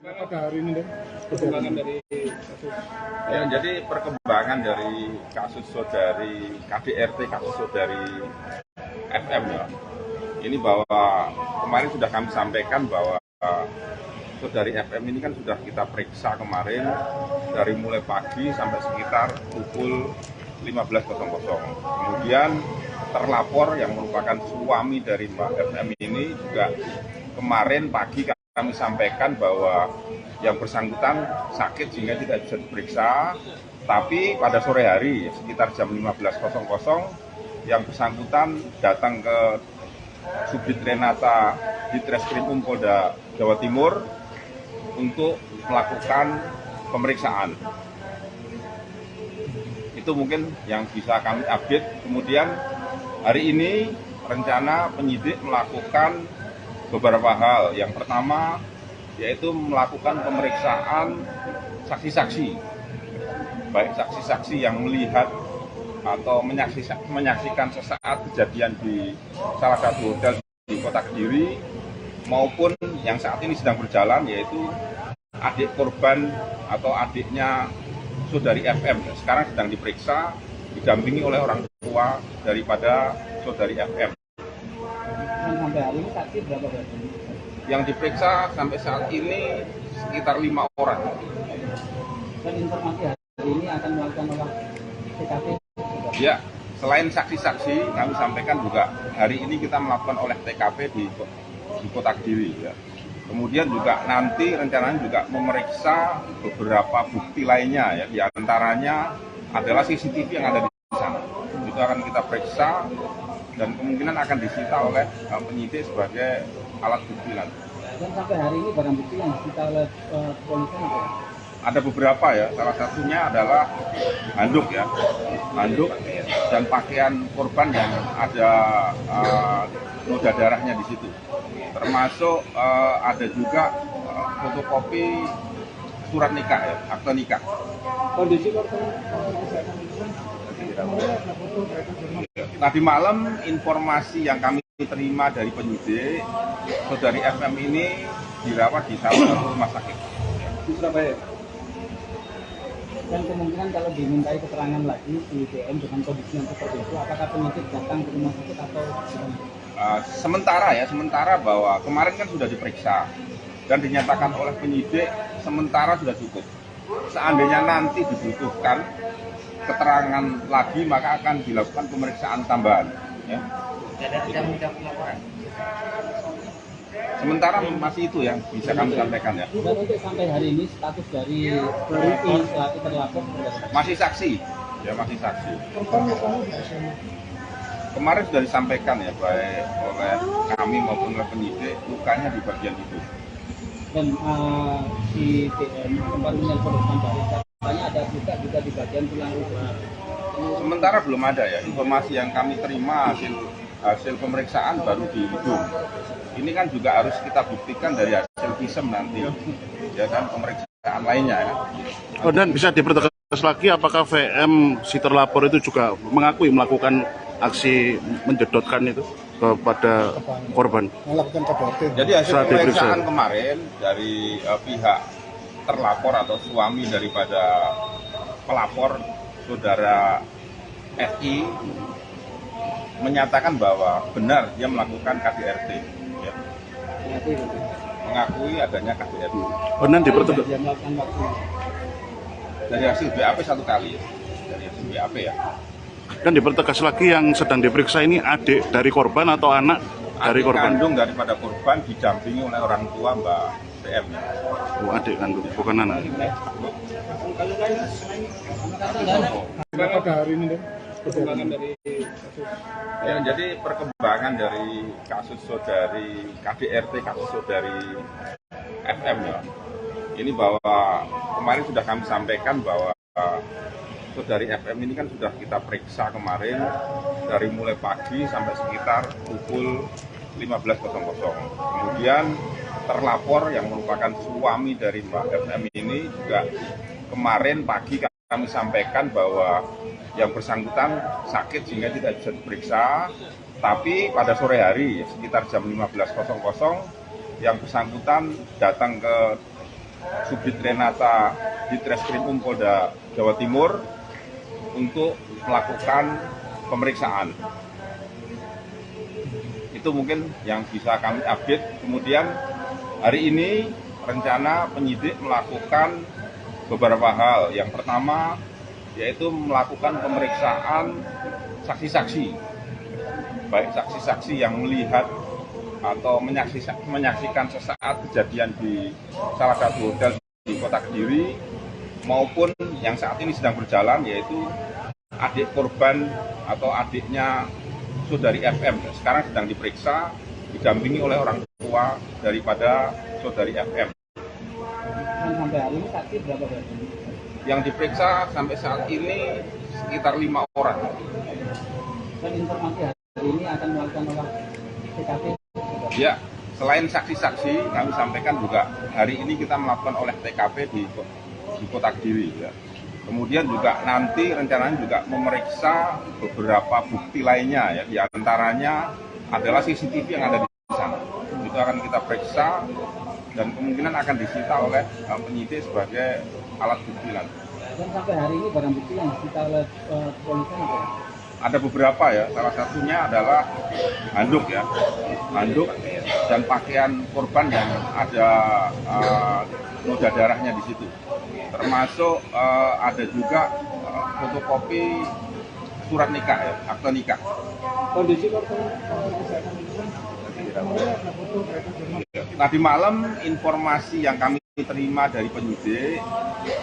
Pada hari ini, perkembangan dari kasus. Ya, jadi perkembangan dari kasus saudari KDRT, kasus saudari FM ya. Ini bahwa kemarin sudah kami sampaikan bahwa saudari FM ini kan sudah kita periksa kemarin dari mulai pagi sampai sekitar pukul 15.00. Kemudian terlapor yang merupakan suami dari Mbak FM ini juga kemarin pagi kami sampaikan bahwa yang bersangkutan sakit sehingga tidak bisa diperiksa, tapi pada sore hari sekitar jam 15.00 yang bersangkutan datang ke Subdit Renata Ditreskrim Polda Jawa Timur untuk melakukan pemeriksaan. Itu mungkin yang bisa kami update. Kemudian hari ini rencana penyidik melakukan beberapa hal. Yang pertama yaitu melakukan pemeriksaan saksi-saksi, baik saksi-saksi yang melihat atau menyaksikan sesaat kejadian di salah satu hotel di Kota Kediri, maupun yang saat ini sedang berjalan yaitu adik korban atau adiknya saudari FM. Sekarang sedang diperiksa didampingi oleh orang tua daripada saudari FM. Sampai hari ini saksi berapa berarti? Yang diperiksa sampai saat ini sekitar 5 orang. Dan informasi hari ini akan melakukan olah TKP. Ya, selain saksi-saksi, kami sampaikan juga hari ini kita melakukan olah TKP di Kota Kediri. Ya. Kemudian juga nanti rencananya juga memeriksa beberapa bukti lainnya, ya. Di antaranya adalah CCTV yang ada di sana. Itu akan kita periksa dan kemungkinan akan disita oleh penyidik sebagai alat bukti nanti. Dan sampai hari ini barang bukti yang disita oleh kepolisian apa? Ada beberapa ya, salah satunya adalah handuk ya, handuk dan pakaian korban yang ada noda darahnya di situ. Termasuk ada juga fotokopi surat nikah ya, akte nikah. Kondisi korban Tadi malam informasi yang kami terima dari penyidik, saudari FM ini dirawat di salah satu rumah sakit di Surabaya. Dan kemungkinan kalau dimintai keterangan lagi di DM dengan kondisi yang seperti itu, apakah penyidik datang ke rumah sakit atau sementara bahwa kemarin kan sudah diperiksa dan dinyatakan oleh penyidik sementara sudah cukup. Seandainya nanti dibutuhkan keterangan lagi maka akan dilakukan pemeriksaan tambahan. Ya. Sementara masih itu yang bisa kami sampaikan ya. Dan untuk sampai hari ini status dari Riki selaku terlapor masih saksi, ya masih saksi. Kemarin sudah disampaikan ya baik oleh kami maupun oleh penyidik lukanya di bagian itu. Dan si DM tempat menelpon dari katanya ada juga di bagian tulang rusuk. Sementara belum ada ya informasi yang kami terima hasil pemeriksaan baru di hidung. Ini kan juga harus kita buktikan dari hasil visum nanti, ya kan pemeriksaan lainnya. Ya. Oh, dan bisa dipertegas lagi apakah VM si terlapor itu juga mengakui melakukan aksi menjedotkan itu kepada korban? Melakukan KDRT. Jadi hasil pemeriksaan kemarin dari pihak terlapor atau suami daripada pelapor saudara FI menyatakan bahwa benar dia melakukan KDRT, ya. Mengakui adanya KDRT. Benar dipertegas. Dari hasil BAP satu kali, ya. Dari hasil BAP ya. Dan dipertegas lagi yang sedang diperiksa ini adik dari korban atau anak dari korban? Adik kandung daripada korban didampingi oleh orang tua Mbak PM. Oh, adik kandung, bukan anak. Pada hari ini perkembangan dari kasus. Ya, jadi perkembangan dari kasus saudari KDRT, kasus saudari FM ya. Ini bahwa kemarin sudah kami sampaikan bahwa saudari FM ini kan sudah kita periksa kemarin dari mulai pagi sampai sekitar pukul 15.00. Kemudian terlapor yang merupakan suami dari Mbak FM ini juga kemarin pagi kami sampaikan bahwa yang bersangkutan sakit sehingga tidak bisa diperiksa, tapi pada sore hari sekitar jam 15.00 yang bersangkutan datang ke Subdit Renata di Treskrim Polda Jawa Timur untuk melakukan pemeriksaan. Itu mungkin yang bisa kami update. Kemudian hari ini rencana penyidik melakukan beberapa hal. Yang pertama yaitu melakukan pemeriksaan saksi-saksi, baik saksi-saksi yang melihat atau menyaksikan sesaat kejadian di salah satu hotel di Kota Kediri, maupun yang saat ini sedang berjalan yaitu adik korban atau adiknya saudari FM. Sekarang sedang diperiksa didampingi oleh orang tua daripada saudari FM. Dan sampai hari ini saksi berapa berarti? Yang diperiksa sampai saat ini sekitar 5 orang. Dan informasi hari ini akan melakukan olah TKP. Ya, selain saksi-saksi, kami sampaikan juga hari ini kita melakukan olah TKP di Kota Kediri. Ya. Kemudian juga nanti rencananya juga memeriksa beberapa bukti lainnya, ya. Di antaranya adalah CCTV yang ada di sana. Itu akan kita periksa dan kemungkinan akan disita oleh penyidik sebagai alat bukti nanti. Dan sampai hari ini barang bukti yang disita oleh kepolisian apa? Ada beberapa ya, salah satunya adalah handuk ya, handuk dan pakaian korban yang ada noda darahnya di situ. Termasuk ada juga fotokopi surat nikah ya, akte nikah. Kondisi korban Tadi malam informasi yang kami terima dari penyidik,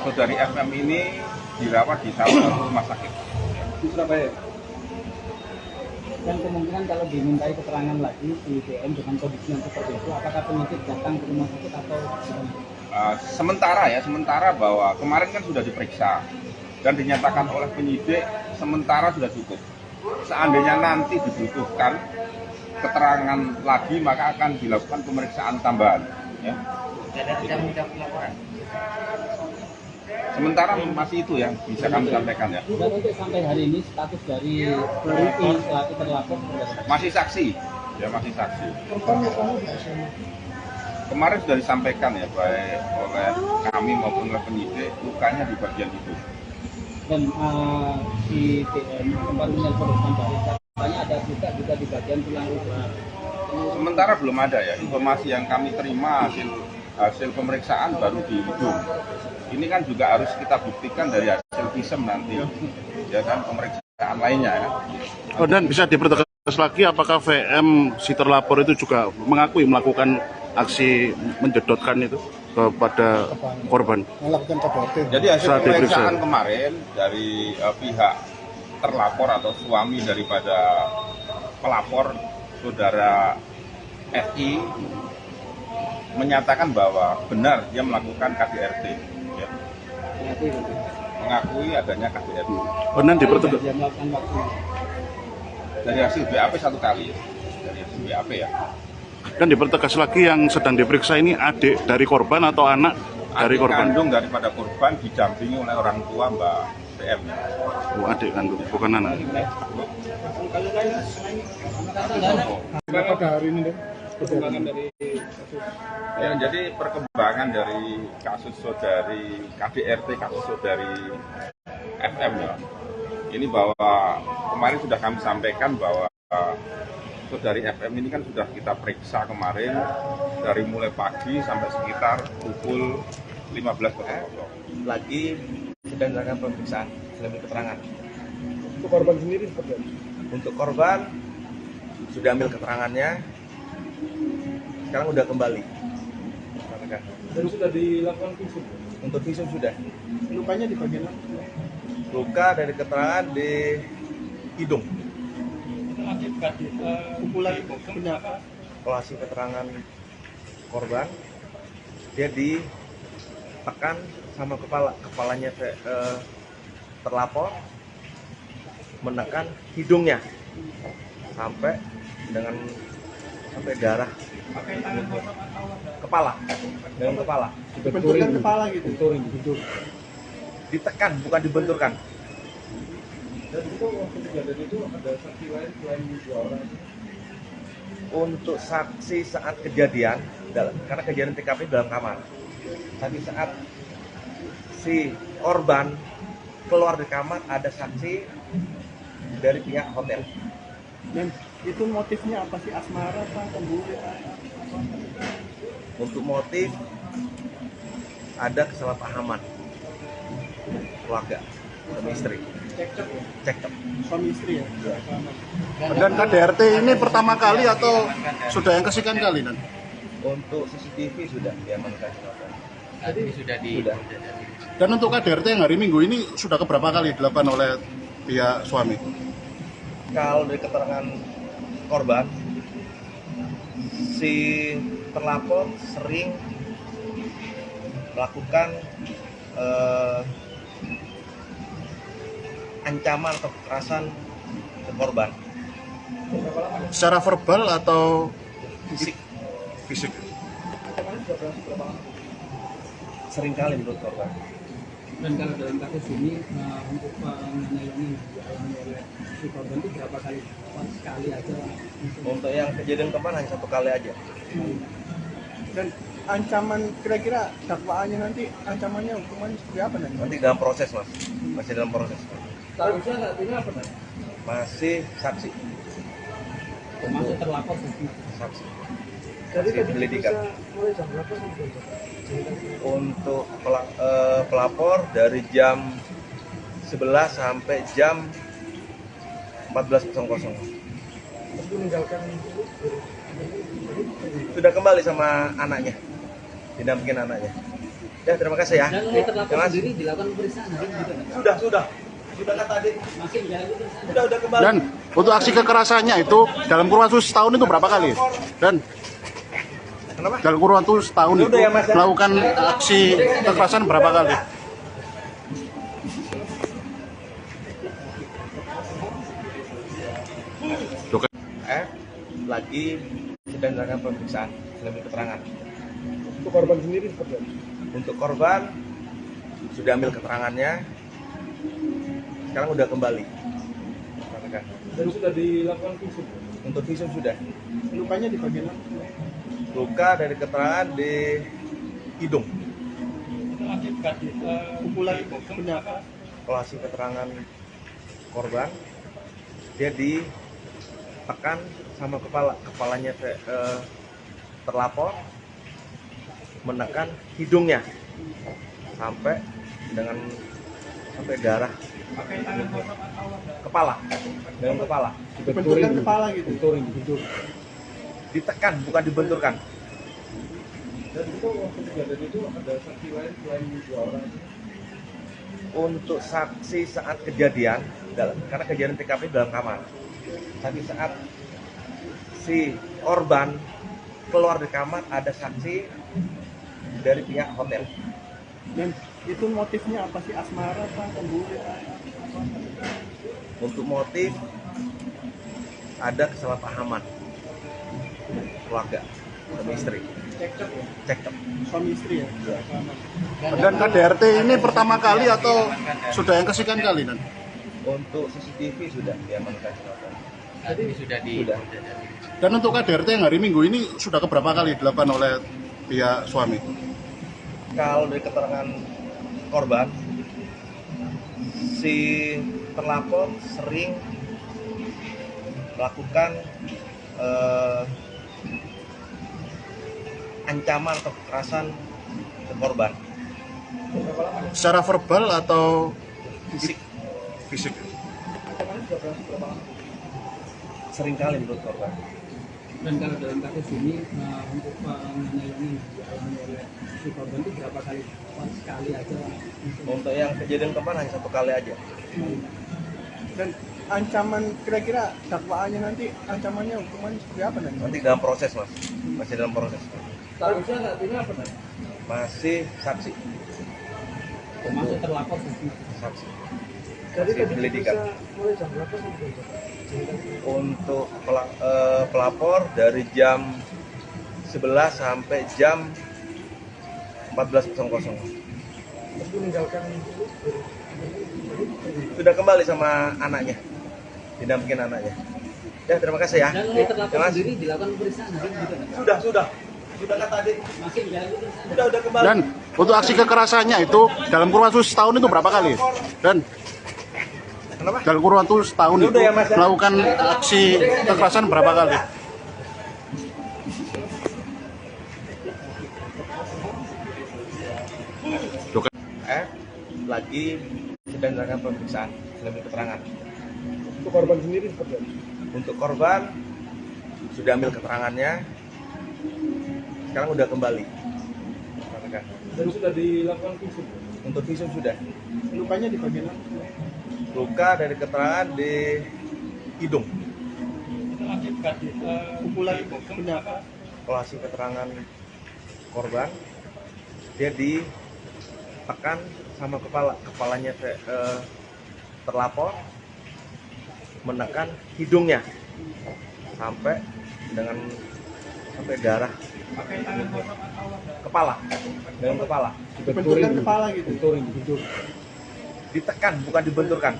saudari FM ini dirawat di salah satu rumah sakit di Surabaya. Dan kemungkinan kalau dimintai keterangan lagi di DM dengan kondisi yang seperti itu, apakah penyidik datang ke rumah sakit atau sementara bahwa kemarin kan sudah diperiksa dan dinyatakan oleh penyidik sementara sudah cukup. Seandainya nanti dibutuhkan keterangan lagi maka akan dilakukan pemeriksaan tambahan. Ya. Sementara masih itu yang bisa kami sampaikan ya. Dan untuk sampai hari ini status dari selaku terlapor Masih saksi, ya masih saksi. Kemarin sudah disampaikan ya baik oleh kami maupun oleh penyidik lukanya di bagian itu. dan di tempat menelpon katanya ada juga di bagian tulang rusuk. Sementara belum ada ya informasi yang kami terima hasil pemeriksaan baru di hidung. Ini kan juga harus kita buktikan dari hasil visum nanti, ya kan pemeriksaan lainnya ya. Oh, dan bisa dipertegas lagi apakah VM si terlapor itu juga mengakui melakukan aksi menjedotkan itu kepada korban? Melakukan KDRT. Jadi hasil pemeriksaan kemarin dari pihak terlapor atau suami daripada pelapor saudara FI menyatakan bahwa benar dia melakukan KDRT, ya. Mengakui adanya KDRT. Benar dipertegas. Dia melakukan waktu. Dari hasil BAP satu kali, dari hasil BAP ya. Dan dipertegas lagi yang sedang diperiksa ini adik dari korban atau anak dari Adik korban? kandung daripada korban didampingi oleh orang tua Mbak PM. Oh, adik kandung, bukan anak. Pada hari ini perkembangan dari Ya, jadi perkembangan dari kasus saudari KDRT, kasus saudari FM ya. Ini bahwa kemarin sudah kami sampaikan bahwa saudari FM ini kan sudah kita periksa kemarin dari mulai pagi sampai sekitar pukul 15.00. Lagi sedang dilakukan pemeriksaan, lebih keterangan. untuk korban sendiri seperti apa? Untuk korban sudah ambil keterangannya, sekarang udah kembali. Dan sudah dilakukan visum. Untuk visum sudah. Lukanya di bagian mana? Luka dari keterangan di hidung. Akibat pukulan penyapa. Kalau hasil keterangan korban, dia ditekan sama kepalanya terlapor menekan hidungnya sampai darah kepala, dengan kepala Benturan kepala gitu. Bentur. ditekan bukan dibenturkan. Dan itu waktu kejadian itu ada saksi lain selain 2 orang. Untuk saksi saat kejadian, karena kejadian TKP dalam kamar, Tapi saat si korban keluar dari kamar ada saksi dari pihak hotel. Dan itu motifnya apa sih, asmara apa cemburu apa? Untuk motif ada kesalahpahaman keluarga suami istri. Cekcok. Suami istri ya? Dan KDRT ini pertama kali atau sudah yang kesekian kali dan? Untuk CCTV sudah diamankan. Sudah. Dan untuk KDRT yang hari Minggu ini sudah keberapa kali dilakukan oleh pihak suami? Kalau dari keterangan korban, si terlapor sering melakukan ancaman atau kekerasan ke korban, Secara verbal atau fisik fisik? seringkali menurut korban. Dan kalau dalam kasus ini untuk penganiayaan yang dialami oleh si korban itu berapa kali? Sekali aja. Untuk yang kejadian kemarin hanya 1 kali aja. Dan ancaman, kira-kira dakwaannya nanti ancamannya hukumannya seperti apa nanti? Nanti dalam proses mas, masih dalam proses. Statusnya saat ini apa? Masih saksi. Termasuk terlapor saksi. Saksi. Jadi Masih penyelidikan. mulai jam berapa sampai jam? Untuk pelapor dari jam 11 sampai jam 14.00. Terus meninggalkan Sudah kembali sama anaknya, didampingin anaknya. Ya terima kasih ya. Dan oleh terlapor Mas. sendiri dilakukan pemeriksaan hari ini juga. Sudah kan tadi. Masih menjalani pemeriksaan. Sudah kembali. Dan untuk aksi kekerasannya itu dalam kurun waktu setahun itu berapa kali? Dan Kenapa? dalam kurun waktu setahun itu Udah ya, Mas, ya? melakukan aksi kekerasan berapa kali? Oke. Lagi sedang dilakukan pemeriksaan, lebih keterangan. untuk korban sendiri seperti apa? Untuk korban sudah ambil keterangannya, sekarang udah kembali. Dan sudah dilakukan visum. Untuk visum sudah. Lukanya di bagian mana? Luka dari keterangan di hidung. Pukulan benda apa? Kalau hasil keterangan korban, dia ditekan sama kepalanya terlapor, menekan hidungnya sampai darah kepala, dalam kepala. Benturan kepala gitu. Ditekan bukan dibenturkan. Dan itu waktu kejadian itu ada saksi lain selain 2 orang. Untuk saksi saat kejadian, karena kejadian TKP dalam kamar. Tapi saat si korban keluar dari kamar ada saksi dari pihak hotel. Dan itu motifnya apa sih, asmara apa cemburu apa? Untuk motif ada kesalahpahaman keluarga suami istri. Cekcok. Suami istri ya? Dan KDRT ini pertama kali atau sudah yang kesekian kali dan? Untuk CCTV sudah diamankan. Sudah. Dan untuk KDRT yang hari Minggu ini sudah keberapa kali dilakukan oleh pihak suami? Kalau dari keterangan korban, si terlapor sering melakukan ancaman atau kekerasan ke korban, Secara verbal atau fisik fisik? seringkali menurut korban. Dan kalau dalam kasus ini untuk penganiayaan yang dialami oleh si korban itu berapa kali? Sekali aja. Untuk yang kejadian kemarin hanya 1 kali aja. Dan ancaman, kira-kira dakwaannya nanti ancamannya hukumannya seperti apa nanti? Nanti dalam proses mas, masih dalam proses. Statusnya saat ini apa? Masih saksi. Termasuk terlapor saksi. Saksi. Jadi Masih penyelidikan. mulai jam berapa sampai jam? Untuk pelapor dari jam 11 sampai jam 14.00. Terus meninggalkan Sudah kembali sama anaknya, didampingin anaknya. Ya terima kasih ya. Dan oleh terlapor Ya, Mas. sendiri dilakukan pemeriksaan hari ini juga. Sudah Sudah kan tadi? Masih jalan itu. Udah kembali. Dan untuk aksi kekerasannya itu dalam kurun waktu setahun itu berapa kali? Dan Kenapa? dalam kurun waktu setahun itu Udah ya, Mas, ya? melakukan aksi kekerasan berapa kali? Lagi sedang dilakukan pemeriksaan, lebih keterangan. Untuk korban sendiri seperti apa? Untuk korban sudah ambil keterangannya, sekarang udah kembali. Dan sudah dilakukan visum. Untuk visum sudah. Lukanya di bagian mana? Luka dari keterangan di hidung. Pukulan benda apa? Kalau hasil keterangan korban, dia ditekan sama kepalanya terlapor, menekan hidungnya sampai darah kepala, dengan kepala. Benturan kepala gitu. Ditekan, bukan dibenturkan.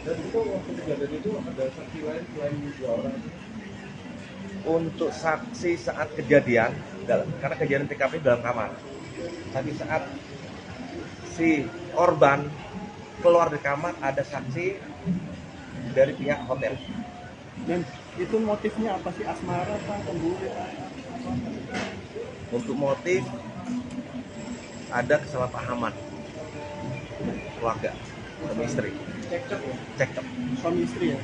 Dan itu waktu kejadian itu ada saksi lain selain 2 orang. Untuk saksi saat kejadian, karena kejadian TKP dalam kamar. Tapi saat si korban keluar dari kamar, ada saksi dari pihak hotel. Dan itu motifnya apa sih? Asmara apa? Cemburu apa? Untuk motif ada kesalahpahaman keluarga suami istri, Cekcok ya? cekcok. Suami istri ya?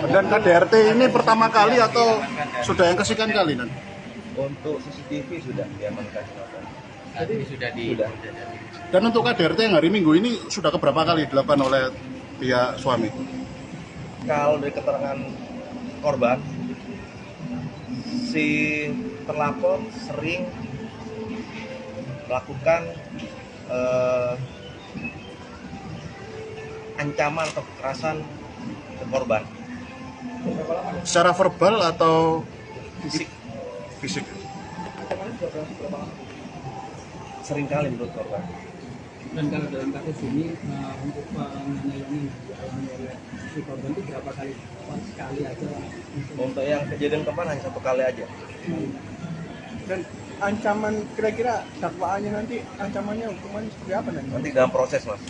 Dan KDRT ini pertama kali atau sudah yang kesekian kali? Dan Untuk CCTV sudah diamankan. Tadi sudah Sudah. Dan untuk KDRT yang hari Minggu ini sudah keberapa kali dilakukan oleh pihak suami? Kalau dari keterangan korban, si terlapor sering melakukan ancaman atau kekerasan ke korban, Secara verbal atau fisik fisik? seringkali menurut korban. Dan kalau dalam kasus ini untuk penganiayaan yang dialami oleh si korban itu berapa kali? Sekali aja lah. Untuk yang kejadian kemarin hanya 1 kali aja. Dan ancaman kira-kira dakwaannya nanti ancamannya hukumannya seperti apa nanti? Nanti dalam proses, Mas,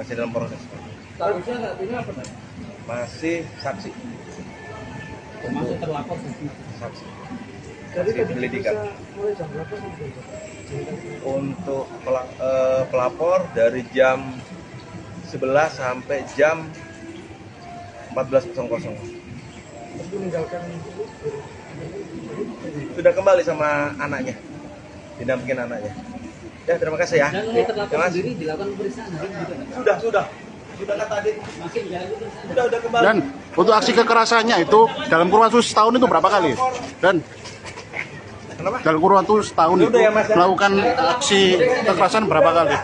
masih dalam proses. Statusnya saat ini apa nih? Masih saksi. Termasuk terlapor saksi. Saksi. Jadi Masih penyelidikan. mulai jam berapa sih? Untuk pelapor dari jam 11 sampai jam 14.00. Terus meninggalkan Sudah kembali sama anaknya, didampingin anaknya. Ya, terima kasih ya. Dan oleh terlapor Ya, Mas. sendiri dilakukan pemeriksaan hari ini juga. Sudah kan tadi? Masih jalan itu. Udah kembali. Dan untuk aksi kekerasannya itu dalam kurun waktu setahun itu berapa kali? Dan Kenapa? dalam kurun waktu setahun itu Udah ya, Mas, ya? melakukan aksi kekerasan berapa kali?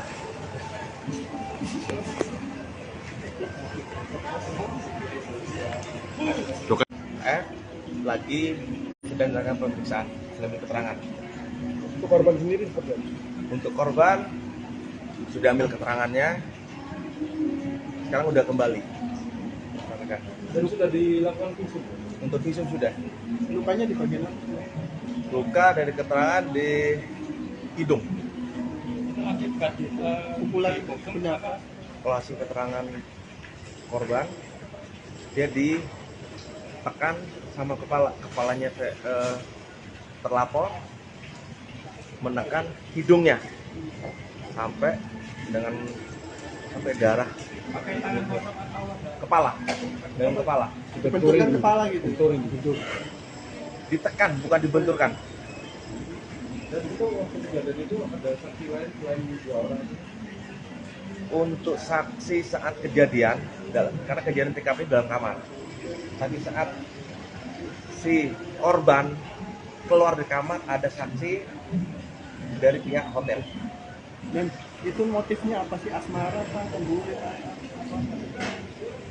Lagi sedang dilakukan pemeriksaan, lebih keterangan. untuk korban sendiri seperti apa? Untuk korban sudah ambil keterangannya, sekarang udah kembali. Dan sudah dilakukan visum. Untuk visum sudah. Lukanya di bagian mana? Luka dari keterangan di hidung. Pukulan benda apa? Kalau hasil keterangan korban, dia ditekan sama kepalanya terlapor, menekan hidungnya sampai darah kepala, dengan kepala. Benturan kepala gitu. Ditekan, bukan dibenturkan. Dan itu waktu kejadian itu ada saksi lain selain 2 orang. Untuk saksi saat kejadian, karena kejadian TKP dalam kamar. Tapi saat si korban keluar dari kamar, ada saksi dari pihak hotel. Dan itu motifnya apa sih? Asmara apa? Cemburu apa?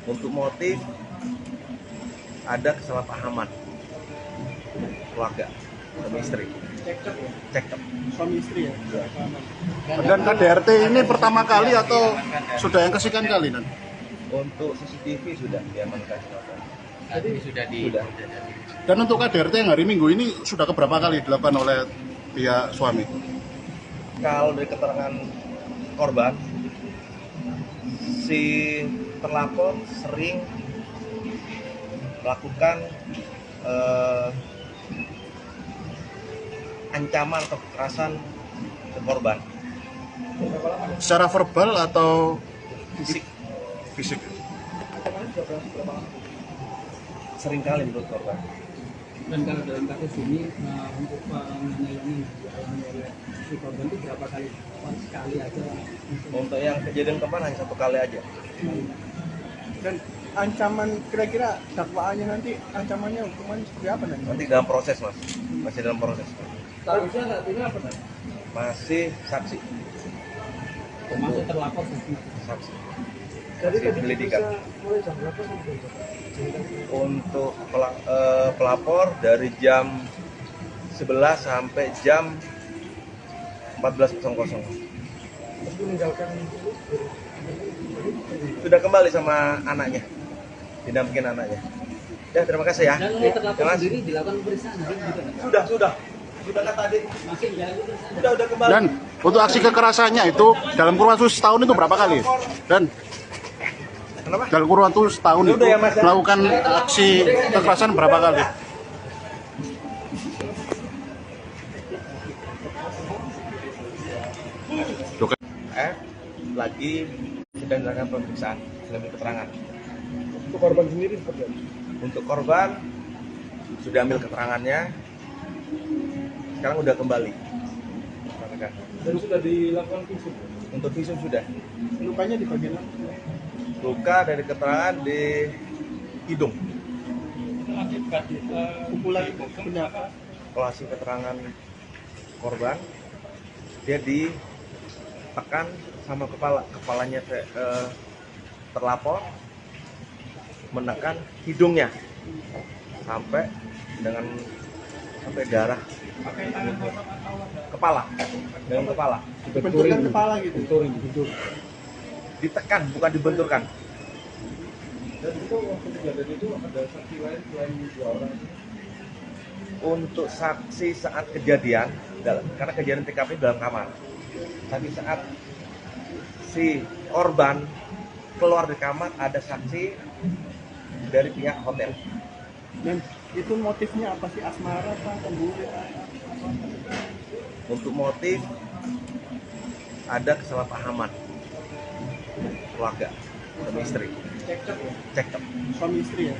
Untuk motif ada kesalahpahaman keluarga suami istri, Cekcok ya? cekcok. Suami istri ya? Dan KDRT ini pertama kali atau sudah yang kesekian kali? Dan Untuk CCTV sudah diamankan. Sudah. Dan untuk KDRT yang hari Minggu ini sudah keberapa kali dilakukan oleh pihak suami? Kalau dari keterangan korban, si terlapor sering melakukan ancaman atau kekerasan ke korban, Secara verbal atau fisik fisik? seringkali menurut korban. Dan kalau dalam kasus ini untuk penganiayaan yang dialami oleh si korban itu berapa kali? Sekali aja. Untuk yang kejadian kemarin hanya 1 kali aja. Dan ancaman kira-kira dakwaannya nanti ancamannya hukumannya seperti apa nanti? Nanti dalam proses mas, masih dalam proses. Statusnya saat ini apa Pak? Masih saksi, Termasuk terlapor saksi. saksi. Jadi Masih penyelidikan. mulai jam berapa sampai jam? Untuk pelapor dari jam 11 sampai jam 14.00. Itu meninggalkan Sudah kembali sama anaknya, didampingin anaknya. Ya terima kasih ya. Dan oleh terlapor Mas. sendiri dilakukan pemeriksaan hari ini juga. Sudah kan tadi. Masih jalan pemeriksaan. Sudah kembali. Dan untuk aksi kekerasannya itu dalam kurun waktu setahun itu berapa kali? Dan Kenapa? dalam kurun waktu setahun itu Udah ya, Mas, ya? melakukan aksi kekerasan berapa kali? Lagi sedang dilakukan pemeriksaan, sedang keterangan. untuk korban sendiri seperti apa? Untuk korban sudah ambil keterangannya, sekarang udah kembali. Dan sudah dilakukan visum. Untuk visum sudah. Lukanya di bagian mana? Luka dari keterangan di hidung. Pukulan penyapa. Kolasi keterangan korban, dia ditekan sama kepalanya terlapor, menekan hidungnya sampai darah kepala, dengan kepala Benturkan kepala gitu. ditekan bukan dibenturkan. Dan itu waktu kejadian itu ada saksi lain selain 2 orang. Untuk saksi saat kejadian, karena kejadian TKP dalam kamar, tapi saat si korban keluar dari kamar ada saksi dari pihak hotel. Dan itu motifnya apa sih? Asmara apa? Cemburu? Untuk motif ada kesalahpahaman keluarga suami istri, Cekcok ya? cekcok. Suami istri ya?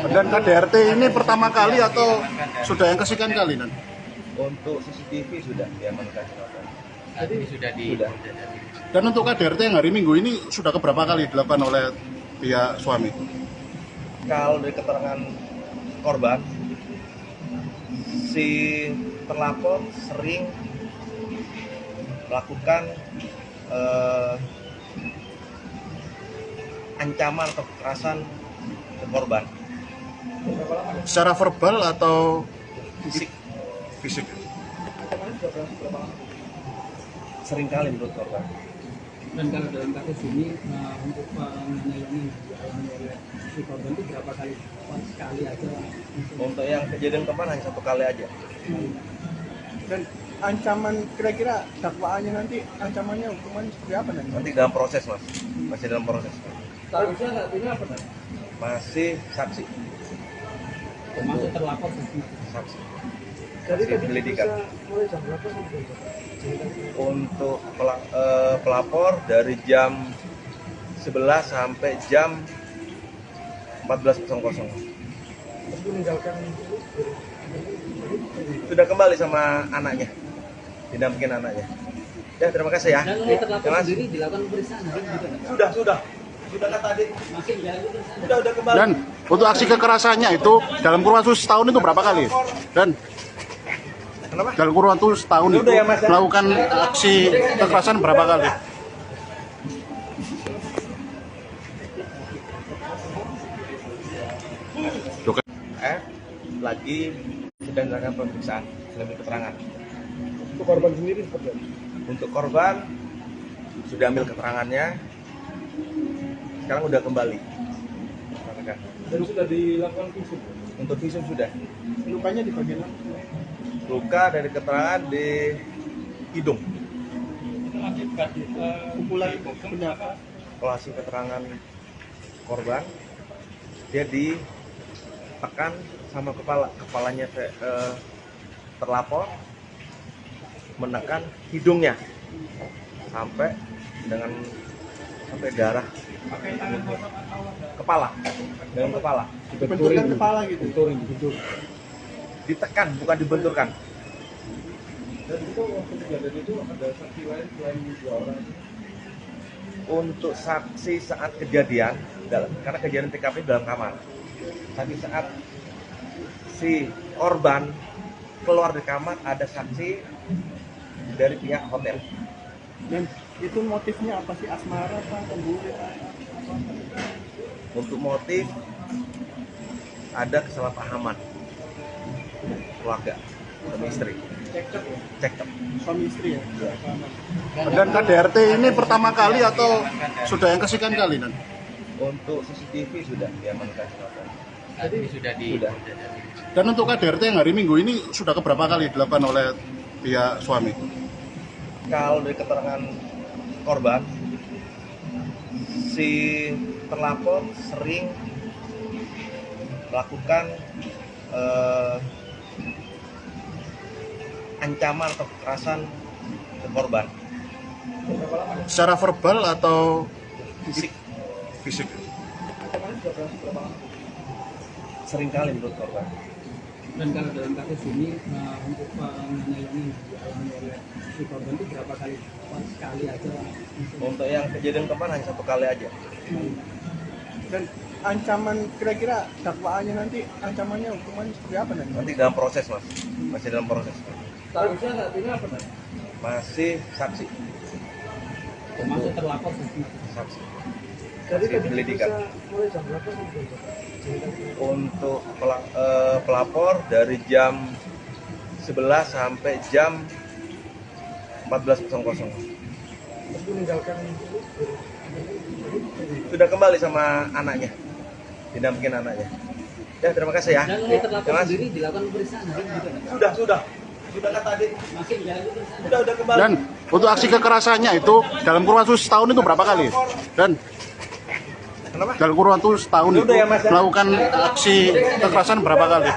Dan KDRT ini pertama kali atau sudah yang kesekian kali? Dan Untuk CCTV sudah diamankan. Sudah. Dan untuk KDRT yang hari Minggu ini sudah keberapa kali dilakukan oleh pihak suami? Kalau dari keterangan korban, si terlapor sering melakukan ancaman atau kekerasan ke korban, Secara verbal atau fisik fisik? seringkali menurut korban. Dan kalau dalam kasus ini untuk penganiayaan yang dialami oleh si korban itu berapa kali? Sekali aja. Untuk yang kejadian kemarin hanya 1 kali aja. Dan ancaman kira-kira dakwaannya nanti ancamannya hukumannya seperti apa nanti? Nanti dalam proses mas, masih dalam proses. Statusnya saat ini apa Pak? Masih saksi, Termasuk terlapor saksi. saksi. Jadi Masih tadi penyelidikan. mulai jam berapa sampai jam? Untuk pelapor dari jam 11 sampai jam 14.00. Itu meninggalkan Sudah kembali sama anaknya, didampingin anaknya. Ya terima kasih ya. Dan oleh terlapor Mas. sendiri dilakukan pemeriksaan hari ini juga. Sudah kan tadi. Masih jalan pemeriksaan. Sudah kembali. Dan untuk aksi kekerasannya itu dalam kurun waktu setahun itu berapa kali? Dan Kenapa? dalam kurun waktu setahun itu Udah ya, Mas, ya? melakukan aksi kekerasan berapa kali? Lagi sedang dilakukan pemeriksaan, sedang keterangan. untuk korban sendiri seperti apa? Untuk korban sudah ambil keterangannya, sekarang udah kembali. rekan-rekan. Dan sudah dilakukan visum. Untuk visum sudah. Lukanya di bagian mana? Luka dari keterangan di hidung. Akibat Pukulan penyapa. Kalau hasil keterangan korban, dia ditekan sama kepalanya terlapor menekan hidungnya sampai darah kepala dengan kepala Benturan kepala gitu. ditekan bukan dibenturkan. Dan itu waktu kejadian itu ada saksi lain selain 2 orang. Untuk saksi saat kejadian, karena kejadian TKP dalam kamar, tapi saat si korban keluar dari kamar ada saksi dari pihak hotel. Dan itu motifnya apa sih, asmara apa cemburu? Untuk motif ada kesalahpahaman keluarga suami istri, cekcok. Suami istri ya? Dan KDRT ini pertama kali atau sudah yang kesekian kali nan? Untuk CCTV sudah diamankan. Sudah. Dan untuk KDRT yang hari Minggu ini sudah keberapa kali dilakukan oleh pihak suami? Kalau dari keterangan korban, si terlapor sering melakukan ancaman atau kekerasan ke korban, Secara verbal atau fisik fisik? seringkali menurut korban. Dan kalau dalam kasus ini untuk penganiayaan yang dialami oleh si korban itu berapa kali? Sekali aja. Untuk yang kejadian kemarin hanya 1 kali aja. Dan ancaman kira-kira dakwaannya nanti, ancamannya hukumannya seperti apa nanti? Nanti dalam proses mas, masih dalam proses. Statusnya saat ini apa tadi? Masih saksi. Termasuk terlapor saksi. Saksi. Jadi Masih penyelidikan. mulai jam berapa sampai jam? Untuk pelapor dari jam 11 sampai jam 14.00. Terus meninggalkan Sudah kembali sama anaknya, didampingin anaknya. Ya terima kasih ya. dan untuk terlapor Ya, Mas. sendiri dilakukan pemeriksaan hari ini juga. Sudah kan tadi. Masih jalan pemeriksaan. Udah kembali. Dan untuk aksi kekerasannya itu dalam kurun waktu setahun itu berapa kali? Dan Kenapa? dalam kurun waktu setahun itu Udah ya, Mas, ya? melakukan aksi kekerasan berapa kali?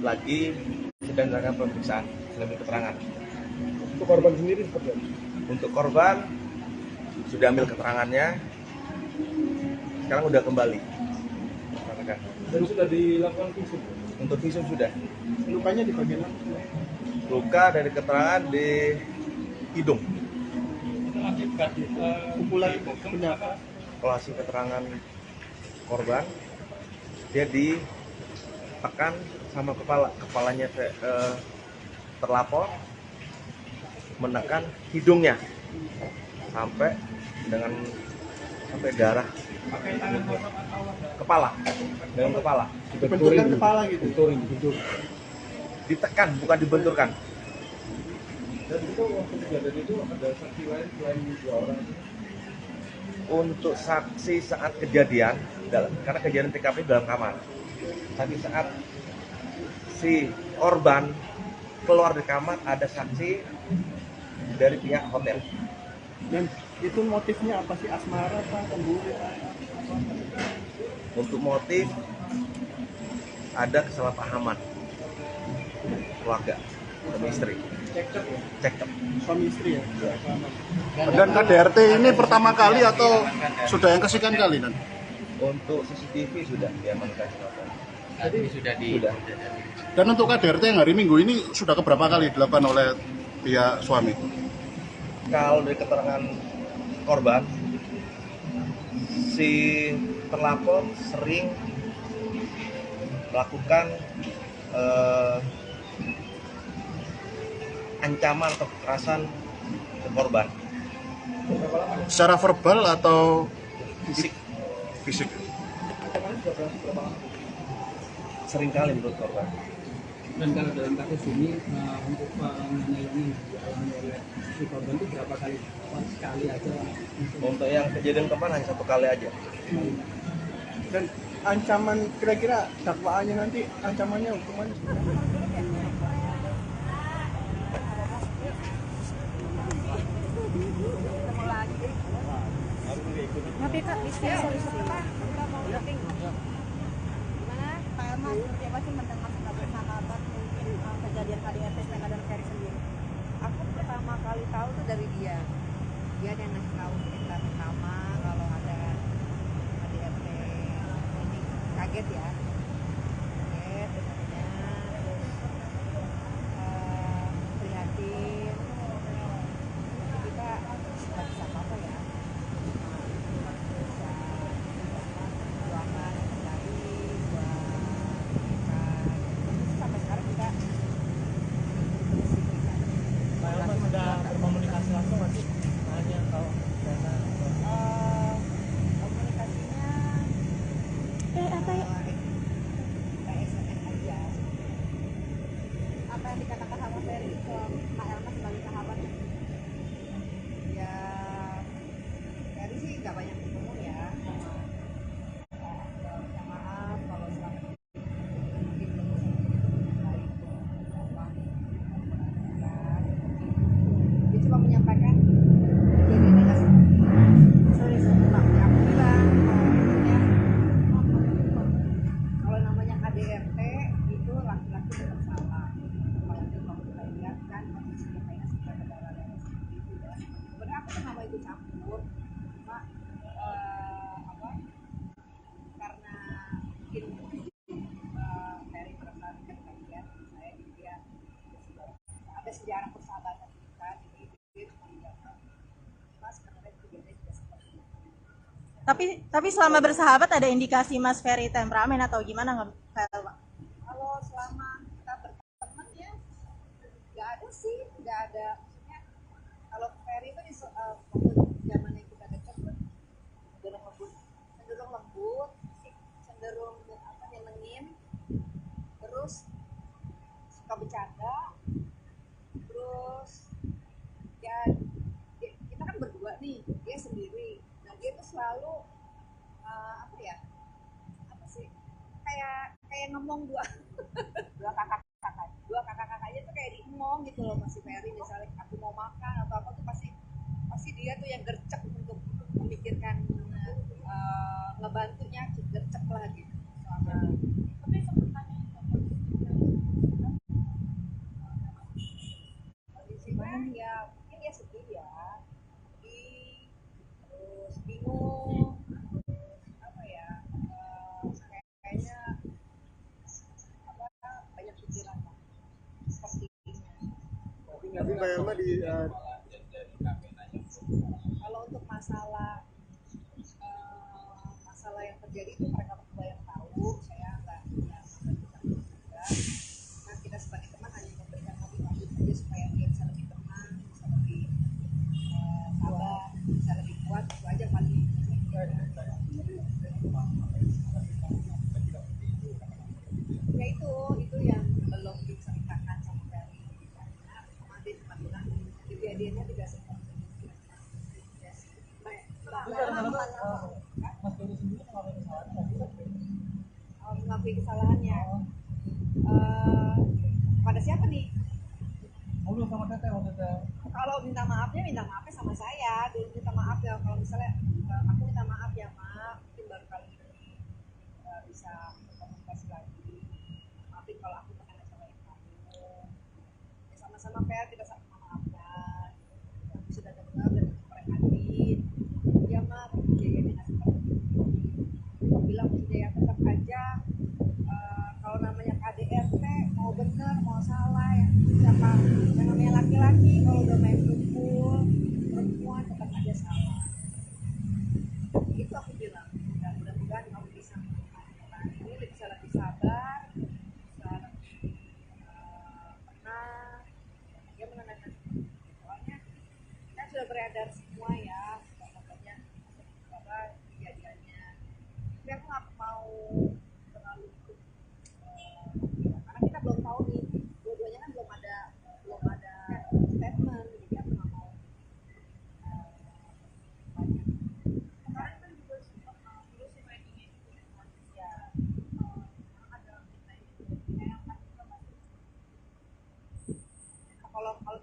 Lagi sedang dilakukan pemeriksaan lebih keterangan. Untuk korban sendiri seperti apa? Untuk korban sudah ambil keterangannya, sekarang udah kembali. Dan sudah dilakukan visum. Untuk visum sudah. Lukanya di bagian mana? Luka dari keterangan di hidung. Akibat Pukulan penyapa. Kalau hasil keterangan korban, dia ditekan sama kepalanya terlapor menekan hidungnya sampai darah kepala dengan kepala Benturan kepala gitu. ditekan bukan dibenturkan. Dan itu waktu kejadian itu ada saksi lain selain 2 orang. Untuk saksi saat kejadian, karena kejadian TKP dalam kamar, tapi saat si korban keluar dari kamar ada saksi dari pihak hotel. Dan itu motifnya apa sih, asmara apa cemburu? Untuk motif ada kesalahpahaman keluarga suami istri, cekcok. Suami istri ya? Dan KDRT ini pertama kali atau sudah yang kesekian kali nan? Untuk CCTV sudah diamankan. Sudah. Dan untuk KDRT yang hari Minggu ini sudah keberapa kali dilakukan oleh pihak suami? Kalau dari keterangan korban, si terlapor sering melakukan ancaman atau kekerasan ke korban, Secara verbal atau fisik fisik? seringkali menurut korban. Dan kalau dalam kasus ini untuk penganiayaan yang dialami oleh si korban itu berapa kali? Apa sekali aja? Untuk yang kejadian kemarin hanya 1 kali aja. Dan ancaman kira-kira dakwaannya nanti ancamannya hukumannya seperti apa? Tapi Kak, bisa solusi. Gimana? Pak Elma seperti apa sih mendengar nggak bersahabat mungkin kejadian KDRT Stella dan Ferry sendiri? Aku pertama kali tahu tuh dari dia yang ngasih tahu kita pertama kalau ada KDRT. Ini kaget ya, kaget dengarnya, terus prihatin. Jadi kita nggak bisa apa-apa ya, cuma bisa perjuangan yang terbaik buat mereka. Terus sampai sekarang kita masih bisa. Pak Elma sudah berkomunikasi langsung nggak sih? Hanya tahu dana. Komunikasinya Apa ya? kayak SMS aja. Apa yang dikatakan sama Ferry ke Kak Elma sebagai sahabat? Ya dari sih nggak banyak ketemu ya, minta maaf kalau selama ini mungkin belum bisa baik apa kan. Dia cuma menyampaikan jadi tidak sorry Pak, ya aku bilang kalau namanya KDRT itu laki-laki tetap salah. Apalagi kalau kita lihat kan kondisinya kayak seperti darah seperti itu ya. Sebenarnya aku tuh nggak mau ikut campur, cuma apa karena mungkin Ferry merasa dekat kan ya saya, jadi dia ada sejarah persahabatan kita, jadi dia cuma bilang mas sebenarnya juga seperti itu. Tapi selama bersahabat ada indikasi Mas Ferry temperamen atau gimana nggak, Kak Elma? Kalau selama kita berteman ya nggak ada sih, nggak ada, maksudnya kalau Ferry itu waktu zaman yang kita dekat tuh cenderung lembut, cenderung apa nyenengin, terus suka bercanda, terus ya kita kan berdua nih, dia sendiri, nah dia tuh selalu apa ya, apa sih, kayak ngomong dua kakak-kakaknya tuh kayak diemong gitu loh, masih Ferry misalnya aku mau makan atau apa tuh pasti dia tuh yang gercep untuk memikirkan ngebantunya, gercep lah gitu selama. Tapi sebenarnya kondisinya ya mungkin dia sedih ya, sedih, terus bingung, terus apa ya, kayaknya apa banyak pikiran lah sepertinya. Tapi Mbak Elma di Kalau untuk masalah yang terjadi itu mereka berdua yang tahu, saya nggak juga. Nah kita sebagai teman hanya memberikan motivasi saja supaya dia bisa lebih tenang, bisa lebih sabar, bisa lebih kuat, itu aja paling. Ya itu yang belum diceritakan sama Ferry, karena kemarin cuma bilang kejadiannya tidak seperti itu. Mas Ferry sendiri mengalami kesalahan nggak sih? Mengakui kesalahannya pada siapa nih? Ngobrol sama Teteh waktu itu. Kalau minta maafnya sama saya dulu, minta maaf ya kalau misalnya aku minta maaf ya Ma, mungkin baru kali ini bisa berkomunikasi lagi, maafin kalau aku pernah ngecewain kamu ya, sama-sama fair kita saling memaafkan, aku sudah dengar dan memperhatikan ya Ma, kejadiannya nggak seperti itu. Aku bilang maksudnya ya tetap aja kalau namanya KDRT mau benar mau salah ya siapa yang namanya laki-laki kalau udah main kumpul perempuan tetap aja salah, itu aku bilang. Dan mudah-mudahan kamu bisa mengenai ini bisa lebih sabar, bisa lebih tenang ya, menenangkan soalnya kan sudah beredar semua ya contohnya apa kejadiannya, tapi aku nggak mau terlalu karena kita belum tahu nih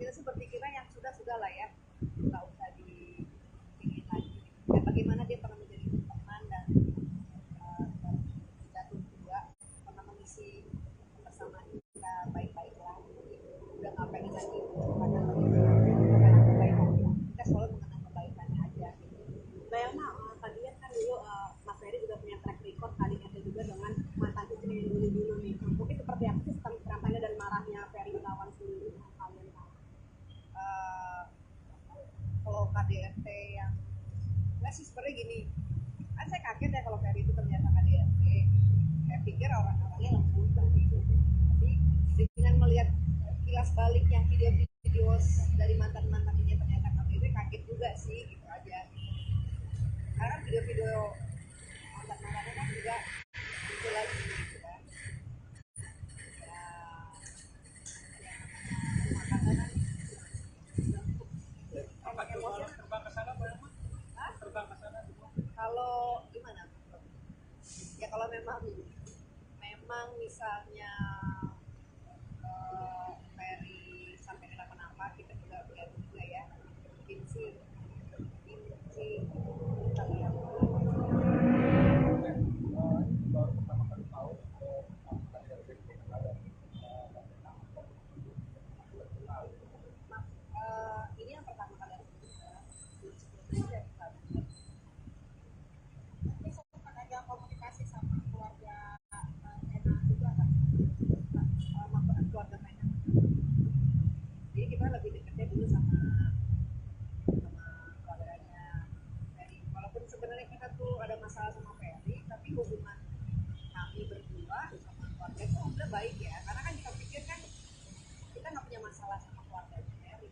kita sih berpikirnya yang sudah lah ya, nggak usah dipingin lagi. Dan bagaimana dia pernah menjadi teman dan jatuh juga pernah mengisi kebersamaan kita baik-baik lah. Jadi udah nggak pengen lagi pada mengenang kebaikan kita selalu mengenang kebaikannya aja. Mbak Elma, tadi kan dulu Mas Ferry juga punya track record kali ini juga dengan mantan istri yang dulu nih. Mungkin seperti apa sih kampanye dan marahnya Ferry lawan sendiri yang kalian tahu? Kalau KDRT yang nggak sih sebenarnya gini, kan saya kaget ya kalau Ferry itu ternyata KDRT. Saya pikir orang-orangnya lembut banget. Tapi dengan melihat kilas baliknya video-video dari mantan-mantan ini ternyata KDRT, kaget juga sih gitu aja. Karena video-video mantan-mantannya kan juga muncul lagi gitu kan. Kalau gimana? Ya kalau memang misalnya Ferry sampai kenapa-napa, kita juga lihat juga ya. Mungkin sih kita lihat. Baru pertama kali tahu Ini yang pertama kali aku sebelumnya ini sempat ada komunikasi sama keluarga Ena juga kan, maksudnya keluarga Ena. Jadi kita lebih dekatnya dulu sama keluarganya Ferry. Walaupun sebenarnya kita tuh ada masalah sama Ferry, tapi hubungan kami berdua sama keluarga itu udah baik ya. Karena kan kita pikir kan kita nggak punya masalah sama keluarganya Ferry.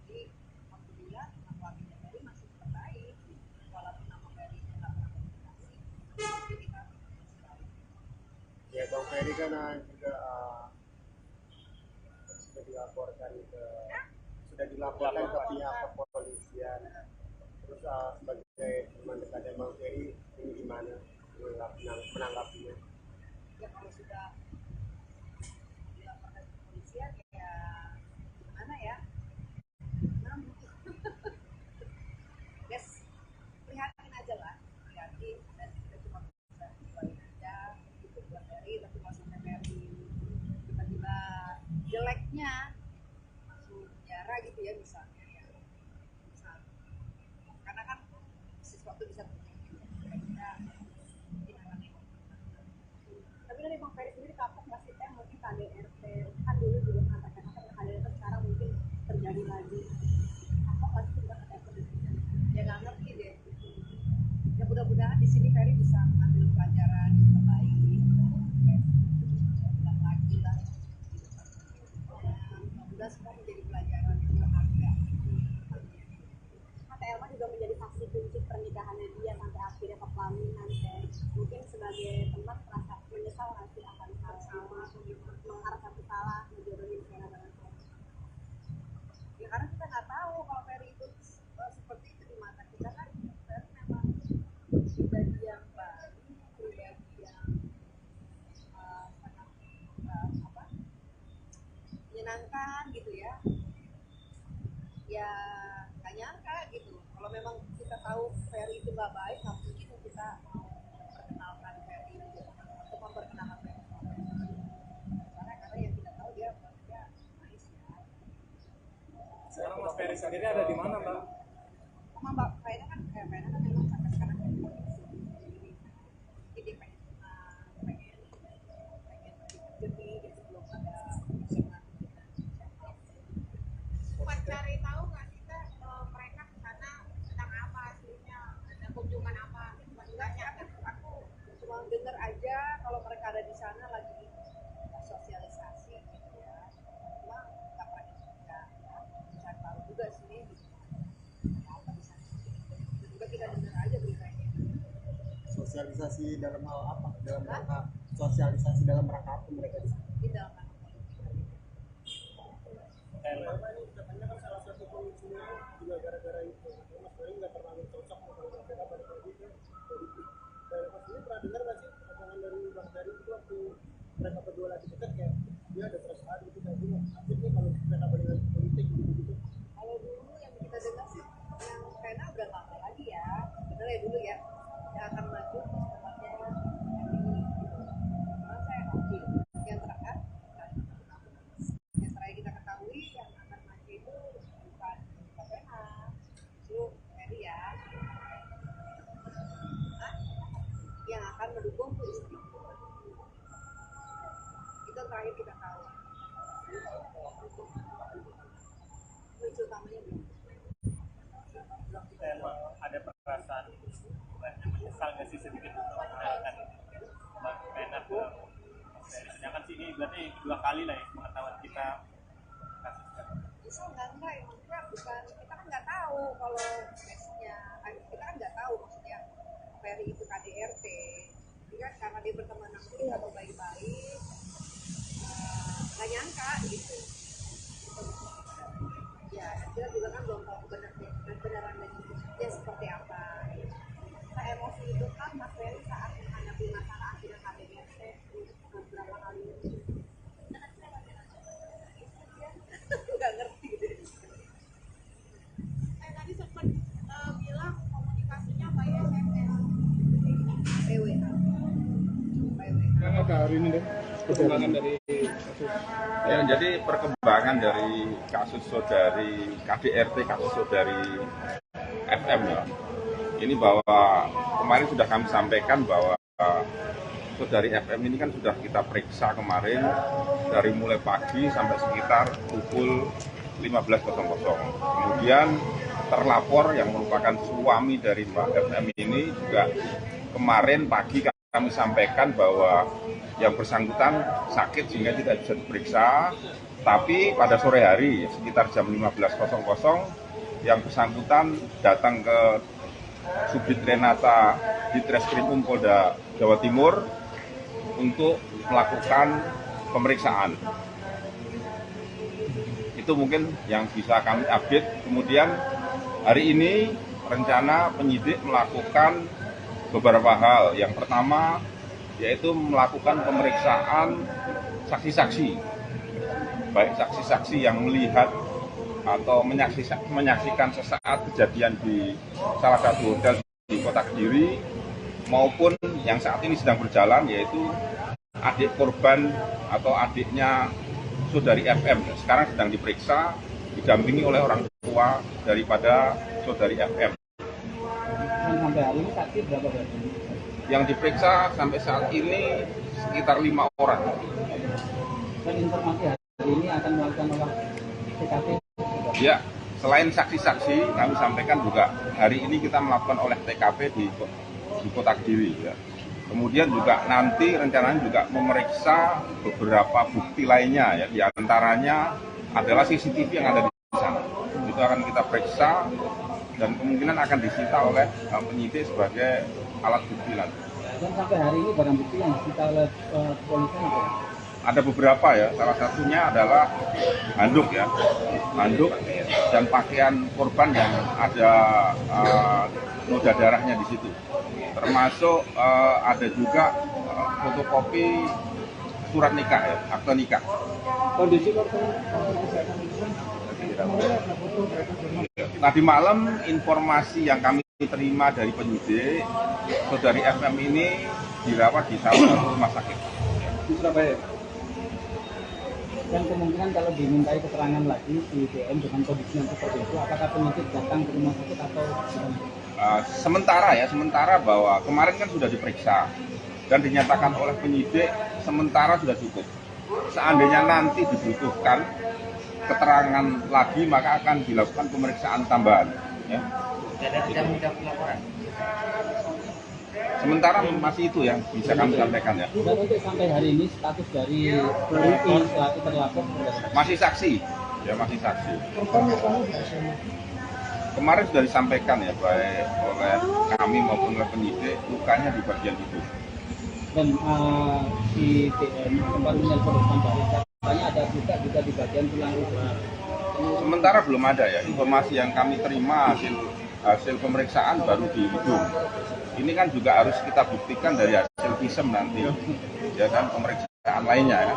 Jadi alhamdulillah sama keluarganya Ferry masih tetap baik. Walaupun nama Ferry nggak pernah komunikasi, tapi kita masih baik. ya Bang Ferry kan juga sudah dilaporkan ke pihak kepolisian. Terus sebagai teman dekatnya Bang Ferry, ini gimana menanggapinya? Ya kalau sudah dilaporkan ke kepolisian ya gimana ya? Guys, prihatin aja lah, prihatin, dan kita cuma bisa doain aja gitu buat Ferry. Tapi kalau sampai Ferry tiba-tiba jeleknya masuk penjara gitu ya misalnya ya, karena kan sesuatu bisa terjadi, kita mungkin akan nengok. Tapi dari Bang Ferry sendiri takut nggak sih mungkin KDRT kan dulu juga mengatakan KDRT sekarang mungkin terjadi lagi, apa pasti juga KDRT ya nggak ngerti deh. Ya mudah-mudahan di sini Ferry bisa mengambil pelajaran yang terbaik dan lagi lah. Mudah-mudahan semua menjadi pelajaran yang berharga. Kata Elma juga menjadi saksi kunci pernikahannya dia sampai akhirnya ke pelaminan. Mungkin sebagai teman merasa menyesal nggak sih akan hal sama mengarah satu salah menjodohin Ferry dengan Ferry? Ya karena kita nggak tahu kalau Ferry itu seperti itu di mata kita kan. Ferry memang pribadi yang baik, pribadi yang sangat menyenangkan gitu ya. Ya nggak nyangka gitu. Kalau memang kita tahu Ferry itu nggak baik, nggak mungkin kita mau memperkenalkan Ferry atau memperkenalkan Ferry. Karena yang kita tahu dia nice ya. Sekarang Mas Ferry sendiri ada di mana, Mbak? Sama Mbak Ferry kan memang sampai sekarang di polisi. Jadi dia pengen jernih gitu, belum ada pasangan dengan siapa. Pas cari tahu nggak kita mereka ke sana tentang apa aslinya, ada kunjungan apa? Enggak, aku cuma dengar aja kalau mereka ada di sana lagi sosialisasi gitu ya. Cuma nggak pernah bisa tahu juga sih gitu. Apa di sana? Juga kita dengar aja beritanya. Sosialisasi dalam hal apa? Dalam rangka sosialisasi dalam rangka apa mereka di sana? Di dalam rangka Elma ini katanya kan salah satu pemicunya juga gara-gara itu. Mas Ferry nggak pernah cocok kalau nggak pada politik. Dan Mas ini pernah dengar nggak sih omongan dari Bang Ferry itu waktu mereka berdua lagi dekat kayak dia ada perasaan gitu kayak gini. Akhirnya kalau mereka balik lagi politik gitu. akan mendukung tuh istri. Itu yang terakhir kita tahu. Lucu utamanya Ada perasaan menyesal nggak sih sedikit mengenalkan Mbak Vena ke Mas Ferry? Sedangkan sini berarti 2 kali lah ya pengetahuan kita kasusnya. bisa enggak ya, maksudnya bukan, kita kan nggak tahu kalau tesnya, kita kan nggak tahu maksudnya Ferry itu KDRT. Jadi kan karena dia berteman sama kita atau baik-baik, nggak nyangka gitu. Ya, kita juga kan belum tahu kebenaran dia seperti apa. Nah, emosi itu kan Mas Ferry saat menghadapi masalah akhirnya KDRT beberapa kali nggak ngerti deh. Tadi sempat bilang komunikasinya by SMS. PW. Karena hari ini deh perkembangan dari kasus. Ya, jadi perkembangan dari kasus saudari KDRT, kasus saudari FM ya. Ini bahwa kemarin sudah kami sampaikan bahwa saudari FM ini kan sudah kita periksa kemarin dari mulai pagi sampai sekitar pukul 15.00. Kemudian terlapor yang merupakan suami dari Mbak FM ini juga kemarin pagi kami sampaikan bahwa yang bersangkutan sakit sehingga tidak bisa diperiksa, tapi pada sore hari sekitar jam 15.00 yang bersangkutan datang ke Subdit Renata di Treskrimum Polda Jawa Timur untuk melakukan pemeriksaan. Itu mungkin yang bisa kami update. Kemudian hari ini rencana penyidik melakukan beberapa hal. Yang pertama yaitu melakukan pemeriksaan saksi-saksi, baik saksi-saksi yang melihat atau menyaksikan sesaat kejadian di salah satu hotel di Kota Kediri, maupun yang saat ini sedang berjalan yaitu adik korban atau adiknya saudari FM. Sekarang sedang diperiksa didampingi oleh orang tua daripada saudari FM. Dan sampai hari ini saksi berapa berarti? Yang diperiksa sampai saat ini sekitar 5 orang. Dan informasi hari ini akan melakukan olah TKP. Ya, selain saksi-saksi, kami sampaikan juga hari ini kita melakukan olah TKP di Kota Kediri. Ya. Kemudian juga nanti rencananya juga memeriksa beberapa bukti lainnya, ya. Di antaranya adalah CCTV yang ada di sana. Itu akan kita periksa dan kemungkinan akan disita oleh penyidik sebagai alat bukti nanti. Dan sampai hari ini barang bukti yang disita oleh kepolisian apa? Ada beberapa ya, salah satunya adalah handuk ya, handuk dan pakaian korban yang ada noda darahnya di situ. Termasuk ada juga fotokopi surat nikah ya, akte nikah. Kondisi korban Tadi malam informasi yang kami terima dari penyidik, saudari FM ini dirawat di salah satu rumah sakit di Surabaya. Dan kemungkinan kalau dimintai keterangan lagi di DM dengan kondisi yang seperti itu, apakah penyidik datang ke rumah sakit atau gimana? Sementara bahwa kemarin kan sudah diperiksa dan dinyatakan oleh penyidik sementara sudah cukup. Seandainya nanti dibutuhkan keterangan lagi maka akan dilakukan pemeriksaan tambahan. Ya. Tidak mudah pelaporan. Sementara masih itu yang bisa kami sampaikan ya. Dan untuk sampai hari ini status dari pelapor selaku terlapor Masih saksi, ya masih saksi. Kemarin sudah disampaikan ya baik oleh kami maupun oleh penyidik lukanya di bagian itu. dan di DM sempat menelpon kembali katanya ada juga di bagian tulang rusuk. Sementara belum ada ya informasi yang kami terima hasil pemeriksaan baru di hidung. Ini kan juga harus kita buktikan dari hasil visum nanti, ya kan pemeriksaan lainnya ya.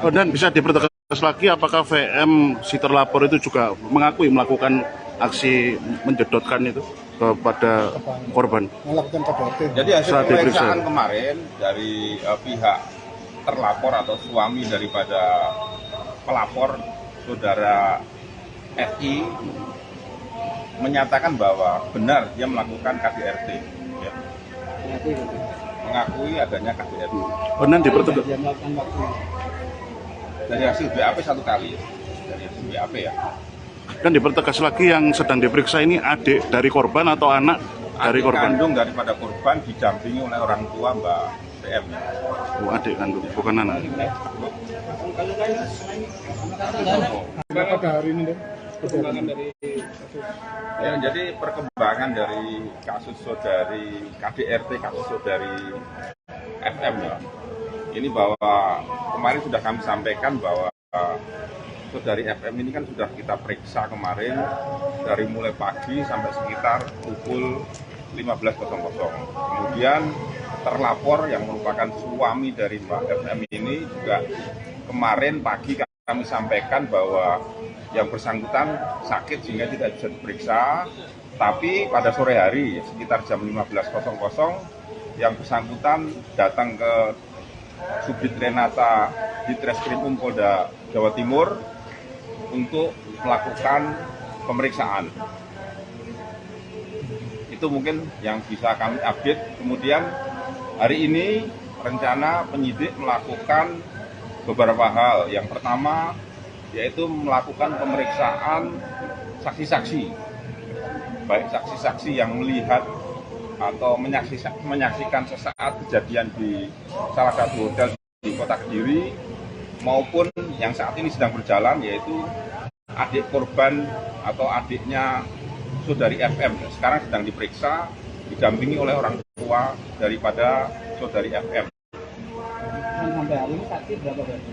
Oh, dan bisa dipertegas lagi apakah VM si terlapor itu juga mengakui melakukan aksi menjedotkan itu kepada korban? Jadi hasil Saat pemeriksaan diperiksa. kemarin dari pihak terlapor atau suami daripada pelapor saudara FI menyatakan bahwa benar dia melakukan KDRT. Ya. mengakui adanya KDRT. Oh, nanti dipertegas. Dia melakukan waktu Dari hasil BAP satu kali, dari hasil BAP ya. Kan dipertegas lagi yang sedang diperiksa ini adik dari korban atau anak dari Adik korban? kandung daripada korban didampingi oleh orang tua Mbak PM. Oh, adik kandung, bukan anak. pada hari ini deh perkembangan dari kasus. Ya, jadi perkembangan dari kasus saudari KDRT, kasus saudari FM ya. Ini bahwa kemarin sudah kami sampaikan bahwa saudari FM ini kan sudah kita periksa kemarin dari mulai pagi sampai sekitar pukul 15.00. Kemudian terlapor yang merupakan suami dari Mbak FM ini juga kemarin pagi kami sampaikan bahwa yang bersangkutan sakit sehingga tidak bisa diperiksa, tapi pada sore hari sekitar jam 15.00 yang bersangkutan datang ke Subdit Renata di Treskrim Polda Jawa Timur untuk melakukan pemeriksaan. Itu mungkin yang bisa kami update. Kemudian hari ini rencana penyidik melakukan beberapa hal. Yang pertama yaitu melakukan pemeriksaan saksi-saksi, baik saksi-saksi yang melihat atau menyaksikan sesaat kejadian di salah satu hotel di Kota Kediri, maupun yang saat ini sedang berjalan yaitu adik korban atau adiknya saudari FM. Sekarang sedang diperiksa didampingi oleh orang tua daripada saudari FM. Dan sampai hari ini saksi berapa berarti?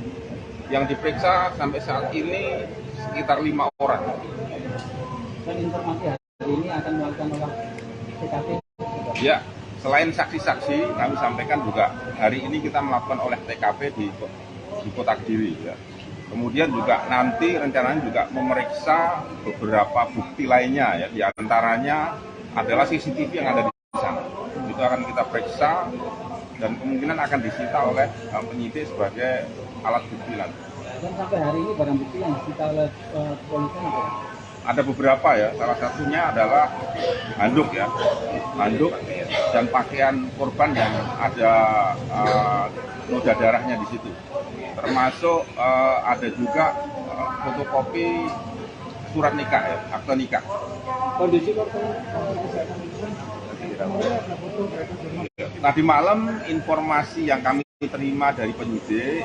Yang diperiksa sampai saat ini sekitar 5 orang. Dan informasi hari ini akan melakukan olah TKP. Ya, selain saksi-saksi, kami sampaikan juga hari ini kita melakukan olah TKP di Kota Kediri. Ya. Kemudian juga nanti rencananya juga memeriksa beberapa bukti lainnya, ya, di antaranya adalah CCTV yang ada di sana. Itu akan kita periksa dan kemungkinan akan disita oleh penyidik sebagai alat bukti nanti. Dan sampai hari ini barang bukti yang disita oleh kepolisian apa? Ada beberapa ya, salah satunya adalah handuk ya, handuk dan pakaian korban yang ada noda darahnya di situ. Termasuk ada juga fotokopi surat nikah ya, akte nikah. Kondisi korban kesehatan Tadi malam informasi yang kami terima dari penyidik,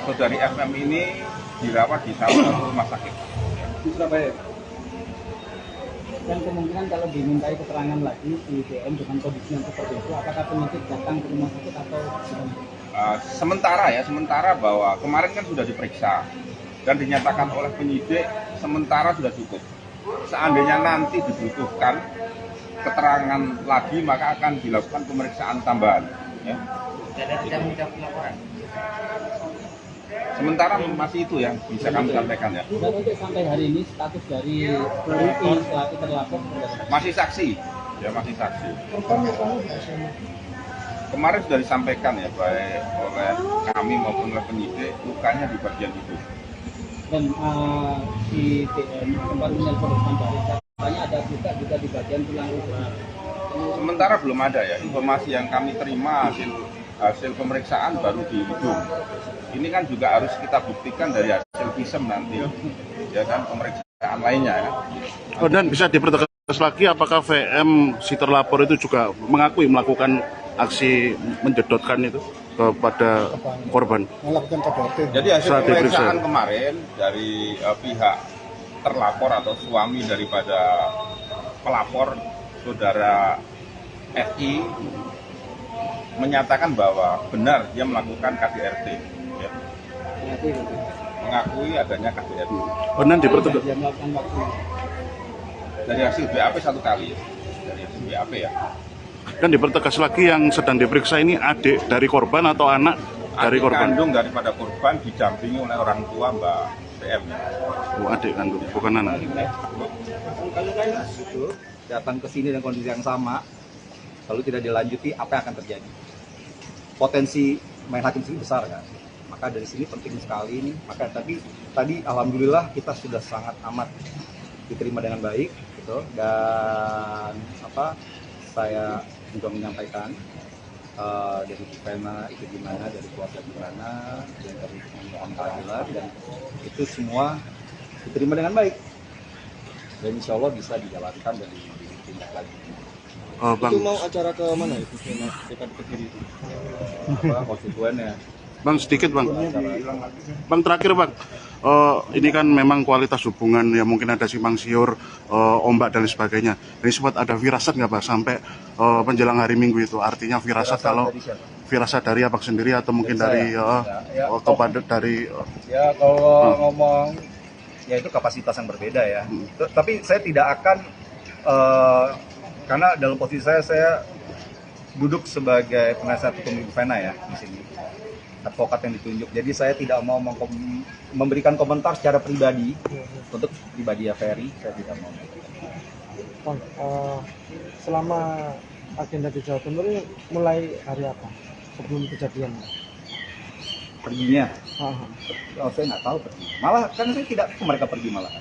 saudari FM ini dirawat di salah satu rumah sakit di Surabaya. Dan kemungkinan kalau dimintai keterangan lagi di DM dengan kondisi yang seperti itu, apakah penyidik datang ke rumah sakit atau sementara bahwa kemarin kan sudah diperiksa dan dinyatakan oleh penyidik sementara sudah cukup. Seandainya nanti dibutuhkan keterangan lagi maka akan dilakukan pemeriksaan tambahan. Ya. Tidak ada minta pelaporan. Sementara masih itu yang bisa kami sampaikan ya. dan untuk sampai hari ini status dari korban selaku terlapor Masih saksi, ya masih saksi. Kemarin sudah disampaikan ya baik oleh kami maupun oleh penyidik lukanya di bagian hidung. dan si DM sempat menelpon dari katanya ada juga di bagian tulang rusuk. Sementara belum ada ya informasi yang kami terima hasil pemeriksaan baru di hidung. Ini kan juga harus kita buktikan dari hasil visum nanti, ya kan pemeriksaan lainnya. Ya. Oh, dan bisa dipertegas lagi apakah VM si terlapor itu juga mengakui melakukan aksi menjedotkan itu kepada korban? Melakukan KDRT. Jadi hasil Saat diperiksa. pemeriksaan kemarin dari pihak terlapor atau suami daripada pelapor saudara FI menyatakan bahwa benar dia melakukan KDRT, ya. Mengakui adanya KDRT. Oh, nanti dipertegas. Dia melakukan waktu Dari hasil BAP satu kali, ya. Dari hasil BAP ya. Kan dipertegas lagi yang sedang diperiksa ini adik dari korban atau anak dari Adik korban? kandung daripada korban didampingi oleh orang tua Mbak PM. Ya. Oh, adik kandung, bukan anak. Itu datang ke sini dengan kondisi yang sama, lalu tidak dilanjuti, apa yang akan terjadi? Potensi main hakim sini besar kan? Maka dari sini penting sekali ini. Maka tadi alhamdulillah kita sudah sangat amat diterima dengan baik, gitu. Dan saya juga menyampaikan dari pena itu gimana, dari keluarga gimana, dan dari mohon keadilan, dan itu semua diterima dengan baik dan insya Allah bisa dijalankan dan ditindak lagi. Bang, Itu mau acara ke mana itu? Dekat Kediri itu. Konstituen ya. Bang sedikit bang. Bang terakhir bang. Ini kan memang kualitas hubungan ya mungkin ada simpang siur, ombak dan sebagainya. Ini sempat ada firasat nggak pak sampai menjelang hari Minggu itu? Artinya firasat kalau dari siapa? firasat dari abang sendiri atau mungkin dari kepada dari Ya kalau ngomong ya itu kapasitas yang berbeda ya. Tapi saya tidak akan karena dalam posisi saya duduk sebagai penasihat hukum Ibu Vena ya di sini, advokat yang ditunjuk. Jadi saya tidak mau memberikan komentar secara pribadi untuk pribadi ya Ferry, saya tidak mau. Bang, selama agenda di Jawa Timur ini mulai hari apa? Sebelum kejadian? Perginya? Saya nggak tahu pergi. Malah kan saya tidak tahu mereka pergi malah.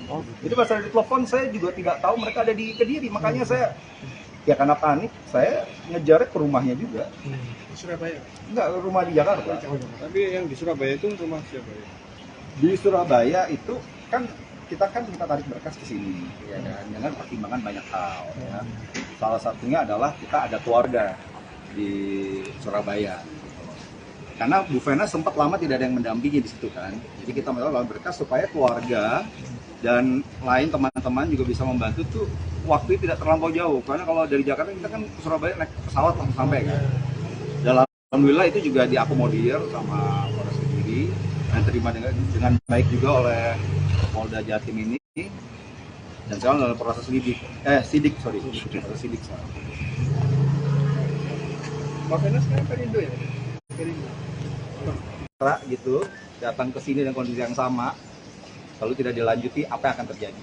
Itu pas saya ditelepon saya juga tidak tahu mereka ada di Kediri. Makanya saya ya karena panik saya ngejar ke rumahnya juga. Di Surabaya? Enggak, rumah di Jakarta. Tapi yang di Surabaya itu rumah siapa ya? Di Surabaya itu kan kita tarik berkas ke sini ya kan, dengan pertimbangan banyak hal ya. Salah satunya adalah kita ada keluarga di Surabaya. Karena Bu Vena sempat lama tidak ada yang mendampingi di situ kan. Jadi kita melakukan berkas supaya keluarga dan lain teman-teman juga bisa membantu tuh waktu tidak terlampau jauh. Karena kalau dari Jakarta kita kan ke Surabaya naik pesawat langsung sampai kan. Dan alhamdulillah itu juga diakomodir sama Polres Kediri dan terima dengan baik juga oleh Polda Jatim ini. Dan sekarang dalam proses sidik. Proses sidik. Mbak Vena sekarang Perindo ya? Gitu datang ke sini dengan kondisi yang sama lalu tidak dilanjuti, apa yang akan terjadi?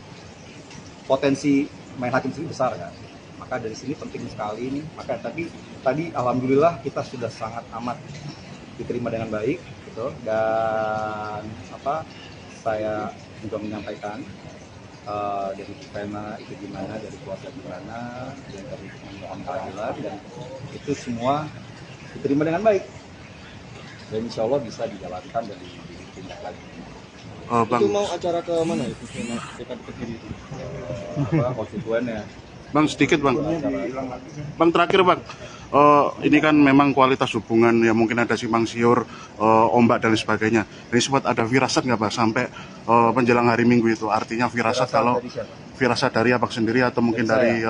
Potensi main hakim sendiri besar kan, maka dari sini penting sekali ini. Maka tapi tadi alhamdulillah kita sudah sangat amat diterima dengan baik gitu. Dan saya juga menyampaikan dari pena itu gimana, dari keluarga gimana, dan dari mohon keadilan, dan itu semua diterima dengan baik dan insya Allah bisa dijalankan dan ditindak lagi. Bang, itu mau acara ke mana itu? Dekat Kediri itu. Konstituen ya. Bang sedikit bang. Bang terakhir bang. Ini kan memang kualitas hubungan ya mungkin ada simpang siur, ombak dan sebagainya. Ini sempat ada firasat nggak pak sampai menjelang hari Minggu itu? Artinya firasat kalau dari siapa? firasat dari abang sendiri atau mungkin dari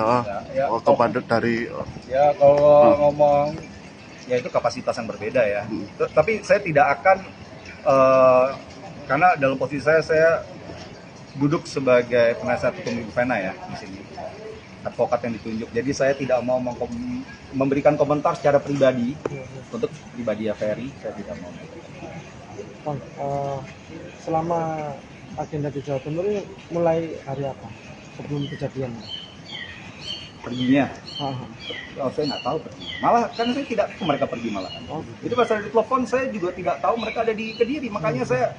kepada dari ya kalau ngomong ya itu kapasitas yang berbeda ya. Tapi saya tidak akan karena dalam posisi saya duduk sebagai penasihat hukum Ibu Vena ya di sini, advokat yang ditunjuk. Jadi saya tidak mau memberikan komentar secara pribadi untuk pribadi ya Ferry, saya tidak mau. Bang, selama agenda di Jawa Timur ini mulai hari apa? Sebelum kejadian? Perginya? Saya nggak tahu pergi. Malah kan saya tidak tahu mereka pergi malah. Itu pas saya ditelepon saya juga tidak tahu mereka ada di Kediri. Makanya saya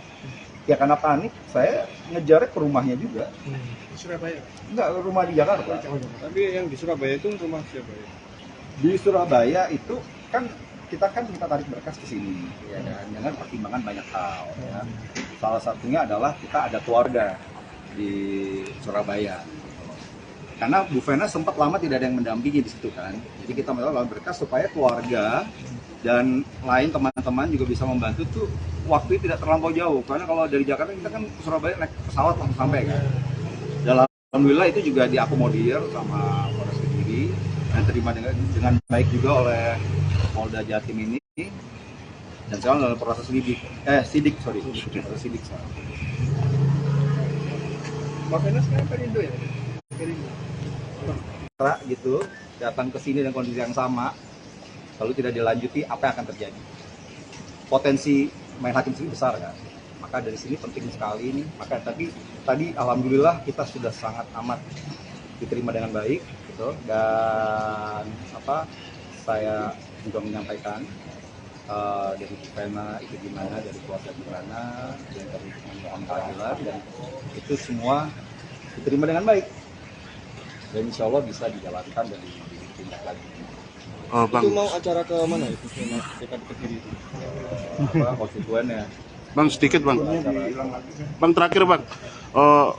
ya karena panik saya ngejar ke rumahnya juga. Di Surabaya? Enggak, rumah di Jakarta. Tapi yang di Surabaya itu rumah siapa ya? Di Surabaya itu kan kita tarik berkas ke sini ya kan, dengan pertimbangan banyak hal ya. Salah satunya adalah kita ada keluarga di Surabaya. Karena Bu Vena sempat lama tidak ada yang mendampingi di situ kan. Jadi kita melakukan berkas supaya keluarga dan lain teman-teman juga bisa membantu tuh waktu tidak terlampau jauh. Karena kalau dari Jakarta kita kan ke Surabaya naik pesawat langsung sampai kan. Dan alhamdulillah itu juga diakomodir sama Polres Kediri dan terima dengan baik juga oleh Polda Jatim ini. Dan sekarang dalam proses sidik. Proses sidik. Mbak Vena sekarang Perindo ya? Perindo. Gitu datang ke sini dengan kondisi yang sama lalu tidak dilanjuti, apa yang akan terjadi? Potensi main hakim sendiri besar kan, maka dari sini penting sekali ini. Maka tapi tadi alhamdulillah kita sudah sangat amat diterima dengan baik gitu. Dan saya juga menyampaikan dari pena itu gimana, dari keluarga gimana, dan dari mohon keadilan, dan itu semua diterima dengan baik dan insya Allah bisa dijalankan dan ditindak lagi. Bang, Itu mau acara ke mana itu? Dekat Kediri itu. Konstituen ya. Bang sedikit bang. Bang terakhir bang,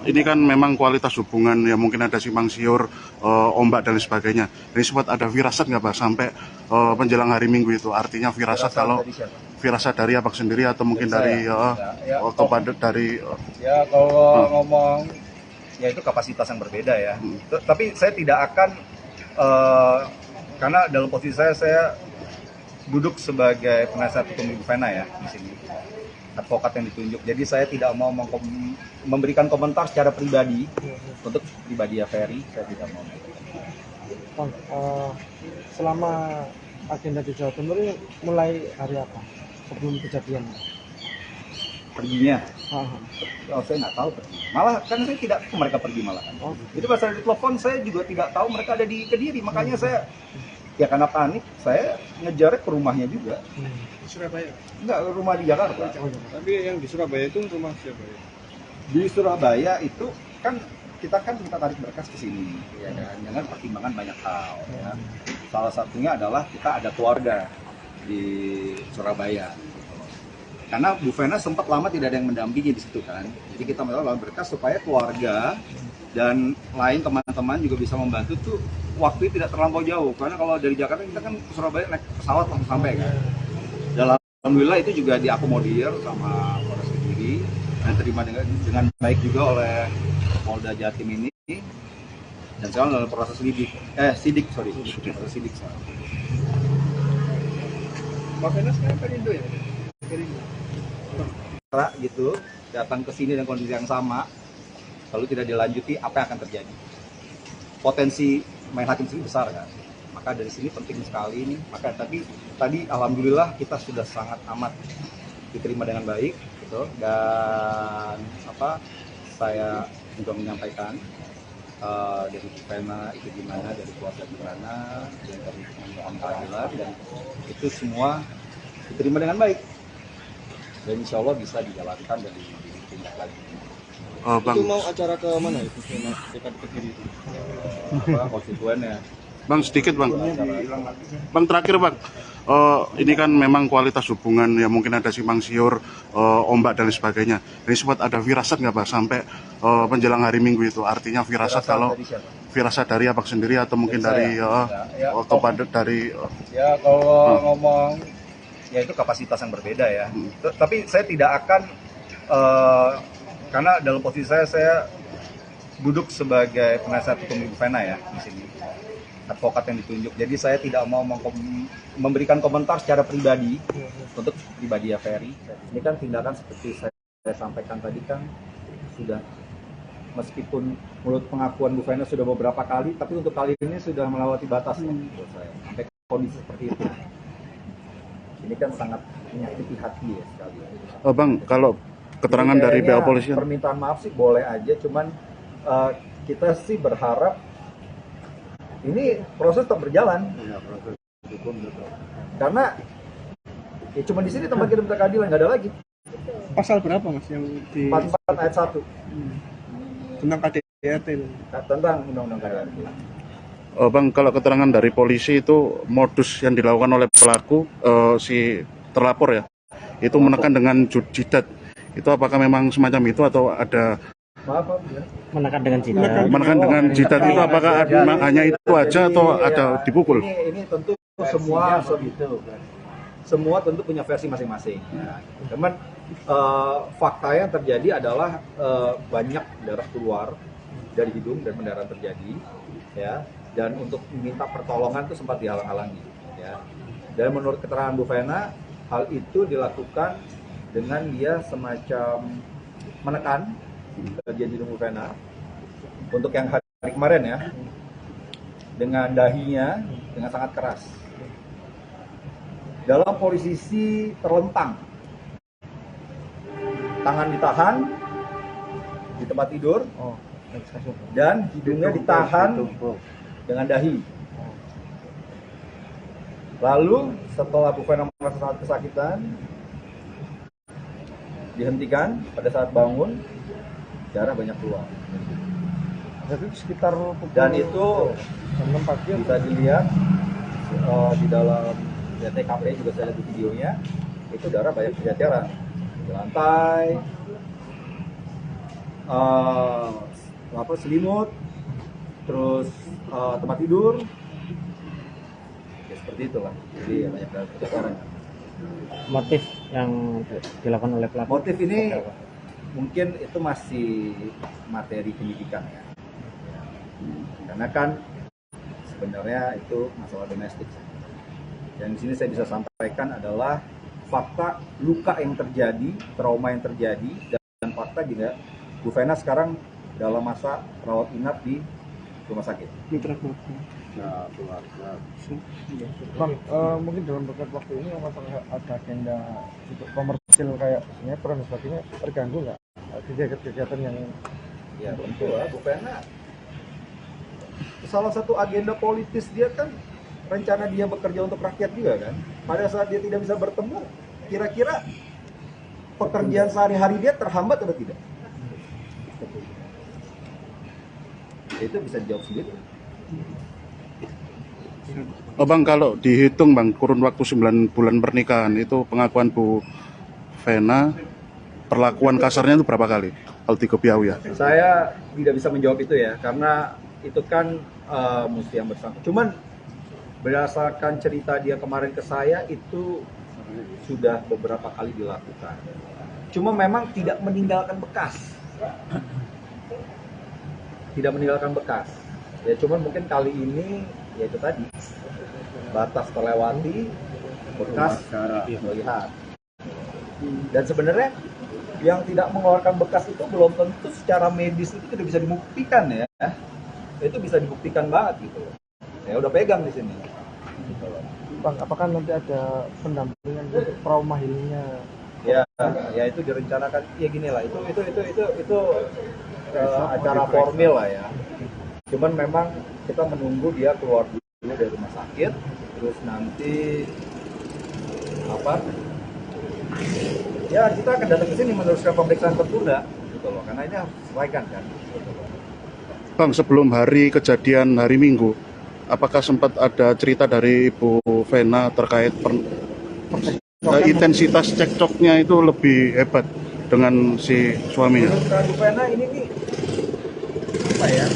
ini kan memang kualitas hubungan ya mungkin ada simpang siur, ombak dan sebagainya. Ini sempat ada firasat nggak pak sampai menjelang hari Minggu itu? Artinya firasat kalau Dari siapa? firasat dari abang sendiri atau mungkin dari kepada dari Ya kalau ngomong ya itu kapasitas yang berbeda ya. Tapi saya tidak akan karena dalam posisi saya duduk sebagai penasihat hukum Ibu Vena ya di sini, advokat yang ditunjuk. Jadi saya tidak mau memberikan komentar secara pribadi untuk pribadi ya Ferry, saya tidak mau. Bang, selama agenda di Jawa Timur ini mulai hari apa? Sebelum kejadian? Perginya, saya nggak tahu pergi. Malah kan saya tidak tahu mereka pergi malah. Itu pas saya ditelepon saya juga tidak tahu mereka ada di Kediri, makanya saya ya karena panik saya ngejar ke rumahnya juga. Di Surabaya? Enggak, rumah di Jakarta. Tapi yang di Surabaya itu rumah siapa ya? Di Surabaya itu kan kita minta tarik berkas ke sini, ya kan, dengan pertimbangan banyak hal. Ya. Salah satunya adalah kita ada keluarga di Surabaya. Karena Bu Vena sempat lama tidak ada yang mendampingi di situ kan, jadi kita melakukan berkas supaya keluarga dan lain teman-teman juga bisa membantu tuh waktu tidak terlampau jauh. Karena kalau dari Jakarta kita kan ke Surabaya naik pesawat langsung sampai kan. Dan alhamdulillah itu juga diakomodir sama Polres Kediri dan terima dengan baik juga oleh Polda Jatim ini. Dan sekarang dalam proses sidik. Pak Vena sekarang Perindo ya? Gitu datang ke sini dengan kondisi yang sama, lalu tidak dilanjuti, apa yang akan terjadi? Potensi main hakim sendiri besar kan, maka dari sini penting sekali ini. Maka tapi tadi alhamdulillah kita sudah sangat amat diterima dengan baik, gitu. Dan saya juga menyampaikan dari Vena itu gimana, dari kuasa gimana, dan dari pemohon keadilan, dan itu semua diterima dengan baik. Dan insya Allah bisa dijalankan dan ditindak lagi. Bang, Itu mau acara ke mana itu? Dekat Kediri itu. Konstituen ya. Bang sedikit bang. Bang terakhir bang, ini kan memang kualitas hubungan ya mungkin ada simpang siur, ombak dan sebagainya. Ini sempat ada firasat nggak pak sampai menjelang hari Minggu itu? Artinya firasat kalau dari siapa? firasat dari abang sendiri atau mungkin dari kepada dari Ya kalau ngomong ya itu kapasitas yang berbeda ya. Tapi saya tidak akan karena dalam posisi saya duduk sebagai penasihat hukum Ibu Vena ya di sini, advokat yang ditunjuk. Jadi saya tidak mau memberikan komentar secara pribadi untuk pribadi ya Ferry. Ini kan tindakan seperti saya sampaikan tadi kan sudah, meskipun menurut pengakuan Bu Vena sudah beberapa kali, tapi untuk kali ini sudah melewati batas menurut saya sampai kondisi seperti itu. Ini kan sangat menyakiti hati ya sekali. Bang, kalau keterangan dari pihak polisi permintaan maaf sih boleh aja, cuman kita sih berharap ini proses tetap berjalan. Karena ya cuma di sini tempat kita minta keadilan, nggak ada lagi. Pasal berapa mas yang di 44 ayat 1 tentang KDRT? tentang undang-undang KDRT. Bang, kalau keterangan dari polisi itu modus yang dilakukan oleh pelaku si terlapor ya, itu menekan dengan jidat. Itu apakah memang semacam itu atau ada Menekan dengan jidat. menekan dengan jidat itu apakah hanya itu aja atau ada dipukul? Ini tentu semua tentu punya versi masing-masing. Ya. Cuman fakta yang terjadi adalah banyak darah keluar dari hidung dan pendarahan terjadi, ya. Dan untuk meminta pertolongan itu sempat dihalang-halangi, ya. Dan menurut keterangan Bu Vena, hal itu dilakukan dengan dia semacam menekan bagian hidung Bu Vena untuk yang hari kemarin ya, dengan dahinya dengan sangat keras dalam posisi terlentang, tangan ditahan di tempat tidur dan hidungnya ditahan dengan dahi. Lalu setelah Bu Vena merasa sangat kesakitan, dihentikan. Pada saat bangun, darah banyak keluar. Jadi sekitar Dan itu bisa dilihat di dalam ya, TKP juga saya lihat di videonya, itu darah banyak berceceran di lantai, selimut, terus tempat tidur, ya seperti itulah. Jadi ya, banyak darah berceceran. Motif yang dilakukan oleh pelaku. Motif ini mungkin itu masih materi penyidikan ya. Karena kan sebenarnya itu masalah domestik. Yang di sini saya bisa sampaikan adalah fakta luka yang terjadi, trauma yang terjadi, dan fakta juga Bu Vena sekarang dalam masa rawat inap di rumah sakit. Nah, Bang, mungkin dalam beberapa waktu ini masalah ada agenda untuk komersil kayak sinetron dan sebagainya terganggu nggak kegiatan yang ya tentu lah, Bu Vena salah satu agenda politis dia kan rencana dia bekerja untuk rakyat juga kan. Pada saat dia tidak bisa bertemu, kira-kira pekerjaan sehari-hari dia terhambat atau tidak? Itu bisa dijawab sendiri. Bang, kalau dihitung Bang, kurun waktu 9 bulan pernikahan itu pengakuan Bu Vena, perlakuan kasarnya itu berapa kali? Kalau di Kepiau ya? Saya tidak bisa menjawab itu ya, karena itu kan mesti yang bersangkutan. Cuman berdasarkan cerita dia kemarin ke saya itu sudah beberapa kali dilakukan. Cuma memang tidak meninggalkan bekas. Tidak meninggalkan bekas. Ya cuman mungkin kali ini ya itu tadi batas terlewati, bekas melihat. Dan sebenarnya yang tidak mengeluarkan bekas itu belum tentu secara medis itu tidak bisa dibuktikan ya. Itu bisa dibuktikan banget gitu. Ya udah pegang di sini. Gitu. Bang, apakah nanti ada pendampingan untuk trauma healingnya? Ya itu direncanakan. Ya gini lah, itu acara formil lah ya. Cuman memang kita menunggu dia keluar dulu dari rumah sakit, terus nanti ya kita akan datang ke sini meneruskan pemeriksaan tertunda gitu loh, karena ini harus diselesaikan kan. Gitu loh. Bang, sebelum hari kejadian hari Minggu, apakah sempat ada cerita dari Ibu Vena terkait intensitas cekcoknya itu lebih hebat dengan si suaminya? Menurut Bu Vena ini nih apa ya?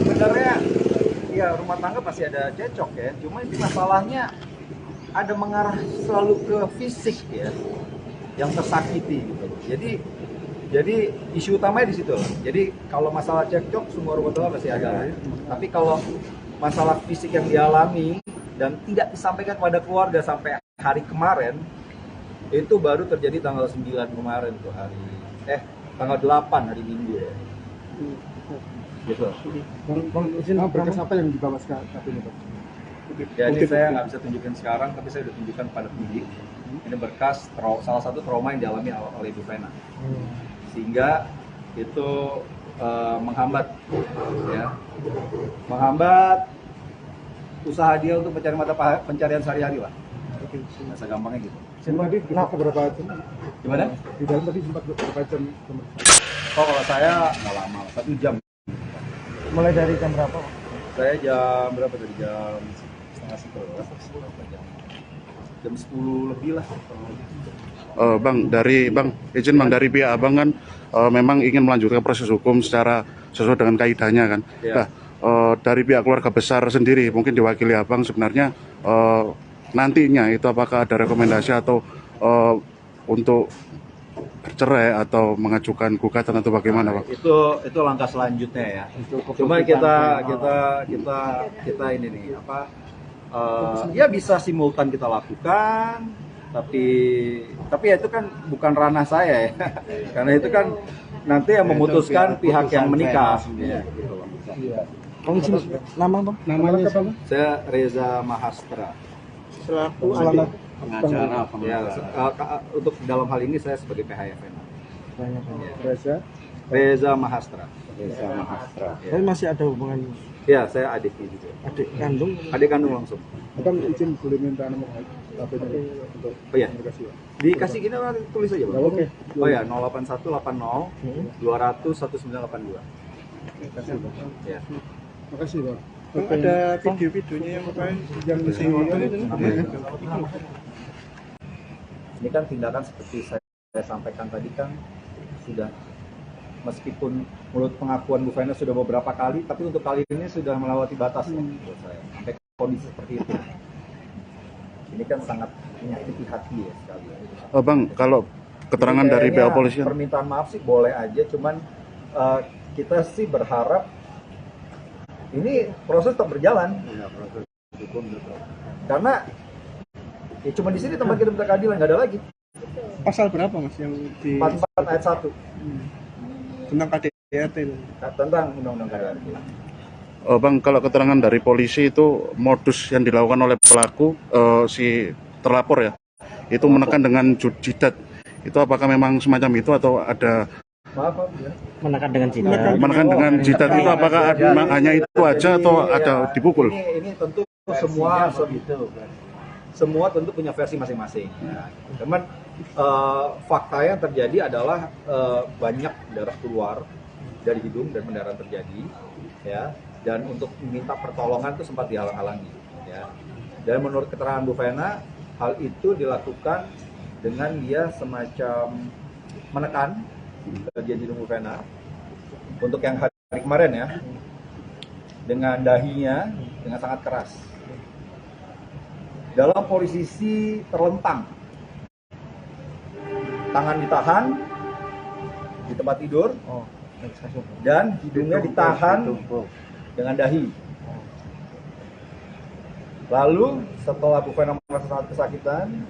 Sebenarnya ya rumah tangga pasti ada cekcok ya, cuma ini masalahnya ada mengarah selalu ke fisik ya, yang tersakiti gitu. Jadi isu utamanya di situ lah. Jadi kalau masalah cekcok semua rumah tangga pasti ada. Tapi kalau masalah fisik yang dialami dan tidak disampaikan kepada keluarga sampai hari kemarin, itu baru terjadi tanggal 9 kemarin tuh tanggal 8 hari Minggu ya. Gitu. Bang, izin berkas apa yang dibawa sekarang ini, Bang? Ya ini saya nggak bisa tunjukkan sekarang, tapi saya sudah tunjukkan pada penyidik. Ini berkas salah satu trauma yang dialami oleh Ibu Vena, sehingga itu menghambat usaha dia untuk mencari mata pencarian sehari-hari lah. Masa gampangnya gitu. Tadi kenapa berapa jam? Gimana? Di dalam tadi sempat berapa jam? Oh kalau saya nggak lama, 1 jam. Mulai dari jam berapa? Saya jam berapa tadi? Jam jam 10 lebih lah. Bang, izin dari pihak Abang kan memang ingin melanjutkan proses hukum secara sesuai dengan kaidahnya kan. Ya. Nah, dari pihak keluarga besar sendiri mungkin diwakili Abang sebenarnya nantinya itu apakah ada rekomendasi atau untuk bercerai atau mengajukan gugatan atau bagaimana, Bang? Itu langkah selanjutnya ya. Cuma kita ini nih ya bisa simultan kita lakukan, tapi ya itu kan bukan ranah saya ya. Karena itu kan nanti yang memutuskan pihak yang menikah. Ya, gitu loh. Iya. Nama Bang? Namanya siapa? Saya Reza Mahastra. Selaku pengacara. Ya, untuk dalam hal ini saya sebagai PHFN. Reza Mahastra. Tapi masih ada hubungan? Ya, saya adiknya juga. Adik kandung? Adik kandung langsung. Bang, izin boleh minta nomor HP-nya untuk komunikasi ya? Dikasih gini tulis aja Bang. Oke. Oh ya, 08180 200 1982. Ya. Makasih Bang. Ada video-videonya yang disewakan itu? Ini kan tindakan seperti saya sampaikan tadi kan sudah, meskipun menurut pengakuan Bu Vena sudah beberapa kali, tapi untuk kali ini sudah melewati batas menurut saya, sampai kondisi seperti itu. Ini kan sangat menyakiti hati ya sekali. Bang, kalau keterangan Jadi dari kayaknya pihak polisian, permintaan maaf sih boleh aja, cuman kita sih berharap ini proses tetap berjalan. Karena ya cuma di sini tempat kita minta keadilan, nggak ada lagi. Pasal berapa Mas yang di 44 ayat 1 tentang KDRT itu? tentang undang-undang KDRT. Bang, kalau keterangan dari polisi itu modus yang dilakukan oleh pelaku, si terlapor ya, itu menekan dengan jidat. Itu apakah memang semacam itu atau ada Maaf, ya. Menekan dengan jidat. menekan dengan jidat itu apakah hanya itu aja atau ada dipukul? Ini tentu semua tentu punya versi masing-masing. Cuman fakta yang terjadi adalah banyak darah keluar dari hidung dan pendarahan terjadi, ya. Dan untuk meminta pertolongan itu sempat dihalang-halangi, ya. Dan menurut keterangan Bu Vena, hal itu dilakukan dengan dia semacam menekan bagian hidung Bu Vena untuk yang hari kemarin ya, dengan dahinya dengan sangat keras dalam posisi terlentang, tangan ditahan di tempat tidur dan hidungnya ditahan dengan dahi. Lalu setelah Bu Vena merasa sangat kesakitan,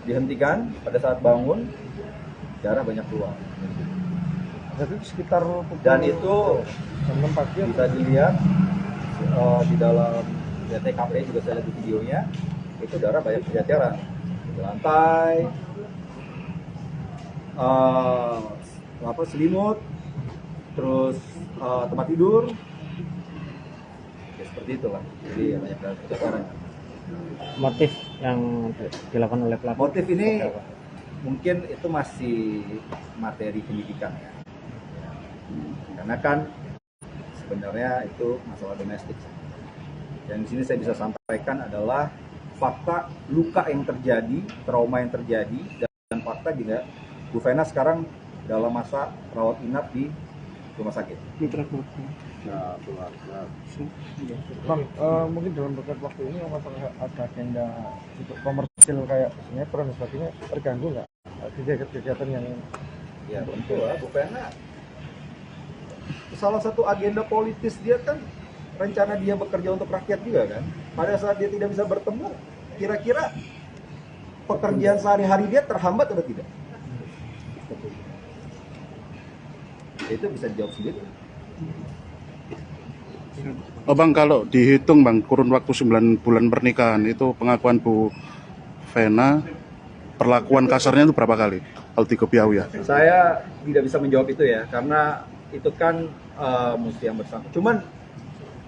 dihentikan. Pada saat bangun, darah banyak keluar. Jadi sekitar Dan itu jam 6 pagi bisa dilihat di dalam TKP juga saya lihat di videonya, itu darah banyak berceceran di lantai, selimut, terus tempat tidur, ya seperti itulah. Jadi ya, banyak darah berceceran. Motif yang dilakukan oleh pelaku. Motif ini mungkin itu masih materi penyidikan ya. Karena kan sebenarnya itu masalah domestik. Yang di sini saya bisa sampaikan adalah fakta luka yang terjadi, trauma yang terjadi, dan fakta juga Bu Vena sekarang dalam masa rawat inap di rumah sakit. Bang, mungkin dalam beberapa waktu ini masalah ada agenda untuk komersil kayak sinetron dan sebagainya terganggu nggak kegiatan yang Ya tentu lah, Bu Vena salah satu agenda politis dia kan rencana dia bekerja untuk rakyat juga kan. Pada saat dia tidak bisa bertemu, kira-kira pekerjaan sehari-hari dia terhambat atau tidak? Itu bisa dijawab sendiri. Bang, kalau dihitung Bang, kurun waktu 9 bulan pernikahan itu pengakuan Bu Vena, perlakuan kasarnya itu berapa kali? Altigo Piau ya. Saya tidak bisa menjawab itu ya, karena itu kan mesti yang bersangkutan. Cuman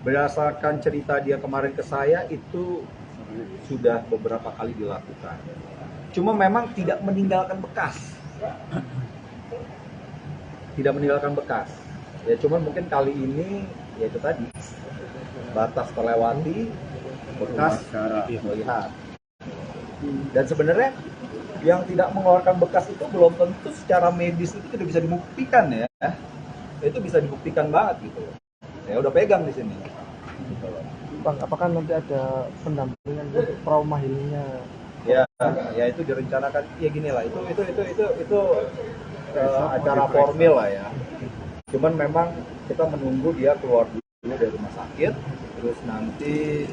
berdasarkan cerita dia kemarin ke saya itu sudah beberapa kali dilakukan. Cuma memang tidak meninggalkan bekas. Tidak meninggalkan bekas. Ya cuman mungkin kali ini ya itu tadi batas terlewati, bekas melihat. Dan sebenarnya yang tidak mengeluarkan bekas itu belum tentu secara medis itu tidak bisa dibuktikan ya. Itu bisa dibuktikan banget gitu. Ya udah pegang di sini. Bang, apakah nanti ada pendampingan untuk trauma healingnya? Ya itu direncanakan. Ya gini lah, itu acara formil lah ya. Cuman memang kita menunggu dia keluar dulu dari rumah sakit, terus nanti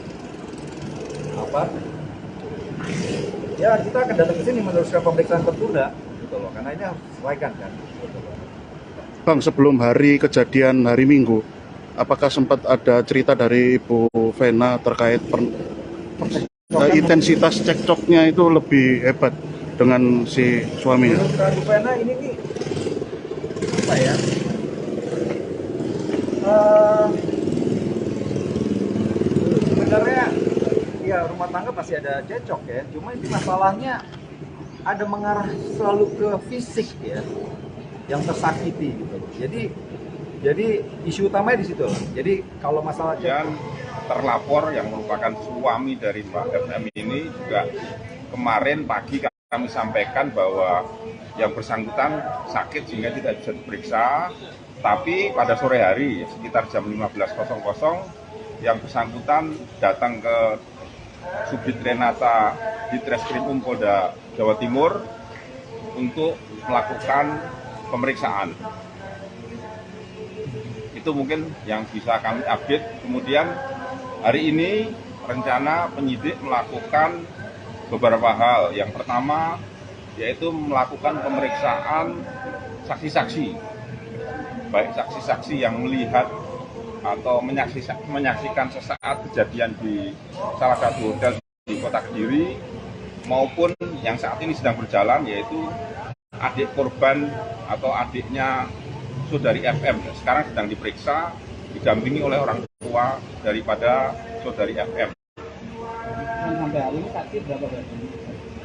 ya kita akan datang ke sini meneruskan pemeriksaan tertunda gitu loh, karena ini harus disesuaikan kan. Gitu loh. Bang, sebelum hari kejadian hari Minggu, apakah sempat ada cerita dari Ibu Vena terkait intensitas cekcoknya itu lebih hebat dengan si suaminya? Menurut Bu Vena ini nih apa ya? Sebenarnya ya rumah tangga pasti ada cekcok ya, cuma ini masalahnya ada mengarah selalu ke fisik ya, yang tersakiti gitu. Jadi Jadi isu utamanya di situ. Jadi kalau masalah Dan terlapor yang merupakan suami dari Mbak FM ini juga kemarin pagi kami sampaikan bahwa yang bersangkutan sakit sehingga tidak bisa diperiksa. Tapi pada sore hari sekitar jam 15.00 yang bersangkutan datang ke Subdit Renata di Treskrimum Polda Jawa Timur untuk melakukan pemeriksaan. Itu mungkin yang bisa kami update. Kemudian hari ini rencana penyidik melakukan beberapa hal. Yang pertama yaitu melakukan pemeriksaan saksi-saksi, baik saksi-saksi yang melihat atau menyaksikan sesaat kejadian di salah satu hotel di Kota Kediri, maupun yang saat ini sedang berjalan yaitu adik korban atau adiknya saudari FM. Sekarang sedang diperiksa didampingi oleh orang tua daripada saudari FM. Dan sampai hari ini saksi berapa berarti?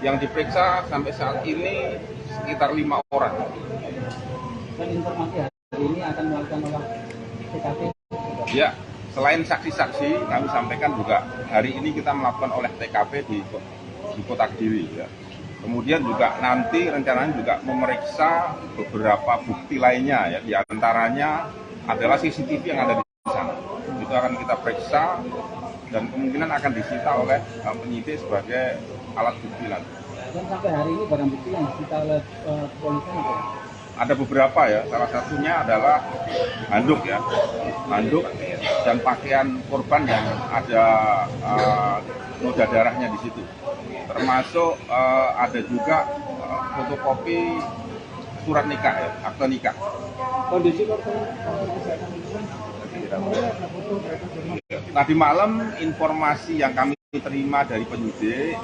Yang diperiksa sampai saat ini sekitar 5 orang. Dan informasi hari ini akan melakukan olah TKP. Ya, selain saksi-saksi, kami sampaikan juga hari ini kita melakukan olah TKP di Kota Kediri. Ya. Kemudian juga nanti rencananya juga memeriksa beberapa bukti lainnya, ya. Di antaranya adalah CCTV yang ada di sana. Itu akan kita periksa dan kemungkinan akan disita oleh penyidik sebagai alat bukti nanti. Dan sampai hari ini barang bukti yang disita oleh kepolisian apa? Ada beberapa ya, salah satunya adalah handuk ya, handuk dan pakaian korban yang ada noda darahnya di situ. Termasuk ada juga fotokopi surat nikah ya, akte nikah. Kondisi korban Tadi malam informasi yang kami terima dari penyidik,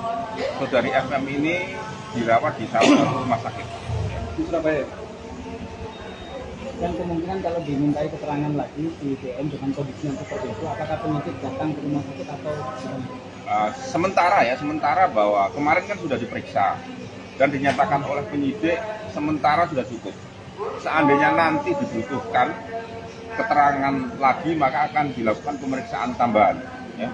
saudari FM ini dirawat di salah satu rumah sakit di Surabaya. Dan kemungkinan kalau dimintai keterangan lagi di DM dengan kondisi yang seperti itu, apakah penyidik datang ke rumah sakit atau sementara bahwa kemarin kan sudah diperiksa dan dinyatakan oleh penyidik sementara sudah cukup. Seandainya nanti dibutuhkan keterangan lagi maka akan dilakukan pemeriksaan tambahan. Ya.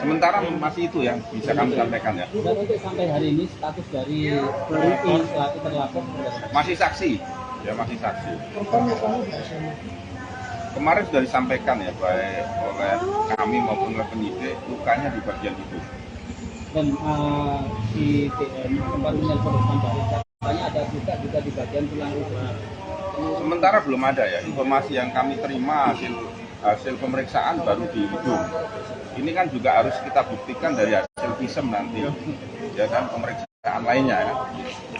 Sementara masih itu yang bisa kami sampaikan ya. Dan untuk sampai hari ini status dari Riki selaku terlapor masih saksi, ya masih saksi. Kemarin sudah disampaikan ya baik oleh kami maupun oleh penyidik lukanya di bagian hidung. Dan di DM tempat menelpon katanya ada juga di bagian tulang rusuk. Sementara belum ada ya informasi yang kami terima hasil pemeriksaan baru di hidung. Ini kan juga harus kita buktikan dari hasil visum nanti, ya kan pemeriksaan lainnya ya.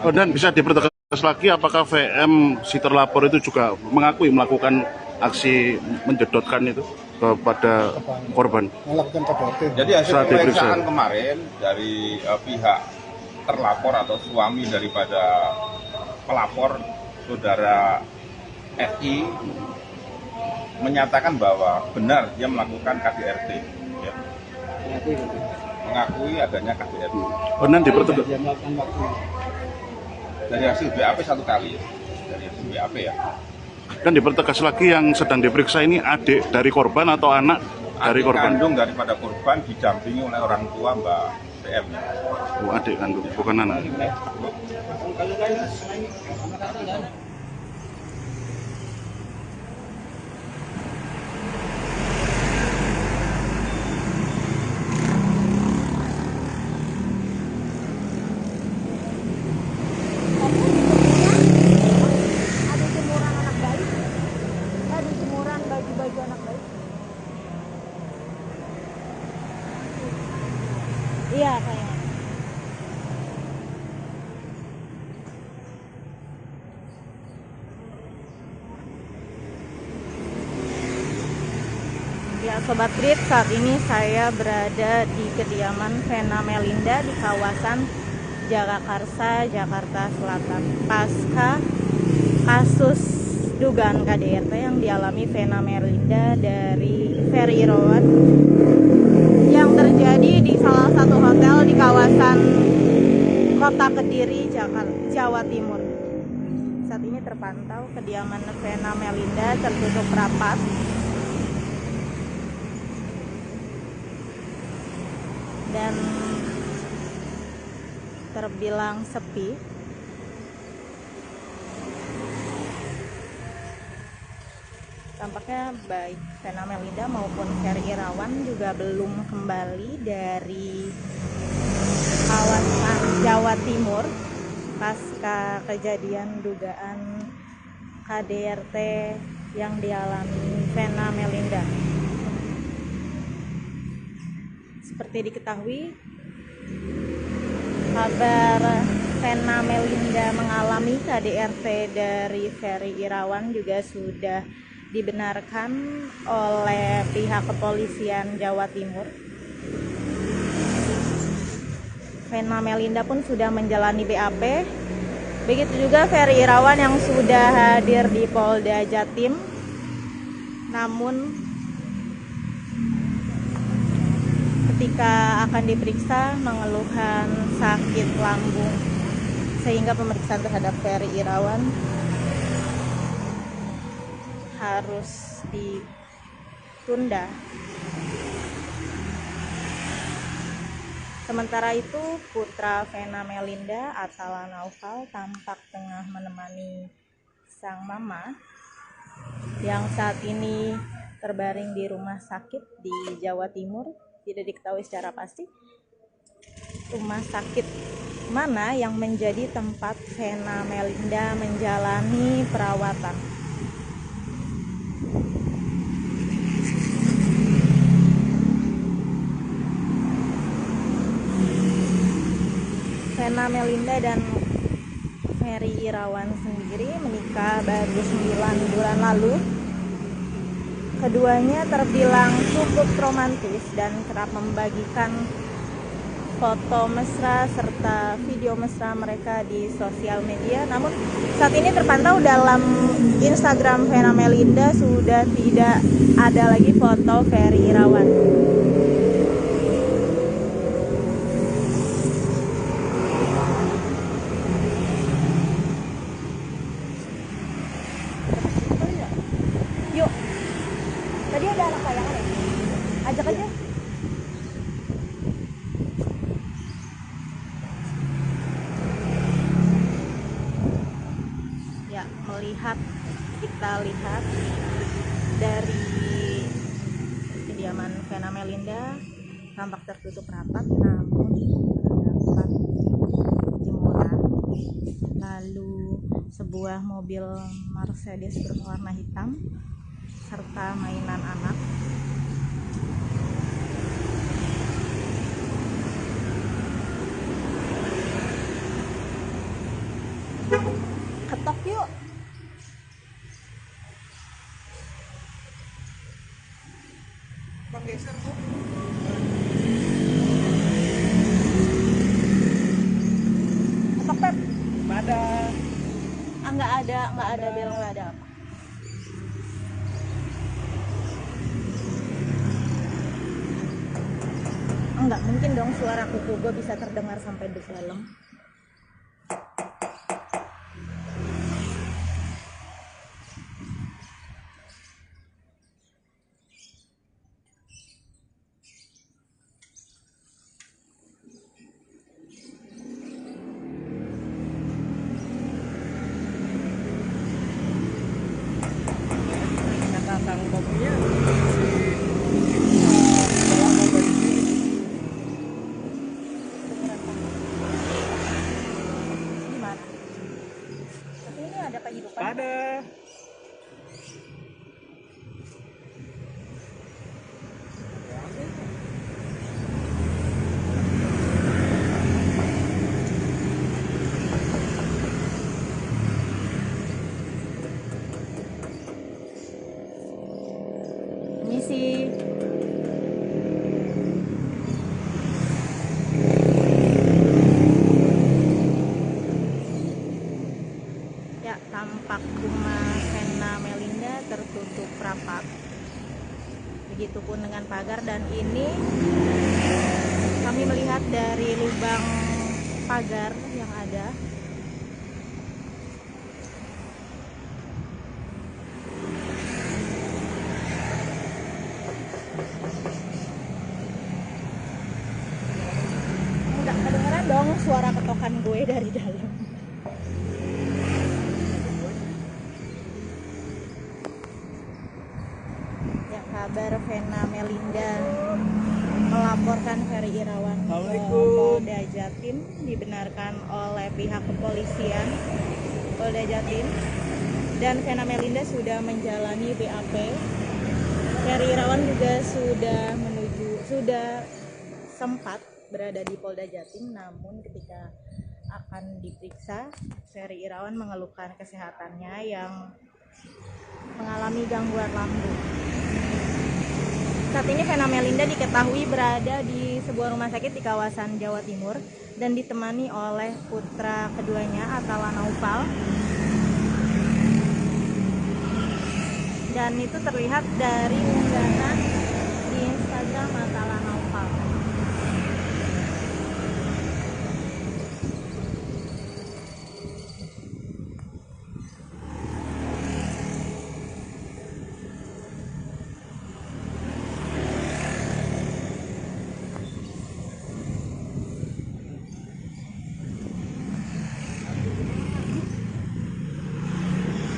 Oh, dan bisa dipertegas lagi apakah VM si terlapor itu juga mengakui melakukan aksi menjedotkan itu kepada korban? Jadi hasil pemeriksaan kemarin dari pihak terlapor atau suami daripada pelapor saudara FI menyatakan bahwa benar dia melakukan KDRT, ya. Mengakui adanya KDRT. Benar dipertegas. Dari hasil BAP 1 kali, dari hasil BAP ya. Dan dipertegas lagi yang sedang diperiksa ini adik dari korban atau anak dari adik korban? kandung daripada korban didampingi oleh orang tua Mbak PM. Oh, adik kandung, bukan anak. Ada jemuran anak bayi, ada jemuran baju-baju anak bayi. Iya kayaknya. Ya Sobat Trip, saat ini saya berada di kediaman Vena Melinda di kawasan Jagakarsa, Jakarta Selatan. Pasca kasus dugaan KDRT yang dialami Vena Melinda dari Ferry Road yang terjadi di salah satu hotel di kawasan Kota Kediri, Jawa Timur. Saat ini terpantau kediaman Vena Melinda tertutup rapat. Dan terbilang sepi. Tampaknya baik Vena Melinda maupun Ferry Irawan juga belum kembali dari kawasan Jawa Timur pasca kejadian dugaan KDRT yang dialami Vena Melinda. Seperti diketahui, kabar Vena Melinda mengalami KDRT dari Ferry Irawan juga sudah dibenarkan oleh pihak kepolisian Jawa Timur. Vena Melinda pun sudah menjalani BAP. Begitu juga Ferry Irawan yang sudah hadir di Polda Jatim. Namun ketika akan diperiksa mengeluhkan sakit lambung, sehingga pemeriksaan terhadap Ferry Irawan harus ditunda. Sementara itu, putra Vena Melinda, Atala Naufal, tampak tengah menemani sang mama yang saat ini terbaring di rumah sakit di Jawa Timur. Tidak diketahui secara pasti rumah sakit mana yang menjadi tempat Vena Melinda menjalani perawatan. Vena Melinda dan Ferry Irawan sendiri menikah baru 9 bulan lalu. Keduanya terbilang cukup romantis dan kerap membagikan foto mesra serta video mesra mereka di sosial media. Namun saat ini terpantau dalam Instagram Vena Melinda sudah tidak ada lagi foto Ferry Irawan. Yuk, tadi ada anak layangan ya? Ajak aja. Ya, kita lihat dari kediaman Vena Melinda tampak tertutup rapat, namun terdapat jemuran, lalu sebuah mobil Mercedes berwarna hitam serta mainan anak. Ketok yuk. Bang geser tuh. Ketok Pep. Ada. Nggak ada bel, nggak ada apa. Enggak mungkin dong suara kuku gue bisa terdengar sampai di dalam. Ada. Misi. Ya, tampak rumah Vena Melinda tertutup rapat. Begitupun dengan pagar, dan ini kami melihat dari lubang pagar yang ada. dong suara ketokan gue dari dalam. Ya, kabar Vena Melinda melaporkan Ferry Irawan ke Polda Jatim dibenarkan oleh pihak kepolisian Polda Jatim, dan Vena Melinda sudah menjalani BAP. Ferry Irawan juga sudah sempat berada di Polda Jatim, namun ketika akan diperiksa, Ferry Irawan mengeluhkan kesehatannya yang mengalami gangguan lambung. Saat ini Vena Melinda diketahui berada di sebuah rumah sakit di kawasan Jawa Timur dan ditemani oleh putra keduanya, Atala Naufal. Dan itu terlihat dari unggahan di Instagram Atala Naufal.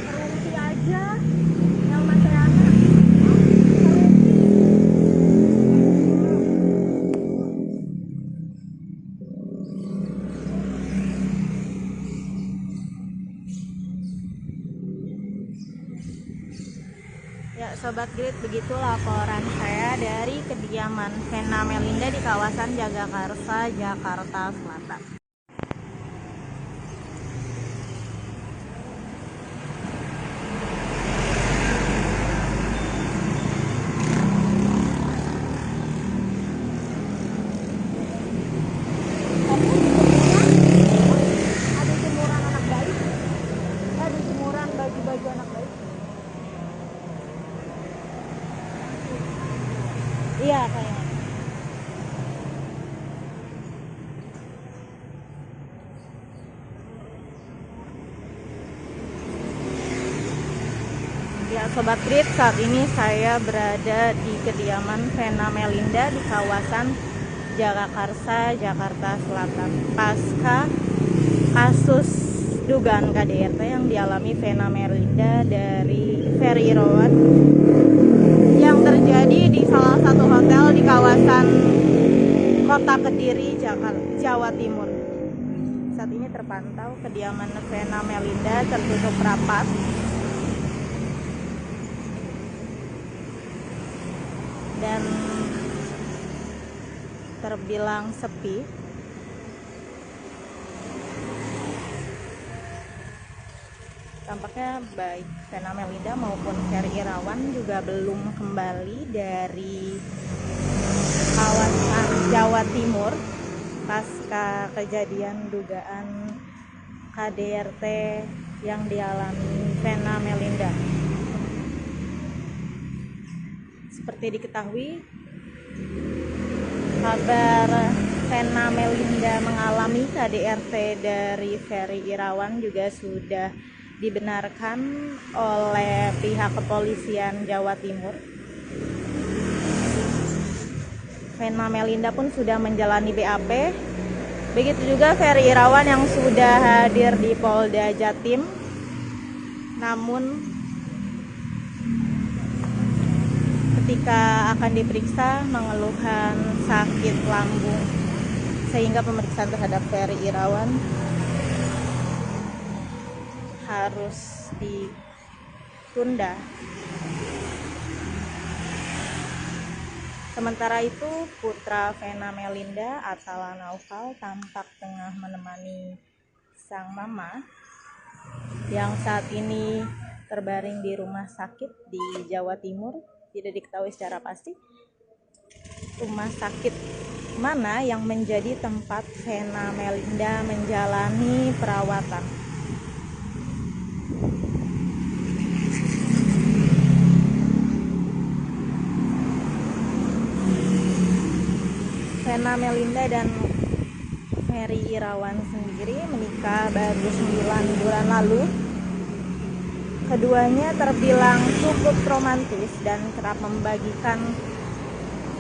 Terumpi aja yang masih anak. Ya, Sobat Grid, begitu laporan saya dari kediaman Vena Melinda di kawasan Jagakarsa, Jakarta Selatan. Ada jemuran anak bayi, ada jemuran baju-baju anak bayi. Iya, kayaknya. Ya, Sobat Grid, saat ini saya berada di kediaman Vena Melinda di kawasan Jagakarsa, Jakarta Selatan. Pasca kasus dugaan KDRT yang dialami Vena Melinda dari Ferry Irawan yang terjadi di salah satu hotel di kawasan Kota Kediri, Jawa Timur. Saat ini terpantau kediaman Vena Melinda tertutup rapat dan terbilang sepi. Tampaknya baik Vena Melinda maupun Ferry Irawan juga belum kembali dari kawasan Jawa Timur pasca kejadian dugaan KDRT yang dialami Vena Melinda. Seperti diketahui, kabar Vena Melinda mengalami KDRT dari Ferry Irawan juga sudah dibenarkan oleh pihak kepolisian Jawa Timur. Vena Melinda pun sudah menjalani BAP. Begitu juga Ferry Irawan yang sudah hadir di Polda Jatim. Namun ketika akan diperiksa mengeluhkan sakit lambung, sehingga pemeriksaan terhadap Ferry Irawan harus ditunda. Sementara itu, putra Vena Melinda, Atala Naufal, tampak tengah menemani sang mama yang saat ini terbaring di rumah sakit di Jawa Timur. Tidak diketahui secara pasti rumah sakit mana yang menjadi tempat Vena Melinda menjalani perawatan. Vena Melinda dan Ferry Irawan sendiri menikah baru 9 bulan lalu. Keduanya terbilang cukup romantis dan kerap membagikan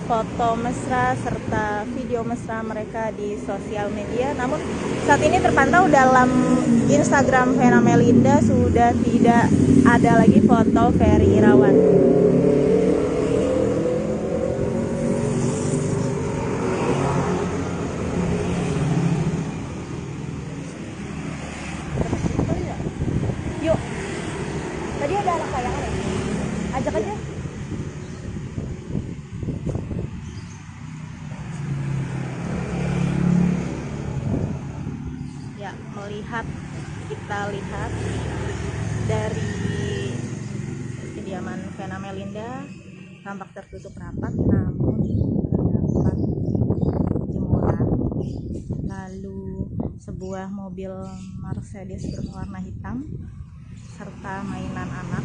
foto mesra serta video mesra mereka di sosial media. Namun saat ini terpantau dalam Instagram Vena Melinda sudah tidak ada lagi foto Ferry Irawan. Yuk, tadi ada anak layangan ya? Ajak aja. Ya, kita lihat dari kediaman Vena Melinda tampak tertutup rapat, namun terdapat jemuran, lalu sebuah mobil Mercedes berwarna hitam serta mainan anak.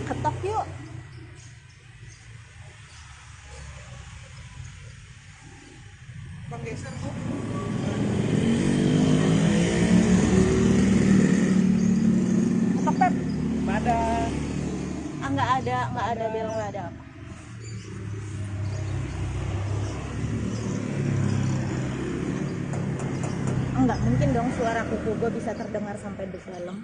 Ketok yuk. Bang geser tuh. Ketok Pep. Ada. Nggak ada bel, nggak ada apa. Enggak mungkin dong suara kuku gue bisa terdengar sampai di dalam.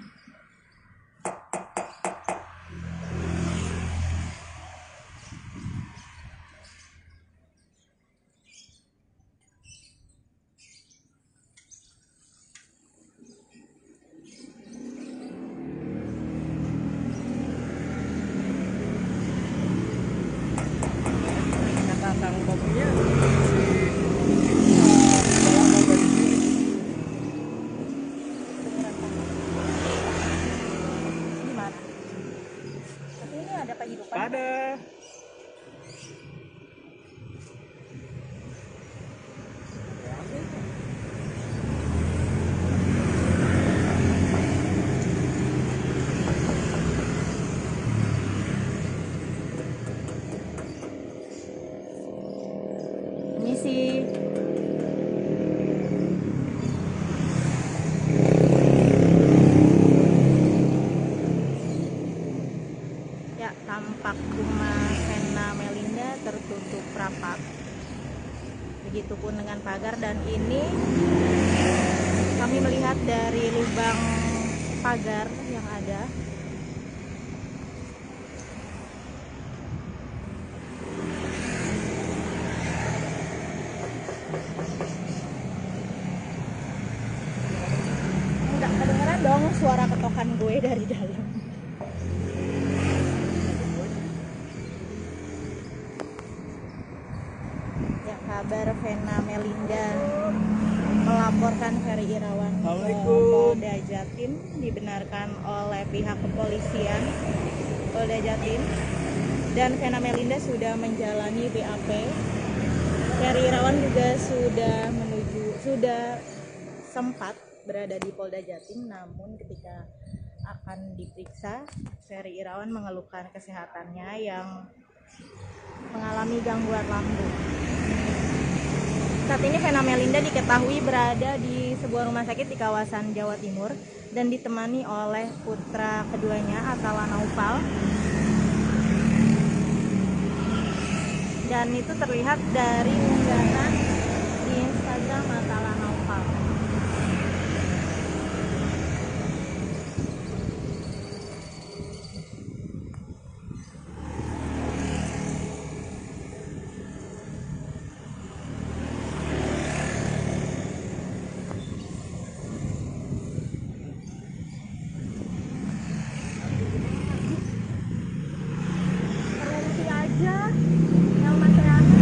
Kata kopinya Gimana? Tapi ini ada kehidupan. ada. Ini sih ya, tampak rumah Vena Melinda tertutup rapat. Begitupun dengan pagar, dan ini kami melihat dari lubang pagar yang ada. Enggak kedengeran dong suara ketokan gue dari dalam. Ya, kabar Vena Melinda melaporkan Ferry Irawan ke Polda Jatim dibenarkan oleh pihak kepolisian Polda Jatim, dan Vena Melinda sudah menjalani BAP. Ferry Irawan juga sudah sempat berada di Polda Jatim, namun ketika akan diperiksa, Ferry Irawan mengeluhkan kesehatannya yang mengalami gangguan lambung. Saat ini Vena Melinda diketahui berada di sebuah rumah sakit di kawasan Jawa Timur dan ditemani oleh putra keduanya, Atala Naufal. Dan itu terlihat dari unggahan di Instagram Atala Naufal. Terungsi aja yang masih ada.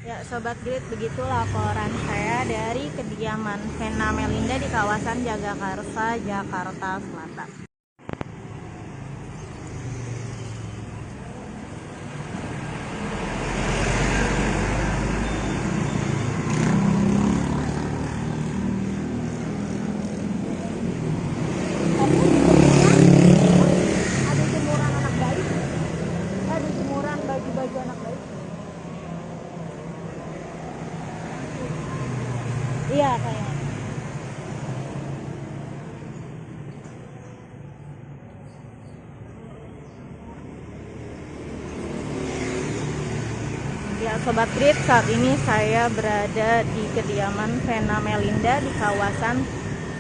Ya, Sobat Grid, begitu laporan saya dari kediaman Vena Melinda di kawasan Jagakarsa, Jakarta Selatan. Iya kayaknya. Ya Sobat Grid, saat ini saya berada di kediaman Vena Melinda di kawasan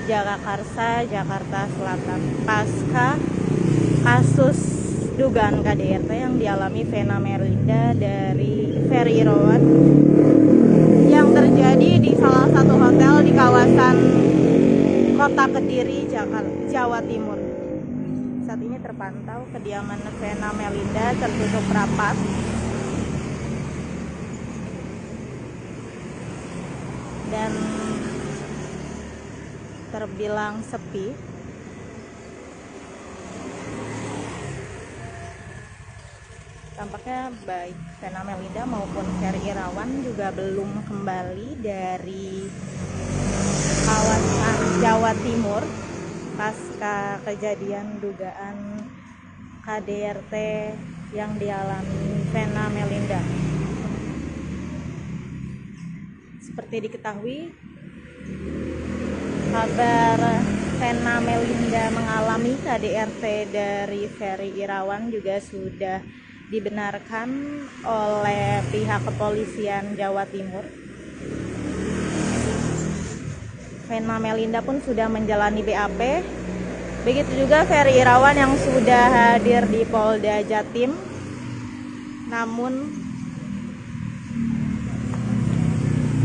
Jagakarsa, Jakarta Selatan. Pasca kasus dugaan KDRT yang dialami Vena Melinda dari Ferry Irawan yang terjadi di salah satu hotel di kawasan Kota Kediri, Jawa Timur. Saat ini terpantau kediaman Vena Melinda tertutup rapat dan terbilang sepi. Tampaknya baik Vena Melinda maupun Ferry Irawan juga belum kembali dari kawasan Jawa Timur pasca kejadian dugaan KDRT yang dialami Vena Melinda. Seperti diketahui, kabar Vena Melinda mengalami KDRT dari Ferry Irawan juga sudah dibenarkan oleh pihak kepolisian Jawa Timur. Vena Melinda pun sudah menjalani BAP. Begitu juga Ferry Irawan yang sudah hadir di Polda Jatim. Namun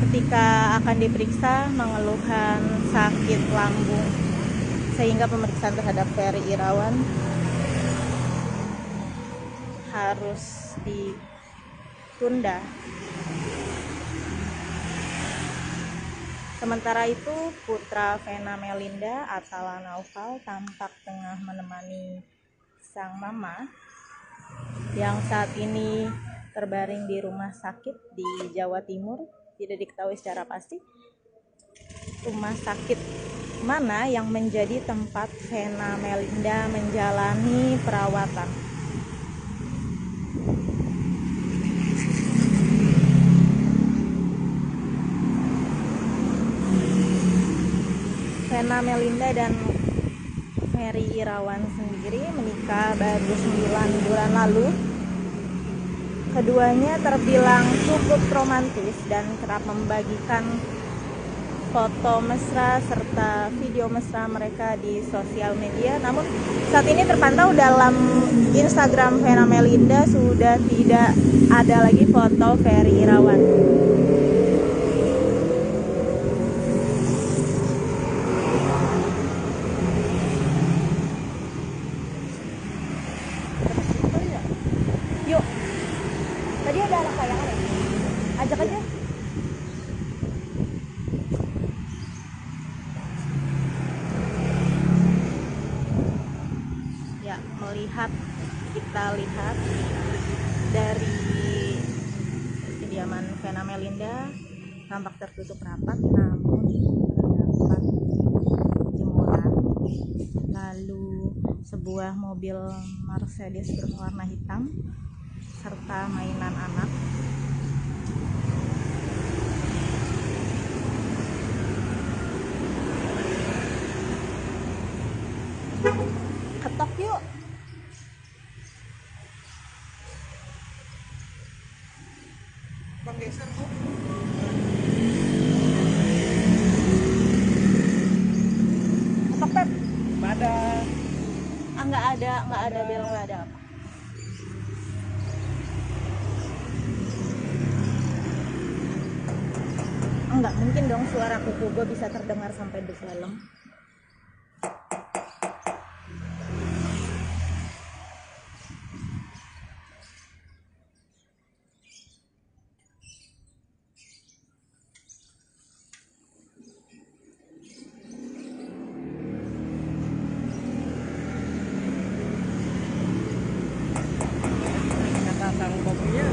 ketika akan diperiksa mengeluhkan sakit lambung, sehingga pemeriksaan terhadap Ferry Irawan harus ditunda. Sementara itu, putra Vena Melinda, Atala Naufal, tampak tengah menemani sang mama yang saat ini terbaring di rumah sakit di Jawa Timur. Tidak diketahui secara pasti rumah sakit mana yang menjadi tempat Vena Melinda menjalani perawatan. Vena Melinda dan Ferry Irawan sendiri menikah baru 9 bulan lalu. Keduanya terbilang cukup romantis dan kerap membagikan foto mesra serta video mesra mereka di sosial media. Namun saat ini terpantau dalam Instagram Vena Melinda sudah tidak ada lagi foto Ferry Irawan. Yuk, tadi ada anak layangan ya? Ajak aja. Ya, kita lihat dari kediaman Vena Melinda tampak tertutup rapat, namun terdapat jemuran, lalu sebuah mobil Mercedes berwarna hitam serta mainan anak. Ketok yuk. Bang geser tuh. Ketok Pep. Ada. Nggak ada bel, nggak ada apa. Enggak mungkin dong suara kuku gue bisa terdengar sampai di dalam. Kata sang kopinya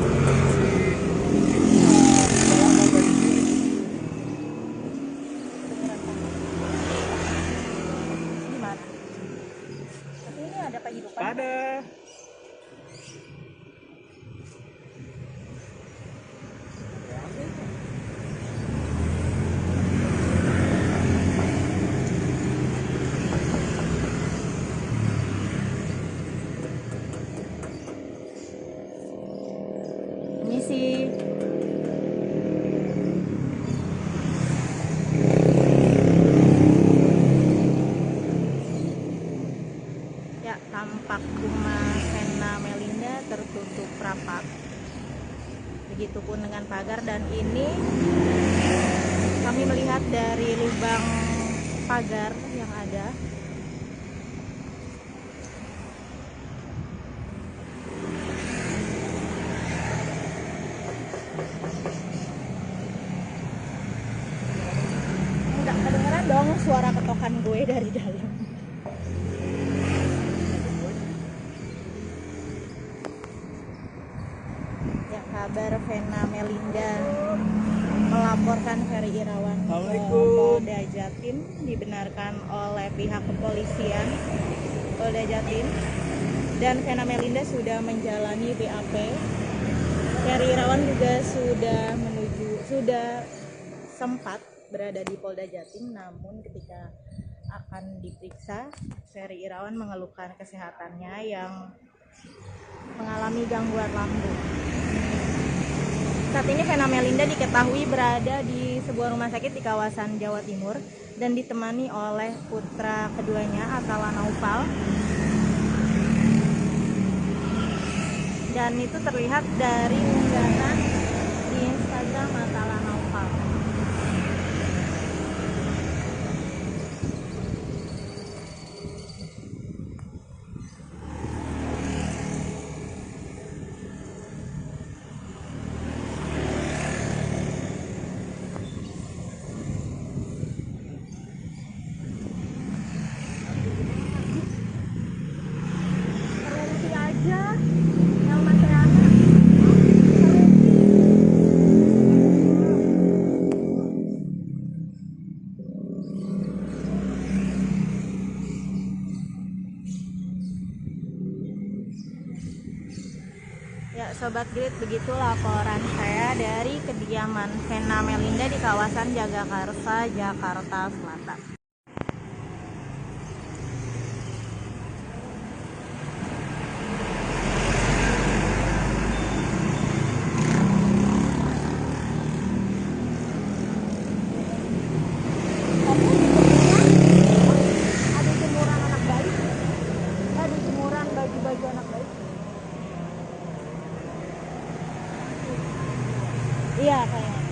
rapat. Begitupun dengan pagar, dan ini kami melihat dari lubang pagar yang ada. Enggak kedengeran dong suara ketokan gue dari dalam. Ya, kabar Vena Melinda melaporkan Ferry Irawan ke Polda Jatim dibenarkan oleh pihak kepolisian Polda Jatim, dan Vena Melinda sudah menjalani BAP. Ferry Irawan juga sudah sempat berada di Polda Jatim, namun ketika akan diperiksa, Ferry Irawan mengeluhkan kesehatannya yang mengalami gangguan lambung. Saat ini Vena Melinda diketahui berada di sebuah rumah sakit di kawasan Jawa Timur dan ditemani oleh putra keduanya, Atala Naufal. Dan itu terlihat dari unggahan di Instagram Atala Naufal. Berhenti aja yang masih anak. Ya, Sobat Grid, begitu laporan saya dari kediaman Vena Melinda di kawasan Jagakarsa, Jakarta Selatan. Ada jemuran anak bayi, ada jemuran baju-baju anak bayi. Iya, kayaknya.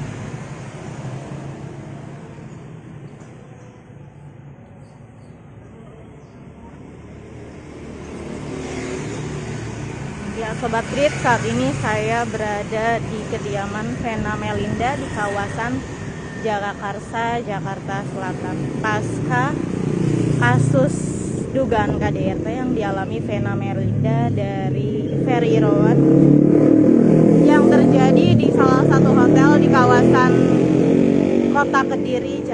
Ya, Sobat Grid, saat ini saya berada di kediaman Vena Melinda di kawasan Jagakarsa, Jakarta Selatan. Pasca kasus dugaan KDRT yang dialami Vena Melinda dari Ferry Irawan yang terjadi di salah satu hotel di kawasan Kota Kediri,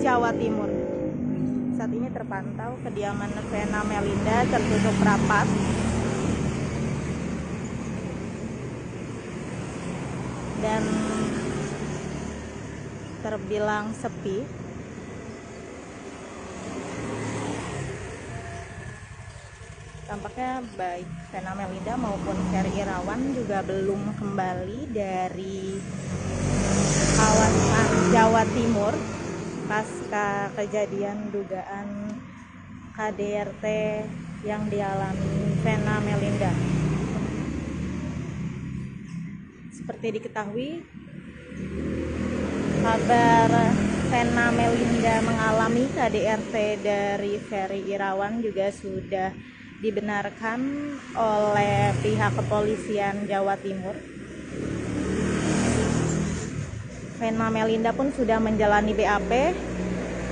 Jawa Timur. Saat ini terpantau kediaman Vena Melinda tertutup rapat. Dan terbilang sepi. Tampaknya baik Vena Melinda maupun Ferry Irawan juga belum kembali dari kawasan Jawa Timur pasca kejadian dugaan KDRT yang dialami Vena Melinda. Seperti diketahui, kabar Vena Melinda mengalami KDRT dari Ferry Irawan juga sudah dibenarkan oleh pihak kepolisian Jawa Timur. Vena Melinda pun sudah menjalani BAP.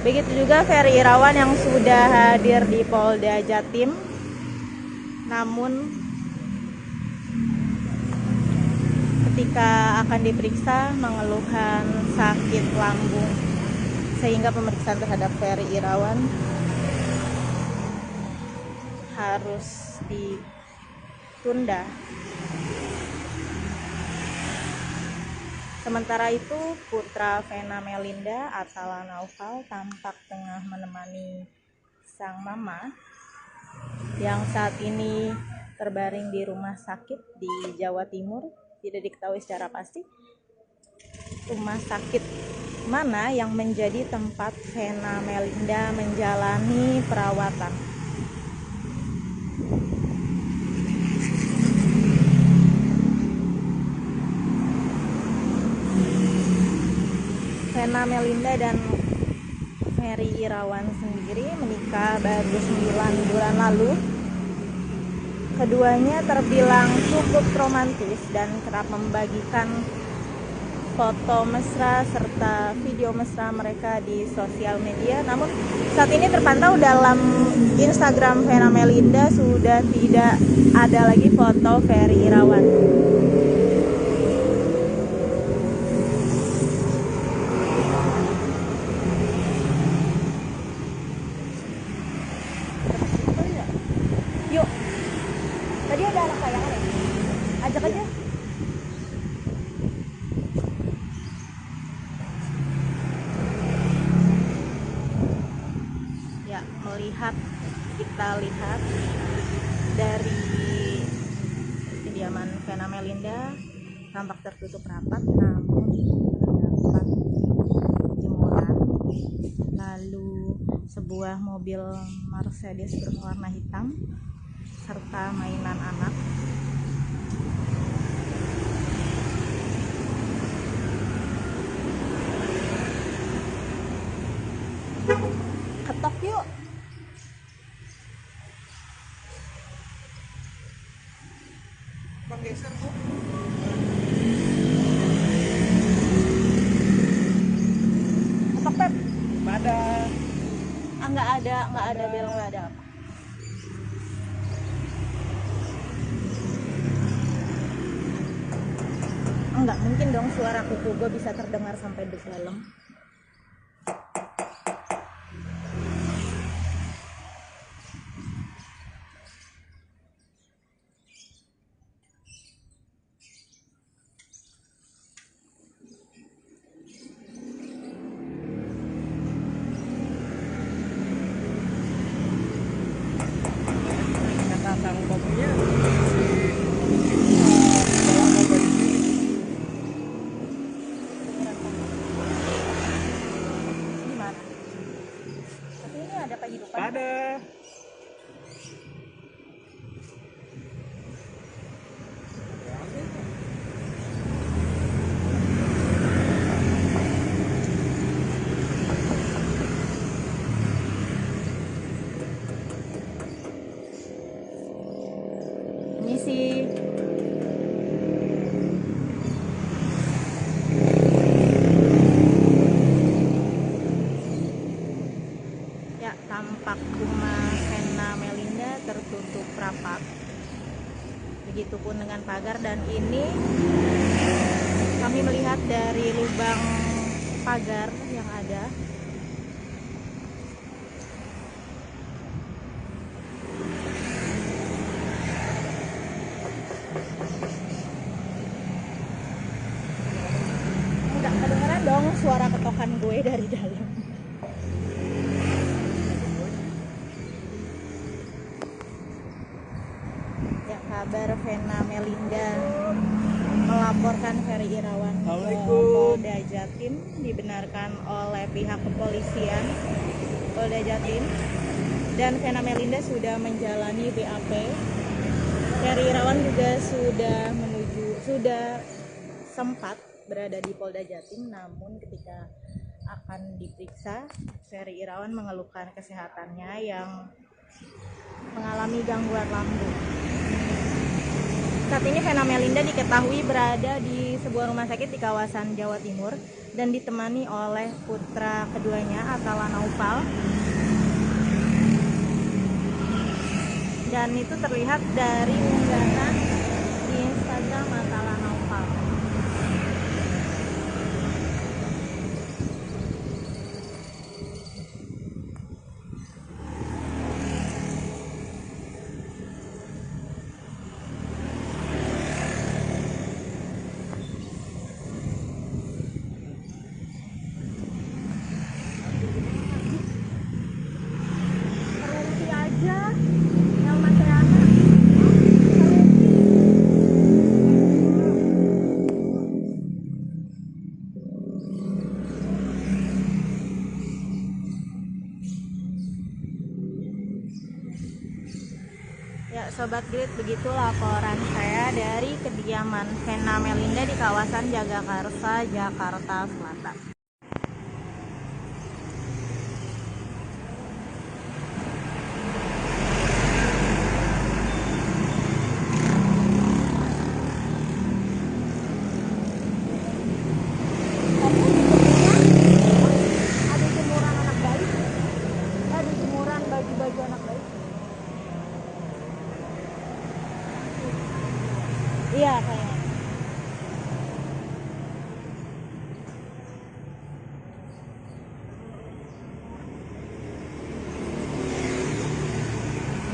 Begitu juga Ferry Irawan yang sudah hadir di Polda Jatim. Namun ketika akan diperiksa mengeluhkan sakit lambung, sehingga pemeriksaan terhadap Ferry Irawan harus ditunda. Sementara itu, putra Vena Melinda, Atala Naufal, tampak tengah menemani sang mama yang saat ini terbaring di rumah sakit di Jawa Timur. Tidak diketahui secara pasti rumah sakit mana yang menjadi tempat Vena Melinda menjalani perawatan. Vena Melinda dan Ferry Irawan sendiri menikah baru 9 bulan lalu. Keduanya terbilang cukup romantis dan kerap membagikan foto mesra serta video mesra mereka di sosial media. Namun saat ini terpantau dalam Instagram Vena Melinda sudah tidak ada lagi foto Ferry Irawan. Yuk, tadi ada anak kayangan ya? Ajak aja. Ya, kita lihat dari kediaman Vena Melinda tampak tertutup rapat, namun terdapat jemuran, lalu sebuah mobil Mercedes berwarna hitam serta mainan anak. Ketok yuk. Bang geser tuh. Ketok Pep. Ada. Nggak ada bel, nggak ada apa. Nggak mungkin dong suara kuku gue bisa terdengar sampai di dalam. Sang bapaknya Gimana? Tapi ini ada penghidupan. ada. Ini sih ya, tampak rumah Vena Melinda tertutup rapat. Begitupun dengan pagar, dan ini kami melihat dari lubang pagar yang ada. Enggak kedengeran dong suara ketokan gue dari dalam. Ya, kabar Vena Melinda melaporkan Ferry Irawan ke Polda Jatim dibenarkan oleh pihak kepolisian Polda Jatim, dan Vena Melinda sudah menjalani BAP. Ferry Irawan juga sudah sempat berada di Polda Jatim, namun ketika akan diperiksa, Ferry Irawan mengeluhkan kesehatannya yang mengalami gangguan lambung. Saat ini Vena Melinda diketahui berada di sebuah rumah sakit di kawasan Jawa Timur dan ditemani oleh putra keduanya, Atala Naufal. Dan itu terlihat dari unggahan di Instagram Atala Naufal. Terhenti aja yang Matriana. Ya, Sobat Grid, begitu laporan saya dari kediaman Vena Melinda di kawasan Jagakarsa, Jakarta Selatan. Iya kayaknya.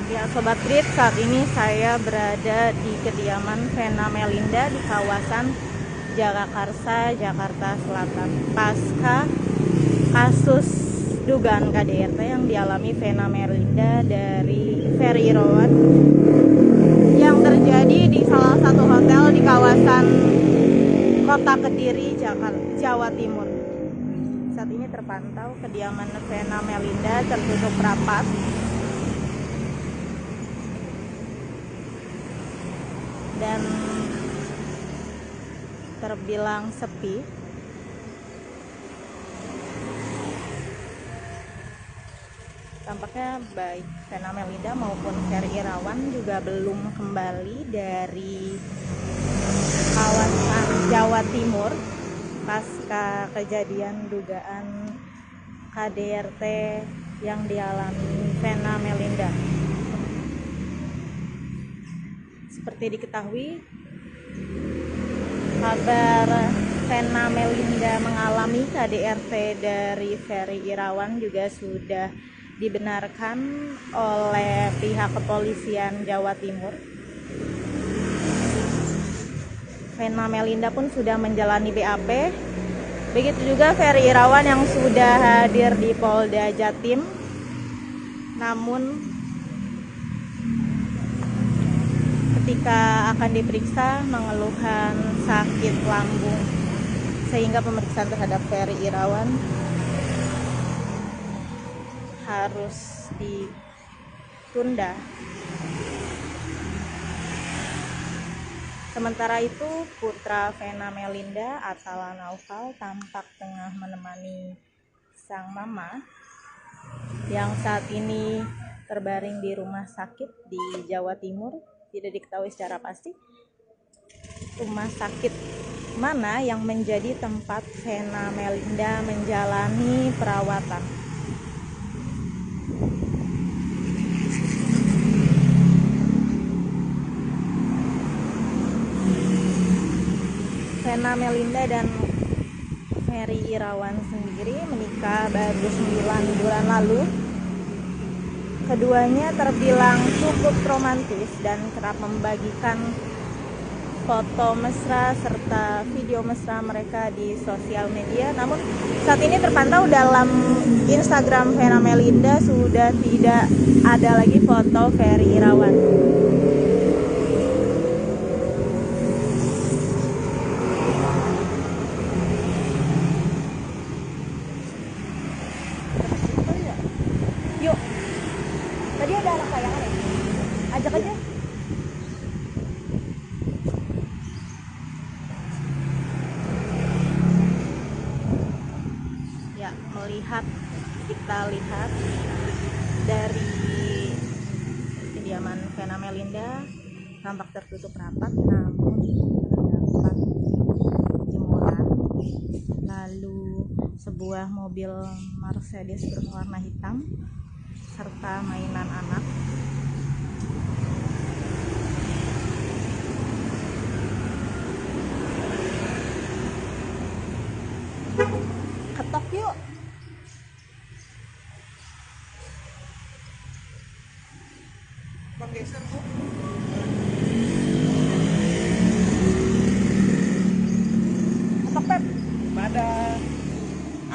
Ya Sobat Grid, saat ini saya berada di kediaman Vena Melinda di kawasan Jagakarsa, Jakarta Selatan. Pasca kasus dugaan KDRT yang dialami Vena Melinda dari Ferry Irawan yang terjadi di salah satu hotel di kawasan Kota Kediri, Jawa Timur. Saat ini terpantau kediaman Vena Melinda tertutup rapat dan terbilang sepi. Tampaknya baik Vena Melinda maupun Ferry Irawan juga belum kembali dari kawasan Jawa Timur pasca kejadian dugaan KDRT yang dialami Vena Melinda. Seperti diketahui, kabar Vena Melinda mengalami KDRT dari Ferry Irawan juga sudah dibenarkan oleh pihak kepolisian Jawa Timur. Vena Melinda pun sudah menjalani BAP. Begitu juga Ferry Irawan yang sudah hadir di Polda Jatim. Namun ketika akan diperiksa mengeluhkan sakit lambung, sehingga pemeriksaan terhadap Ferry Irawan harus ditunda. Sementara itu, putra Vena Melinda, Atala Naufal, tampak tengah menemani sang mama yang saat ini terbaring di rumah sakit di Jawa Timur. Tidak diketahui secara pasti rumah sakit mana yang menjadi tempat Vena Melinda menjalani perawatan. Vena Melinda dan Ferry Irawan sendiri menikah baru 9 bulan lalu. Keduanya terbilang cukup romantis dan kerap membagikan foto mesra serta video mesra mereka di sosial media. Namun saat ini terpantau dalam Instagram Vena Melinda sudah tidak ada lagi foto Ferry Irawan. Yuk, tadi ada anak layangan ya? Ajak aja. Ya, kita lihat dari kediaman Vena Melinda tampak tertutup rapat, namun terdapat jemuran. Lalu sebuah mobil Mercedes berwarna hitam serta mainan anak. Ketok yuk. Geser Bu. Ketok Pep. Ada.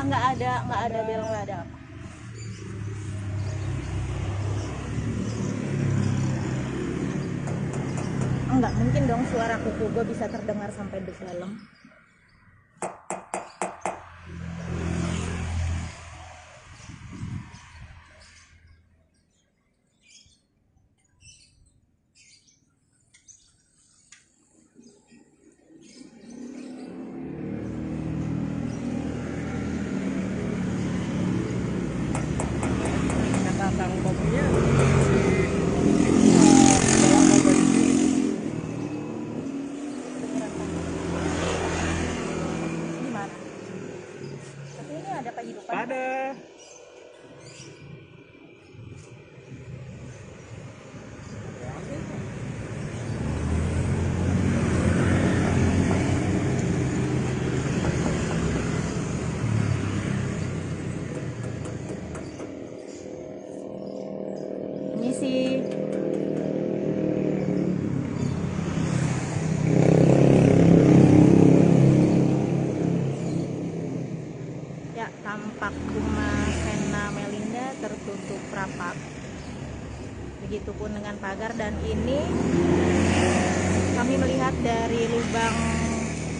Nggak ada bel, nggak ada apa. Enggak mungkin dong suara kuku gue bisa terdengar sampai di dalam. Kata Bang Bobinya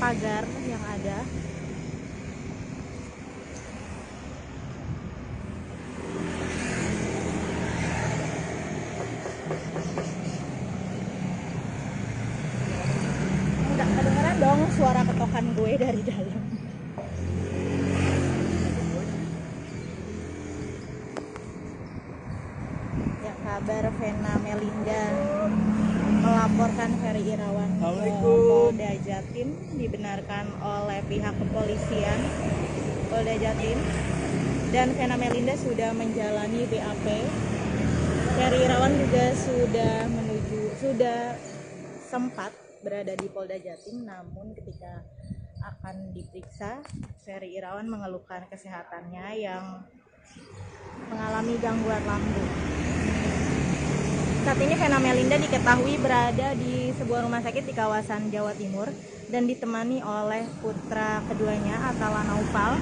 pagar yang ada. Enggak kedengeran dong suara ketokan gue dari dalam. Ya, kabar Vena Melinda melaporkan Ferry Irawan ke Polda Jatim dibenarkan oleh pihak kepolisian Polda Jatim, dan Vena Melinda sudah menjalani BAP. Ferry Irawan juga sudah sempat berada di Polda Jatim, namun ketika akan diperiksa, Ferry Irawan mengeluhkan kesehatannya yang mengalami gangguan lambung. Saat ini Vena Melinda diketahui berada di sebuah rumah sakit di kawasan Jawa Timur dan ditemani oleh putra keduanya, Atala Naufal.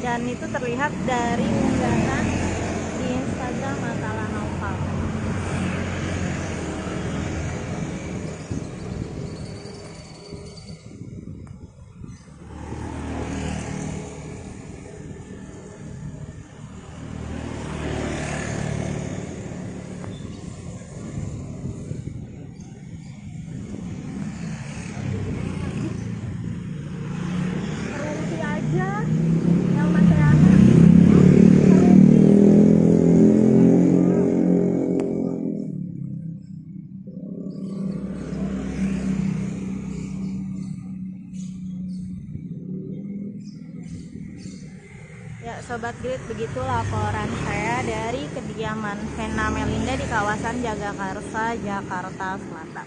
Dan itu terlihat dari unggahan di Instagram Atala Naufal. Berhenti aja yang masih anak. Ya, Sobat Grid, begitu laporan saya dari kediaman Vena Melinda di kawasan Jagakarsa, Jakarta Selatan.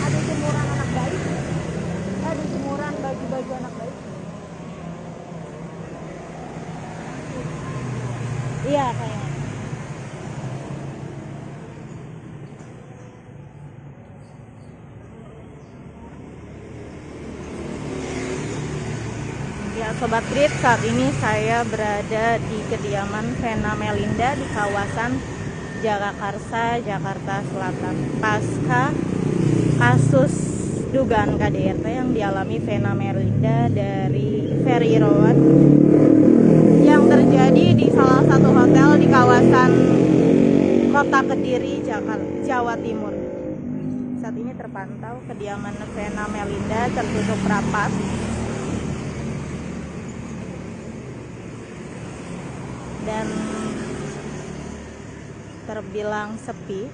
Ada jemuran anak bayi, ada jemuran baju-baju anak bayi. Iya kayaknya. Ya, Sobat Grid, saat ini saya berada di kediaman Vena Melinda di kawasan Jagakarsa, Jakarta Selatan. Pasca kasus dugaan KDRT yang dialami Vena Melinda dari Ferry Irawan yang terjadi di salah satu hotel di kawasan Kota Kediri, Jawa Timur. Saat ini terpantau kediaman Vena Melinda tertutup rapat. Dan terbilang sepi.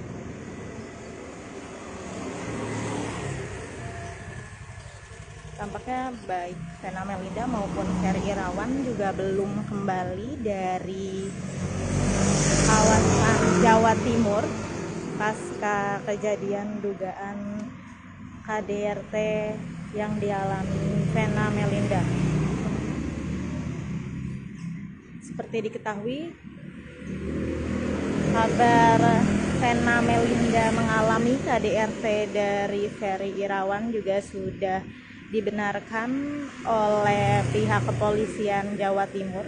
Tampaknya baik Vena Melinda maupun Ferry Irawan juga belum kembali dari kawasan Jawa Timur pasca kejadian dugaan KDRT yang dialami Vena Melinda. Seperti diketahui, kabar Vena Melinda mengalami KDRT dari Ferry Irawan juga sudah dibenarkan oleh pihak kepolisian Jawa Timur.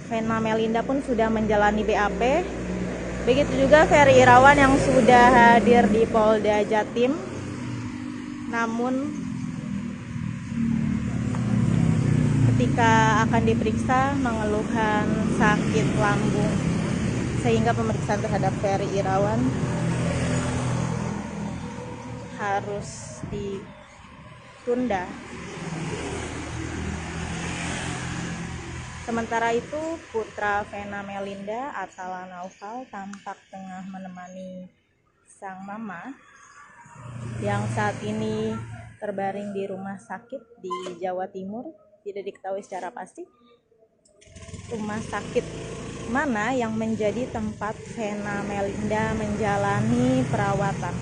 Vena Melinda pun sudah menjalani BAP. Begitu juga Ferry Irawan yang sudah hadir di Polda Jatim. Namun ketika akan diperiksa mengeluhkan sakit lambung, sehingga pemeriksaan terhadap Ferry Irawan harus ditunda. Sementara itu, putra Vena Melinda, Atala Naufal, tampak tengah menemani sang mama yang saat ini terbaring di rumah sakit di Jawa Timur. Tidak diketahui secara pasti rumah sakit mana yang menjadi tempat Vena Melinda menjalani perawatan.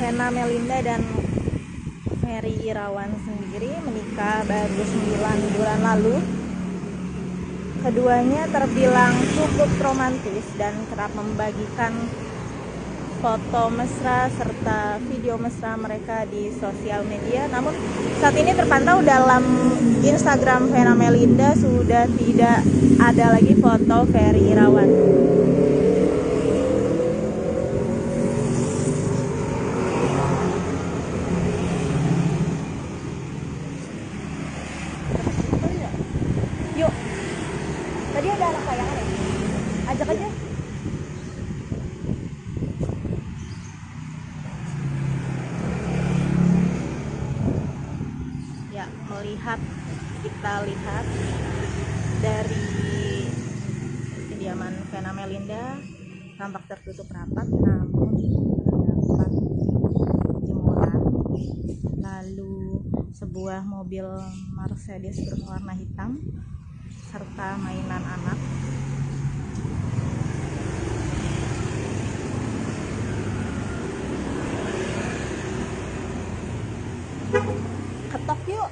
Vena Melinda dan Heri Irawan sendiri menikah baru 9 bulan lalu. Keduanya terbilang cukup romantis dan kerap membagikan foto mesra serta video mesra mereka di sosial media. Namun saat ini terpantau dalam Instagram Vena Melinda sudah tidak ada lagi foto Ferry Irawan. Yuk, tadi ada anak kayangan ya? Ajak aja. Ya, kita lihat dari kediaman Vena Melinda tampak tertutup rapat, namun terdapat jemuran, lalu sebuah mobil Mercedes berwarna hitam serta mainan anak. Ketok yuk.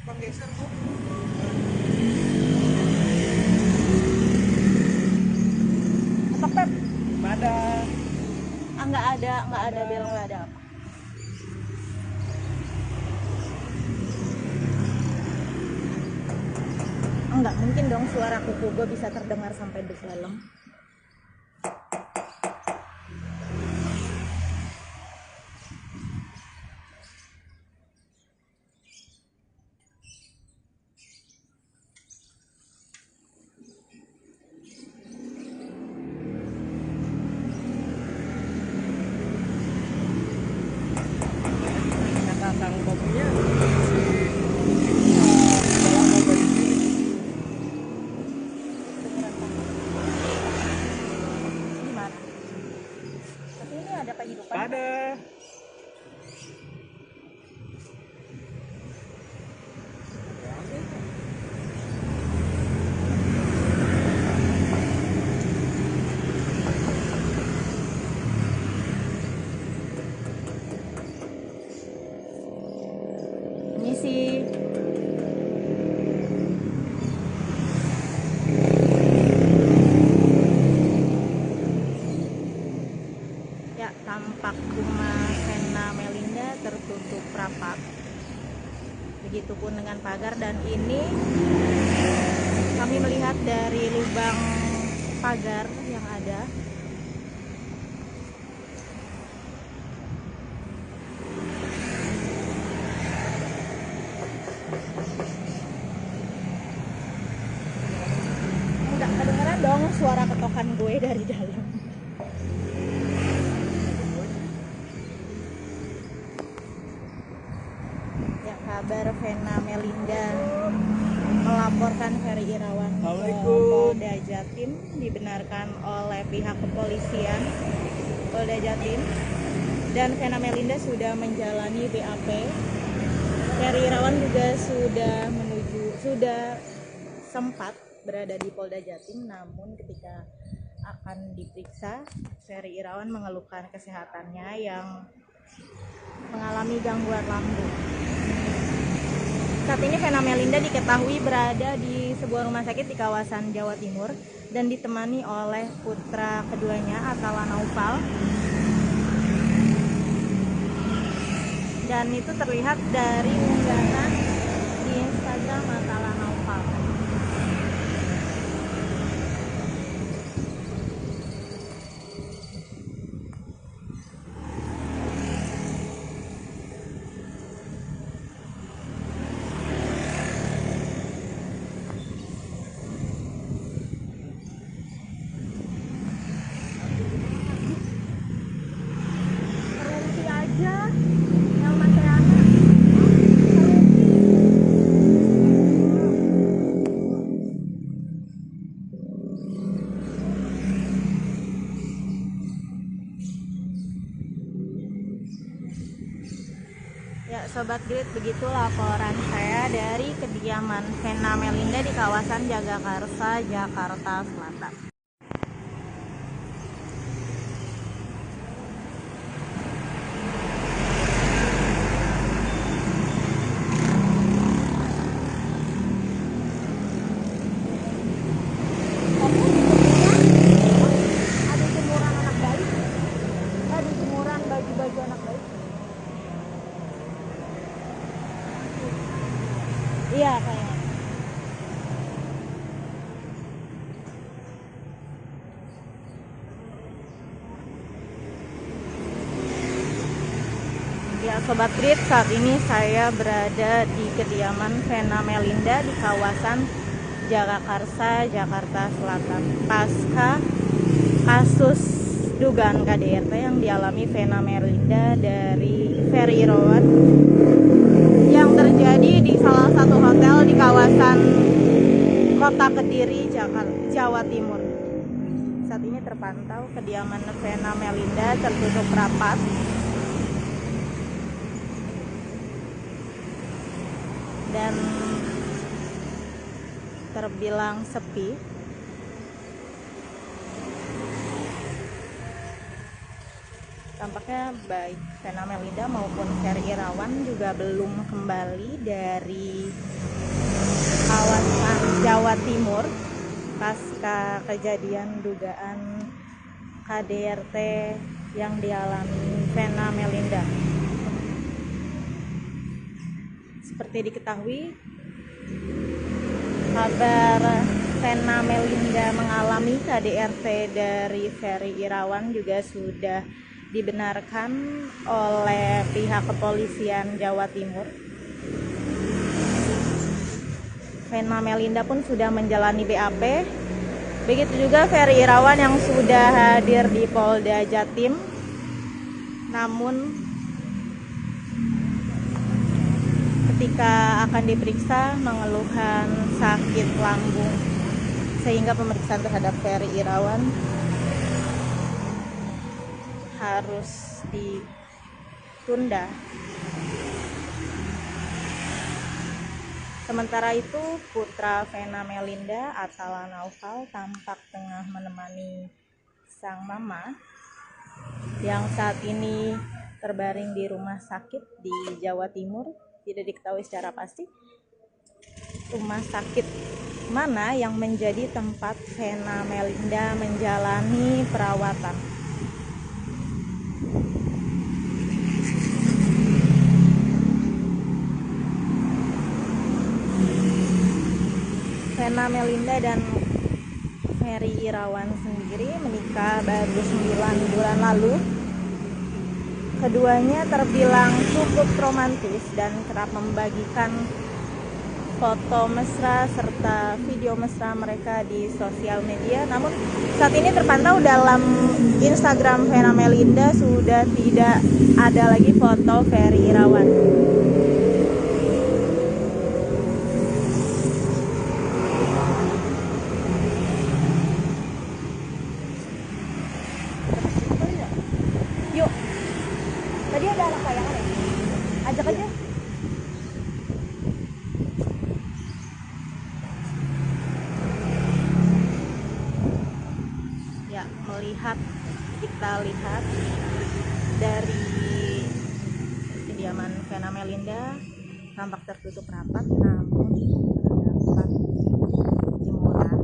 Bang geser tuh. Ketok Pep. Ada. Nggak ada bel, nggak ada apa. Enggak mungkin dong suara kuku gue bisa terdengar sampai di dalam. Kata Kang Bobinya Gimana? Tapi ini ada kehidupan. ada. Ini sih ya, tampak rumah Vena Melinda tertutup rapat. Begitupun dengan pagar, dan ini kami melihat dari lubang pagar yang ada. Enggak kedengeran dong suara ketokan gue dari dalam. Ya, kabar Vena Melinda melaporkan Ferry Irawan ke Polda Jatim dibenarkan oleh pihak kepolisian Polda Jatim, dan Vena Melinda sudah menjalani BAP. Ferry Irawan juga sudah sempat berada di Polda Jatim, namun ketika akan diperiksa, Ferry Irawan mengeluhkan kesehatannya yang mengalami gangguan lambung. Saat ini Vena Melinda diketahui berada di sebuah rumah sakit di kawasan Jawa Timur dan ditemani oleh putra keduanya, Atala Naufal. Dan itu terlihat dari unggahan di Instagram Atala Naufal. Terumpi aja yang materialnya. Ya, Sobat Grid, begitu laporan saya dari kediaman Vena Melinda di kawasan Jagakarsa, Jakarta Selatan. Ya, Sobat Grid, saat ini saya berada di kediaman Vena Melinda di kawasan Jagakarsa, Jakarta Selatan. Pasca kasus dugaan KDRT yang dialami Vena Melinda dari Ferry Irawan yang terjadi di salah satu hotel di kawasan Kota Kediri, Jawa Timur. Saat ini terpantau kediaman Vena Melinda tertutup rapat. Dan terbilang sepi. Tampaknya baik Vena Melinda maupun Ferry Irawan juga belum kembali dari kawasan Jawa Timur pasca kejadian dugaan KDRT yang dialami Vena Melinda. Seperti diketahui, kabar Vena Melinda mengalami KDRT dari Ferry Irawan juga sudah dibenarkan oleh pihak kepolisian Jawa Timur. Vena Melinda pun sudah menjalani BAP. Begitu juga Ferry Irawan yang sudah hadir di Polda Jatim. Namun ketika akan diperiksa mengeluhkan sakit lambung, sehingga pemeriksaan terhadap Ferry Irawan harus ditunda. Sementara itu, putra Vena Melinda, Atala Naufal, tampak tengah menemani sang mama yang saat ini terbaring di rumah sakit di Jawa Timur. Tidak diketahui secara pasti rumah sakit mana yang menjadi tempat Vena Melinda menjalani perawatan. Vena Melinda dan Ferry Irawan sendiri menikah baru 9 bulan lalu. Keduanya terbilang cukup romantis dan kerap membagikan foto mesra serta video mesra mereka di sosial media. Namun saat ini terpantau dalam Instagram Vena Melinda sudah tidak ada lagi foto Ferry Irawan. Yuk. Tadi ada anak layangan ya? Ajak aja. Ya, kita lihat dari kediaman Vena Melinda tampak tertutup rapat, namun terdapat jemuran.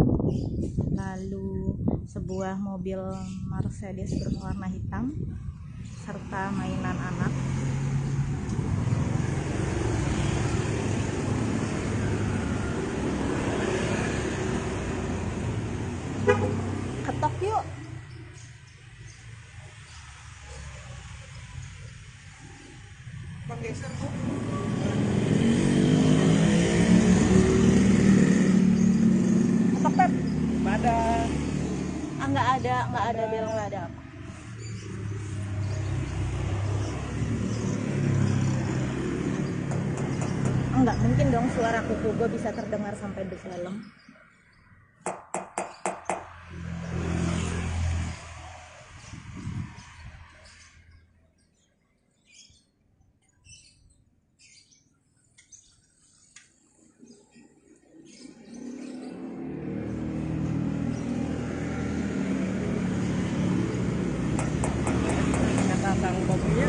Lalu sebuah mobil Mercedes berwarna hitam serta mainan anak. Ketok yuk. Ketok Pep. Ada. Nggak ada bel, nggak ada apa. Enggak mungkin dong suara kuku gue bisa terdengar sampai di dalam. Kata kopinya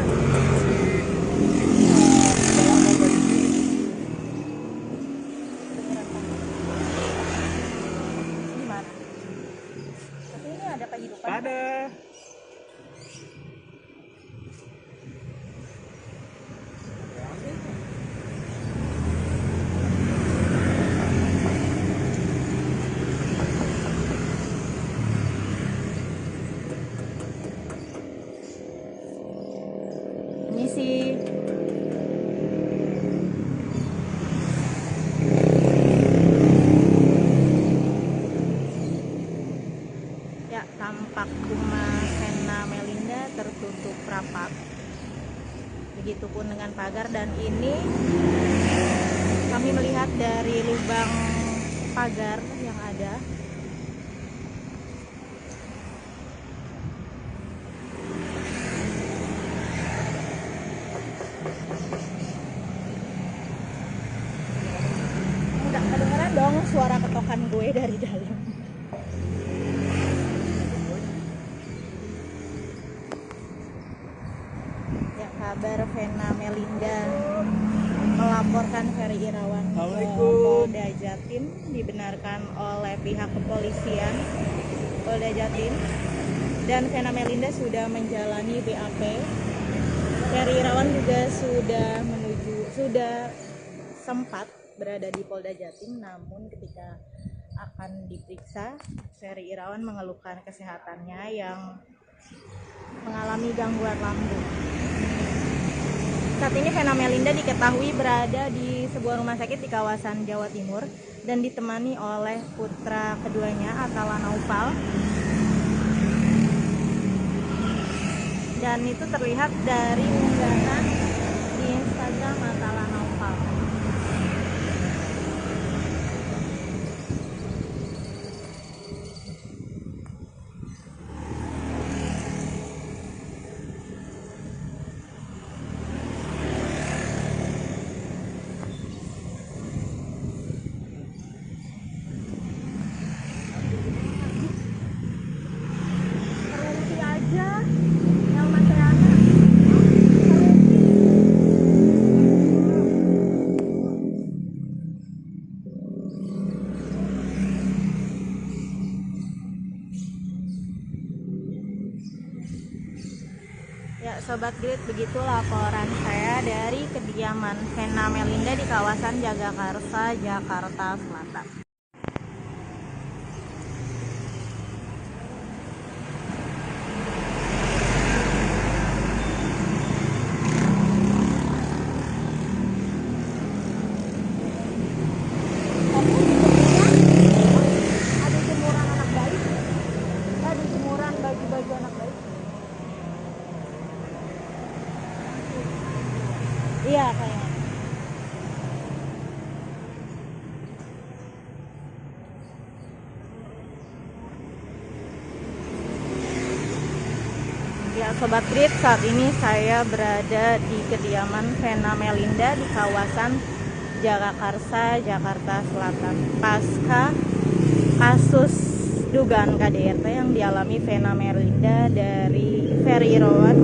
Gimana? Tapi ini ada kehidupan. ada. Ini sih begitupun dengan pagar, dan ini kami melihat dari lubang pagar yang ada. Udah kedengeran dong suara ketokan gue dari dalam. Ya, kabar Vena Melinda melaporkan Ferry Irawan ke Polda Jatim dibenarkan oleh pihak kepolisian Polda Jatim, dan Vena Melinda sudah menjalani BAP. Ferry Irawan juga sudah sempat berada di Polda Jatim, namun ketika akan diperiksa, Ferry Irawan mengeluhkan kesehatannya yang mengalami gangguan lambung. Saat ini Vena Melinda diketahui berada di sebuah rumah sakit di kawasan Jawa Timur dan ditemani oleh putra keduanya, Atala Naufal. Dan itu terlihat dari unggahan di Instagram Atala Naufal. Terungsi aja yang masih ada. Ya, Sobat Grid, begitu laporan saya dari kediaman Vena Melinda di kawasan Jagakarsa, Jakarta Selatan. Ada jemuran anak bayi, ada jemuran baju-baju anak bayi. Iya, kayaknya. Ya, Sobat Grid, saat ini saya berada di kediaman Vena Melinda di kawasan Jagakarsa, Jakarta Selatan. Pasca kasus dugaan KDRT yang dialami Vena Melinda dari Ferry Irawan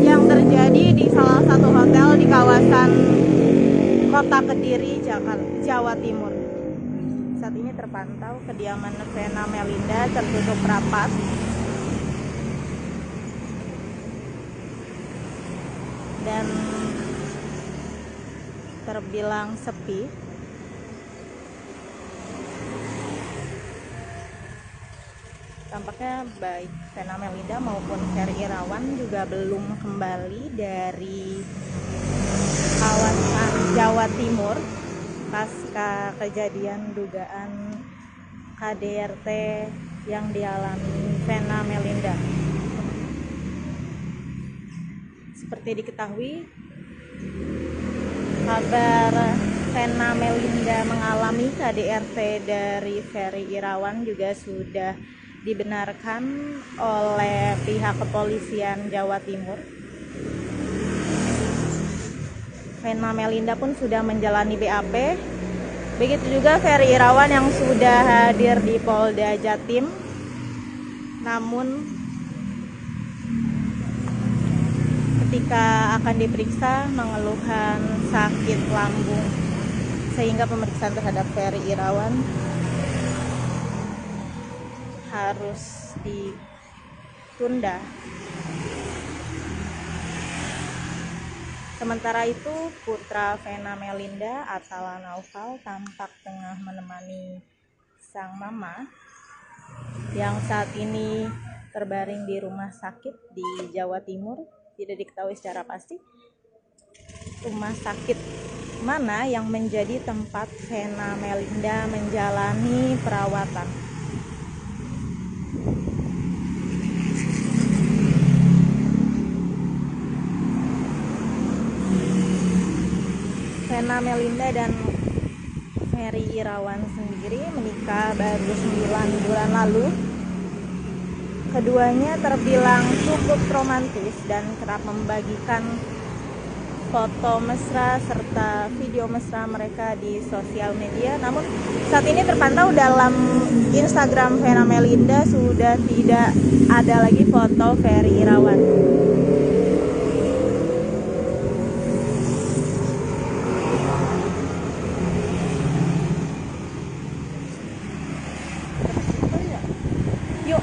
yang terjadi di salah satu hotel di kawasan Kota Kediri, Jawa Timur. Saat ini terpantau kediaman Vena Melinda tertutup rapat. Dan terbilang sepi. Tampaknya baik Vena Melinda maupun Ferry Irawan juga belum kembali dari kawasan Jawa Timur pasca kejadian dugaan KDRT yang dialami Vena Melinda. Seperti diketahui, kabar Vena Melinda mengalami KDRT dari Ferry Irawan juga sudah dibenarkan oleh pihak kepolisian Jawa Timur. Vena Melinda pun sudah menjalani BAP. Begitu juga Ferry Irawan yang sudah hadir di Polda Jatim. Namun ketika akan diperiksa mengeluhkan sakit lambung, sehingga pemeriksaan terhadap Ferry Irawan harus ditunda. Sementara itu, putra Vena Melinda, Atala Naufal, tampak tengah menemani sang mama yang saat ini terbaring di rumah sakit di Jawa Timur. Tidak diketahui secara pasti rumah sakit mana yang menjadi tempat Vena Melinda menjalani perawatan. Vena Melinda dan Ferry Irawan sendiri menikah baru 9 bulan lalu. Keduanya terbilang cukup romantis dan kerap membagikan foto mesra serta video mesra mereka di sosial media. Namun saat ini terpantau dalam Instagram Vena Melinda sudah tidak ada lagi foto Ferry Irawan. Yuk,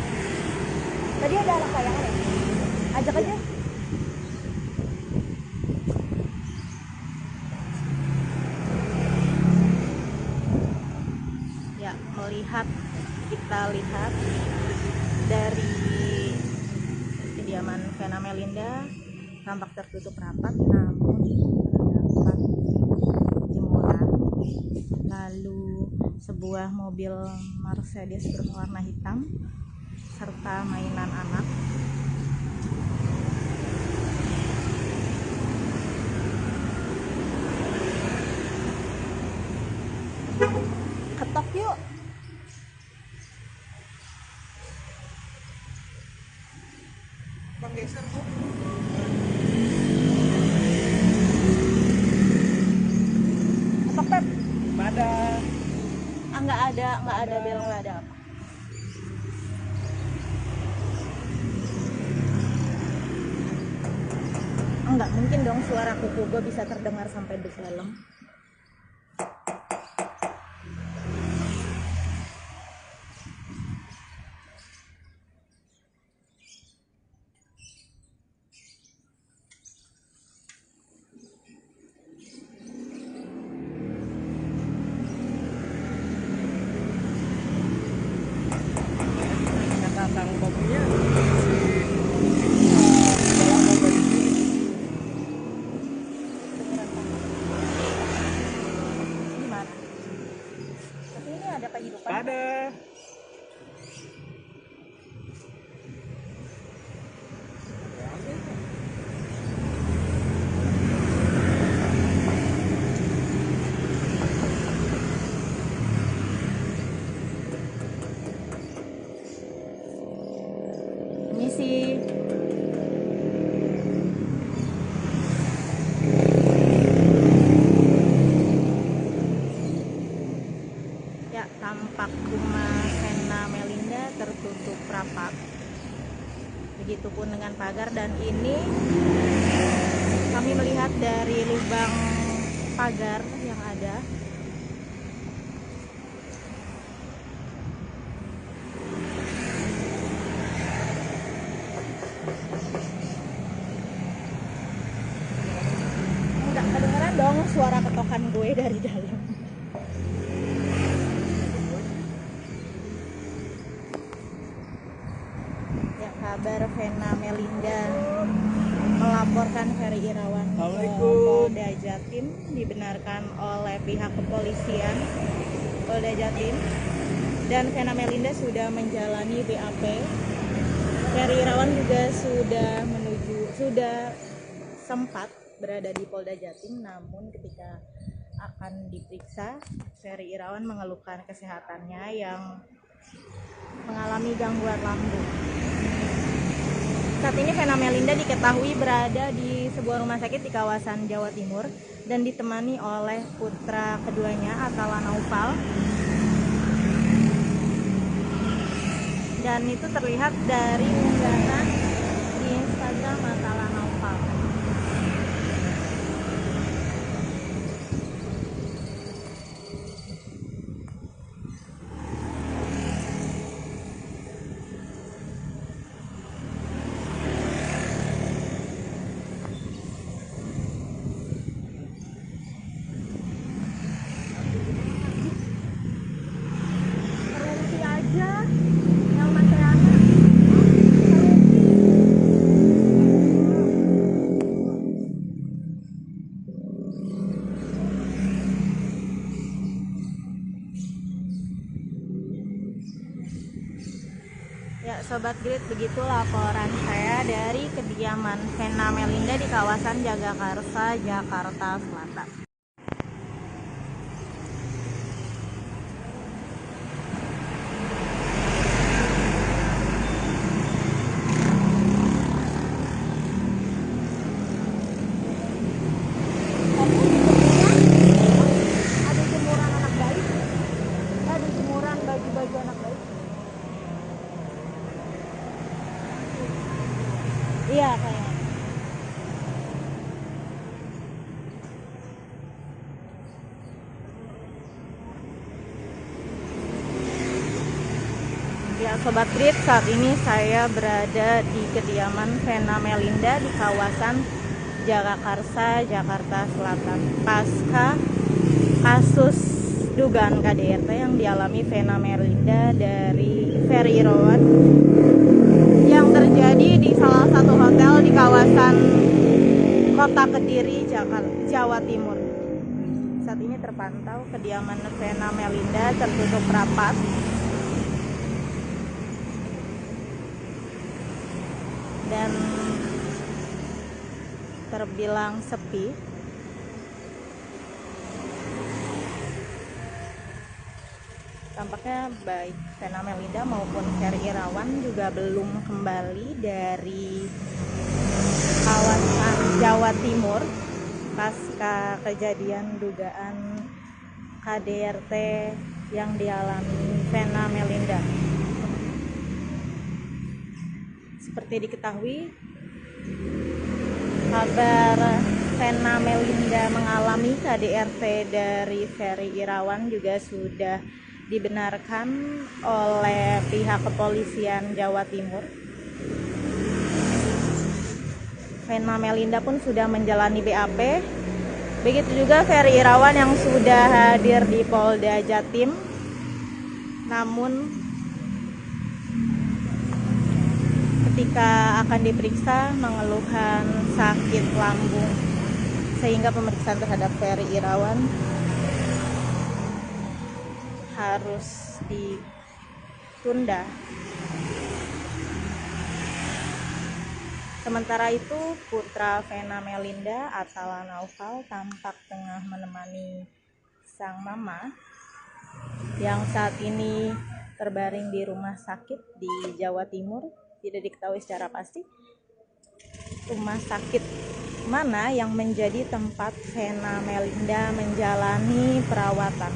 tadi ada anak layangan ya? Ajak aja. Ya, kita lihat dari kediaman Vena Melinda tampak tertutup rapat, namun terdapat jemuran, lalu sebuah mobil Mercedes berwarna hitam serta mainan anak. Ketok yuk. Bang geser Bu. Ketok Pep. Ada. Nggak ada bel, nggak ada apa. Enggak mungkin dong suara kuku gue bisa terdengar sampai di dalam. Kata Bang Bobinya Gimana? Tapi ini ada kehidupan. ada. Misi. Ya, tampak rumah Vena Melinda tertutup rapat. Begitupun dengan pagar, dan ini kami melihat dari lubang pagar yang ada. Enggak kedengeran dong suara ketokan gue dari dalam. Ya, kabar Vena Melinda melaporkan Ferry Irawan ke Polda Jatim dibenarkan oleh pihak kepolisian Polda Jatim, dan Vena Melinda sudah menjalani BAP. Ferry Irawan juga sudah sempat berada di Polda Jatim, namun ketika akan diperiksa, Ferry Irawan mengeluhkan kesehatannya yang mengalami gangguan lambung. Saat ini Vena Melinda diketahui berada di sebuah rumah sakit di kawasan Jawa Timur dan ditemani oleh putra keduanya, Atala Naufal. Dan itu terlihat dari unggahan di Instagram Atala Naufal. Terus aja yang masih anak. Ya, Sobat Grid, begitu laporan saya dari kediaman Vena Melinda di kawasan Jagakarsa, Jakarta Selatan. Iya kayaknya. Ya Sobat Trip, saat ini saya berada di kediaman Vena Melinda di kawasan Jagakarsa, Jakarta Selatan. Pasca kasus dugaan KDRT yang dialami Vena Melinda dari Ferry Irawan yang terjadi di salah satu hotel di kawasan Kota Kediri, Jawa Timur. Saat ini terpantau kediaman Vena Melinda tertutup rapat. Dan terbilang sepi. Tampaknya baik Vena Melinda maupun Ferry Irawan juga belum kembali dari kawasan Jawa Timur pasca kejadian dugaan KDRT yang dialami Vena Melinda. Seperti diketahui, kabar Vena Melinda mengalami KDRT dari Ferry Irawan juga sudah dibenarkan oleh pihak kepolisian Jawa Timur. Vena Melinda pun sudah menjalani BAP. Begitu juga Ferry Irawan yang sudah hadir di Polda Jatim. Namun ketika akan diperiksa mengeluhkan sakit lambung, sehingga pemeriksaan terhadap Ferry Irawan harus ditunda. Sementara itu, putra Vena Melinda, Atala Naufal, tampak tengah menemani sang mama yang saat ini terbaring di rumah sakit di Jawa Timur. Tidak diketahui secara pasti rumah sakit mana yang menjadi tempat Vena Melinda menjalani perawatan.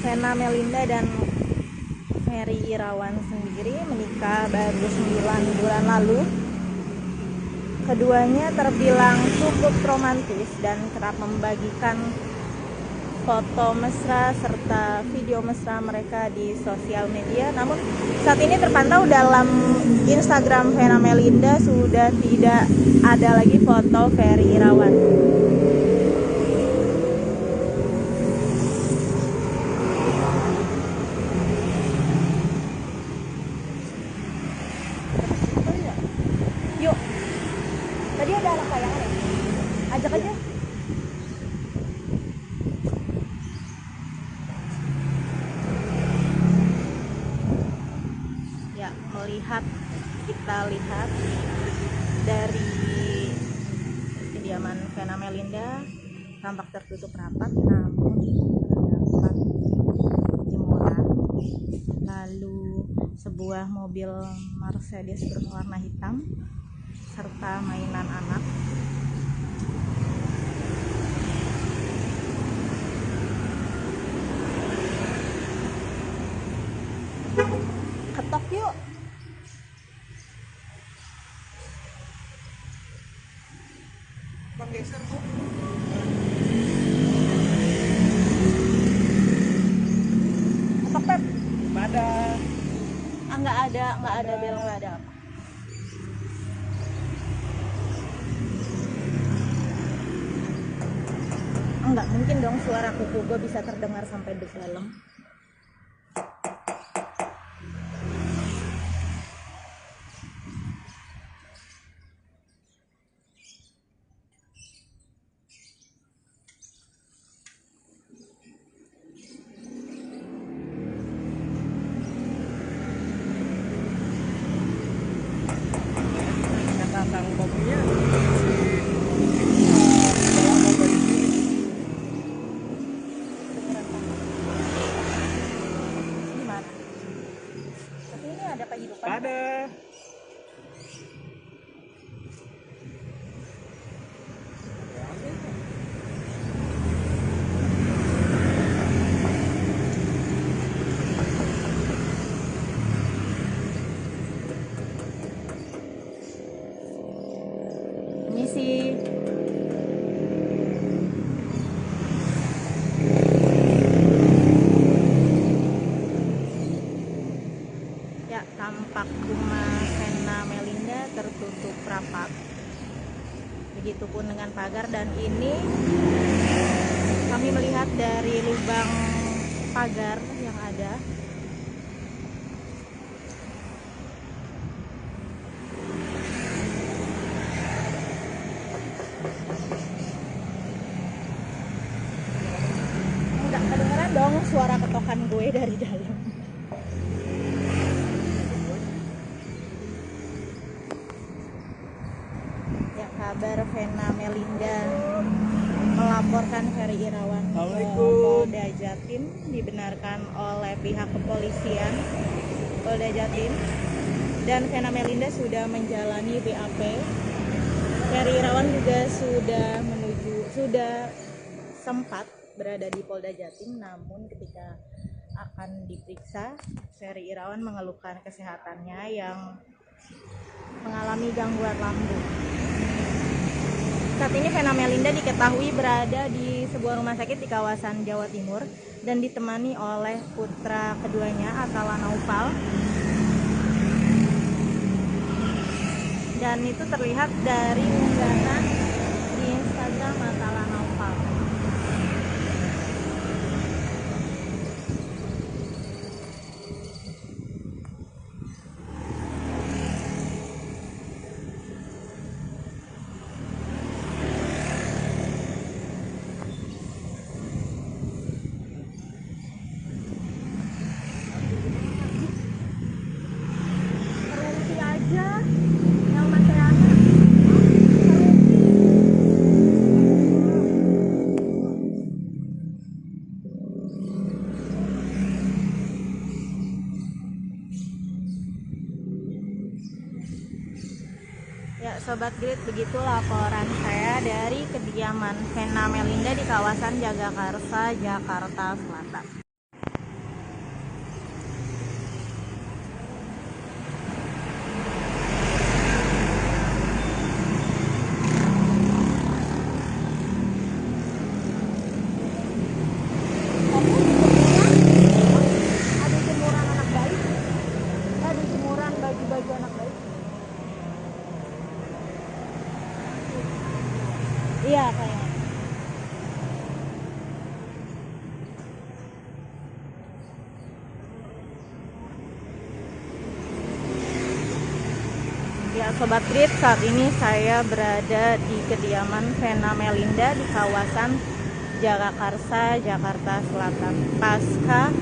Vena Melinda dan Ferry Irawan sendiri menikah baru 9 bulan lalu. Keduanya terbilang cukup romantis dan kerap membagikan foto mesra serta video mesra mereka di sosial media. Namun saat ini terpantau dalam Instagram Vena Melinda sudah tidak ada lagi foto Ferry Irawan. Yuk, tadi ada anak layangan ya? Ajak aja. Ya, kita lihat dari kediaman Vena Melinda tampak tertutup rapat, namun terdapat jemuran, lalu sebuah mobil Mercedes berwarna hitam serta mainan anak. Ketok yuk. Bang geser tuh. Ketok Pep. Ada. Nggak ada bel, nggak ada apa. Enggak mungkin dong suara kuku gue bisa terdengar sampai di dalam. Kata kopinya ada. terlihat dari lubang pagar yang ada. Enggak kedengeran dong suara ketokan gue dari dalam. Ya, kabar Vena Melinda melaporkan Ferry Irawan ke Polda Jatim dibenarkan oleh pihak kepolisian Polda Jatim, dan Vena Melinda sudah menjalani BAP. Ferry Irawan juga sudah sempat berada di Polda Jatim, namun ketika akan diperiksa, Ferry Irawan mengeluhkan kesehatannya yang mengalami gangguan lambung. Saat ini Vena Melinda diketahui berada di sebuah rumah sakit di kawasan Jawa Timur dan ditemani oleh putra keduanya, Atala Naufal. Dan itu terlihat dari unggahan di Instagram Atala Naufal. Terungsi aja yang materialnya. Ya, Sobat Grid, begitu laporan saya dari kediaman Vena Melinda di kawasan Jagakarsa, Jakarta Selatan. Ada jemuran anak bayi, ada jemuran baju-baju anak bayi. Iya, kayaknya. Ya, Sobat Grid, saat ini saya berada di kediaman Vena Melinda di kawasan Jagakarsa, Jakarta Selatan. Pasca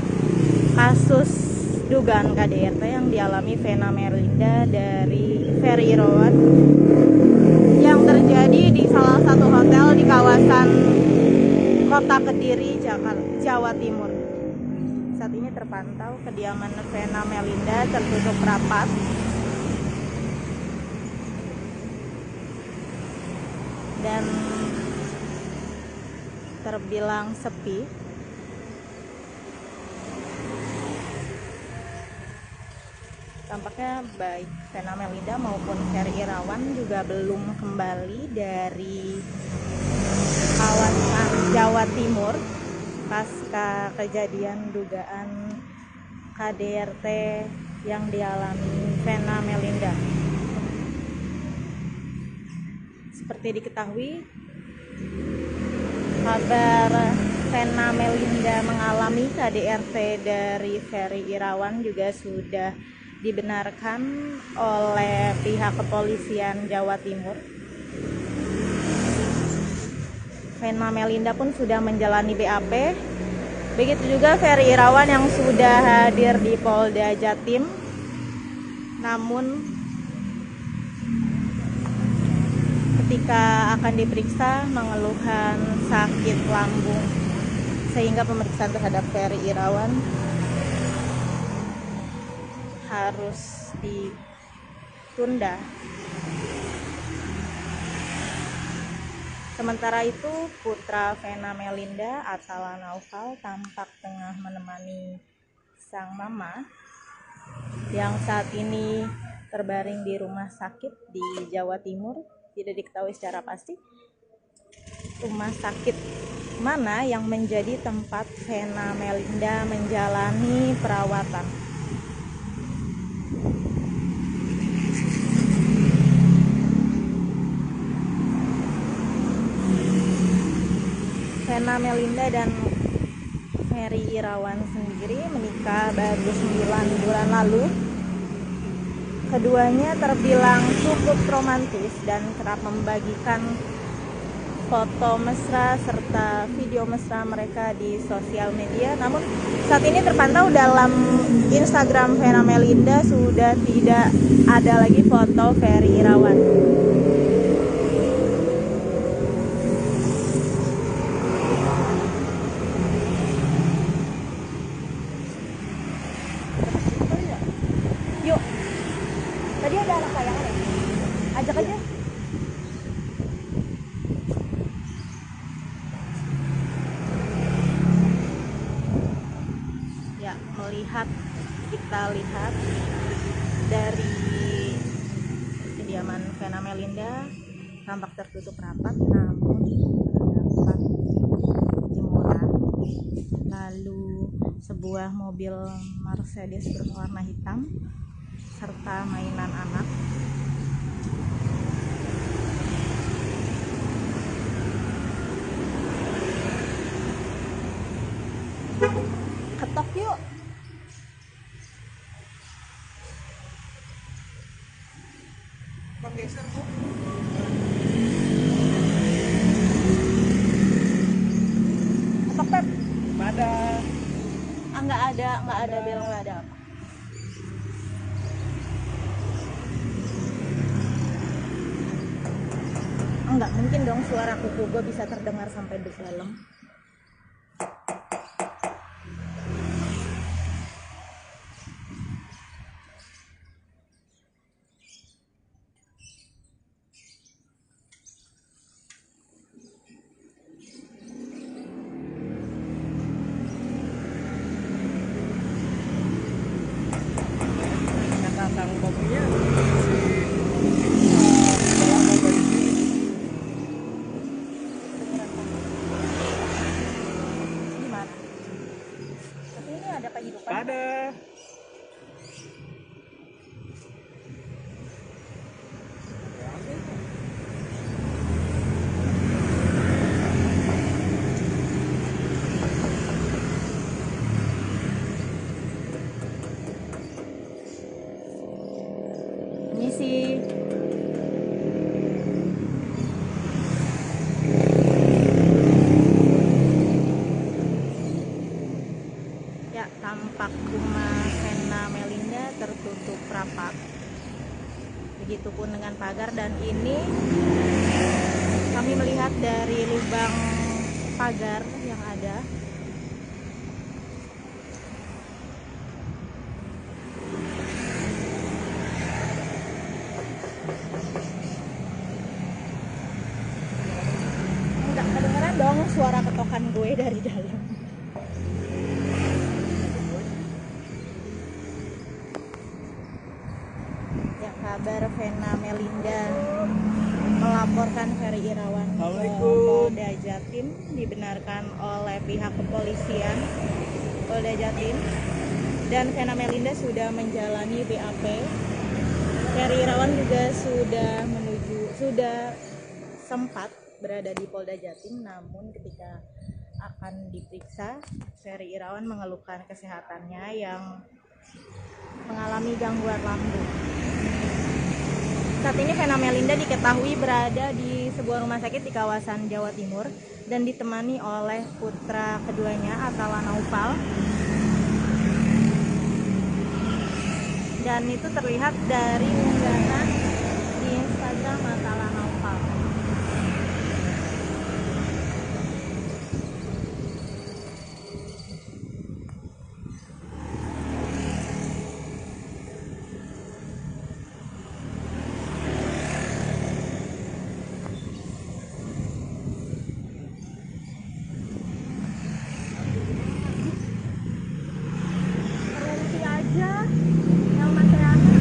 kasus dugaan KDRT yang dialami Vena Melinda dari Ferry Irawan yang terjadi di salah satu hotel di kawasan Kota Kediri, Jawa Timur. Saat ini terpantau kediaman Vena Melinda tertutup rapat. Dan terbilang sepi. Tampaknya baik Vena Melinda maupun Ferry Irawan juga belum kembali dari kawasan Jawa Timur pasca kejadian dugaan KDRT yang dialami Vena Melinda. Seperti diketahui, kabar Vena Melinda mengalami KDRT dari Ferry Irawan juga sudah dibenarkan oleh pihak kepolisian Jawa Timur. Vena Melinda pun sudah menjalani BAP. Begitu juga Ferry Irawan yang sudah hadir di Polda Jatim. Namun ketika akan diperiksa mengeluhkan sakit lambung, sehingga pemeriksaan terhadap Ferry Irawan harus ditunda. Sementara itu, putra Vena Melinda, Atala Naufal, tampak tengah menemani sang mama yang saat ini terbaring di rumah sakit di Jawa Timur. Tidak diketahui secara pasti rumah sakit mana yang menjadi tempat Vena Melinda menjalani perawatan. Vena Melinda dan Ferry Irawan sendiri menikah baru 9 bulan lalu. Keduanya terbilang cukup romantis dan kerap membagikan foto mesra serta video mesra mereka di sosial media. Namun saat ini terpantau dalam Instagram Vena Melinda sudah tidak ada lagi foto Ferry Irawan. Yuk, tadi ada anak layangan ya? Ajak aja. Ya, kita lihat dari kediaman Vena Melinda tampak tertutup rapat, namun terdapat jemuran, lalu sebuah mobil Mercedes berwarna hitam serta mainan anak. Ketok yuk. Ketok Pep. Ada Nggak ada bel, nggak ada apa. Enggak mungkin dong suara kuku gue bisa terdengar sampai di dalam. Kang kopinya Gimana? Tapi ini ada kehidupan. ada. Ini sih ya, tampak rumah Vena Melinda tertutup rapat. Begitupun dengan pagar, dan ini kami melihat dari lubang pagar yang ada. Enggak kedengeran dong suara ketokan gue dari dalam. Ya, kabar Vena Melinda melaporkan Ferry Irawan ke Polda Jatim dibenarkan oleh pihak kepolisian Polda Jatim, dan Vena Melinda sudah menjalani BAP. Ferry Irawan juga sudah sempat berada di Polda Jatim, namun ketika akan diperiksa, Ferry Irawan mengeluhkan kesehatannya yang mengalami gangguan lambung. Saat ini Vena Melinda diketahui berada di sebuah rumah sakit di kawasan Jawa Timur dan ditemani oleh putra keduanya, Atala Naufal. Dan itu terlihat dari unggahan di Instagram Atala Naufal. Terumpi aja yang masih anak.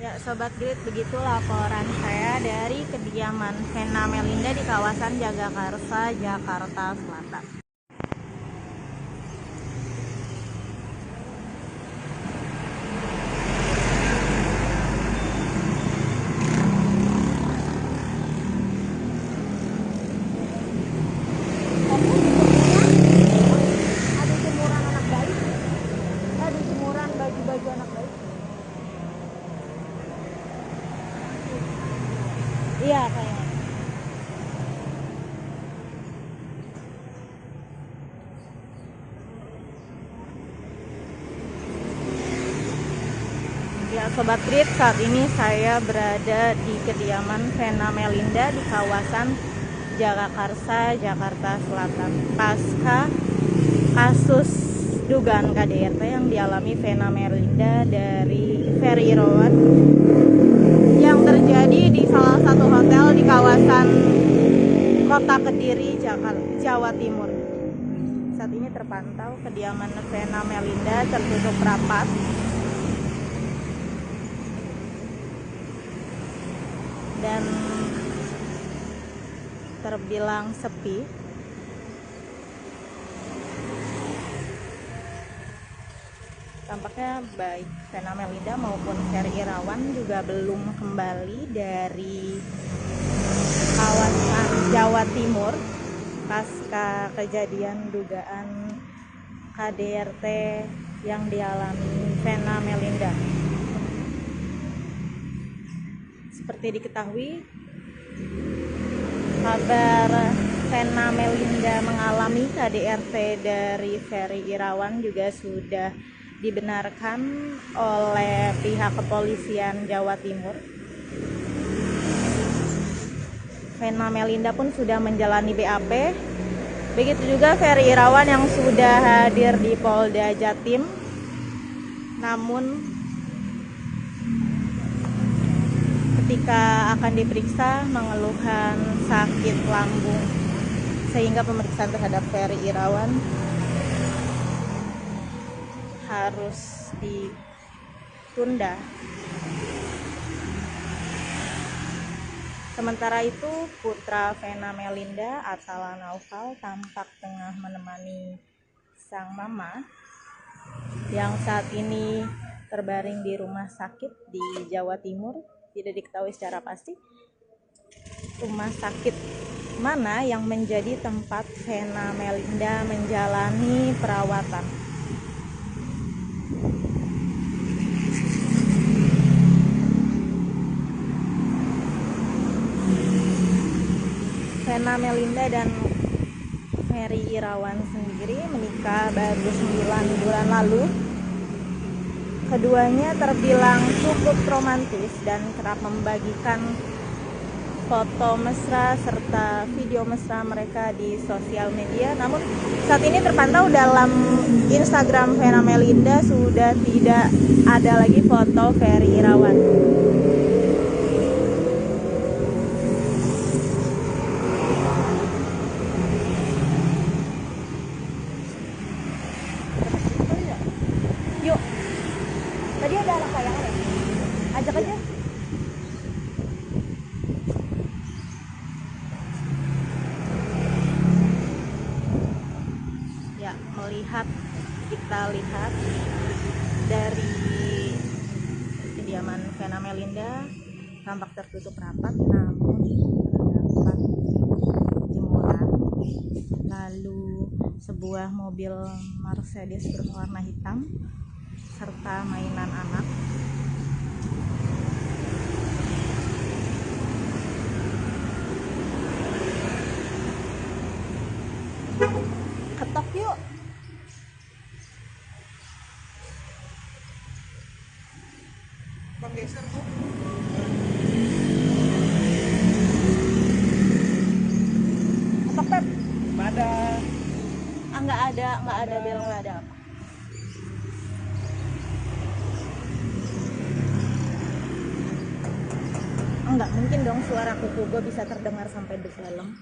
Ya, Sobat Grid, begitu laporan saya dari kediaman Vena Melinda di kawasan Jagakarsa, Jakarta Selatan. Sobat Trip, saat ini saya berada di kediaman Vena Melinda di kawasan Jagakarsa, Jakarta Selatan. Pasca kasus dugaan KDRT yang dialami Vena Melinda dari Ferry Irawan yang terjadi di salah satu hotel di kawasan Kota Kediri, Jawa Timur. Saat ini terpantau kediaman Vena Melinda tertutup rapat. Dan terbilang sepi. Tampaknya baik Vena Melinda maupun Ferry Irawan juga belum kembali dari kawasan Jawa Timur pasca kejadian dugaan KDRT yang dialami Vena Melinda. Seperti diketahui, kabar Vena Melinda mengalami KDRT dari Ferry Irawan juga sudah dibenarkan oleh pihak kepolisian Jawa Timur. Vena Melinda pun sudah menjalani BAP. Begitu juga Ferry Irawan yang sudah hadir di Polda Jatim. Namun ketika akan diperiksa mengeluhkan sakit lambung, sehingga pemeriksaan terhadap Ferry Irawan harus ditunda. Sementara itu, putra Vena Melinda, Atala Naufal, tampak tengah menemani sang mama yang saat ini terbaring di rumah sakit di Jawa Timur. Tidak diketahui secara pasti rumah sakit mana yang menjadi tempat Vena Melinda menjalani perawatan. Vena Melinda dan Ferry Irawan sendiri menikah baru 9 bulan lalu. Keduanya terbilang cukup romantis dan kerap membagikan foto mesra serta video mesra mereka di sosial media. Namun saat ini terpantau dalam Instagram Vena Melinda sudah tidak ada lagi foto Ferry Irawan. Yuk, tadi ada anak layangan ya? Ajak aja. Ya, kita lihat dari kediaman Vena Melinda tampak tertutup rapat, namun terdapat jemuran, lalu sebuah mobil Mercedes berwarna hitam serta mainan anak. Ketok yuk. Bang geser tuh. Ketok Pep. Ada. Nggak ada bel, nggak ada apa. Enggak mungkin dong suara kuku gue bisa terdengar sampai di dalam.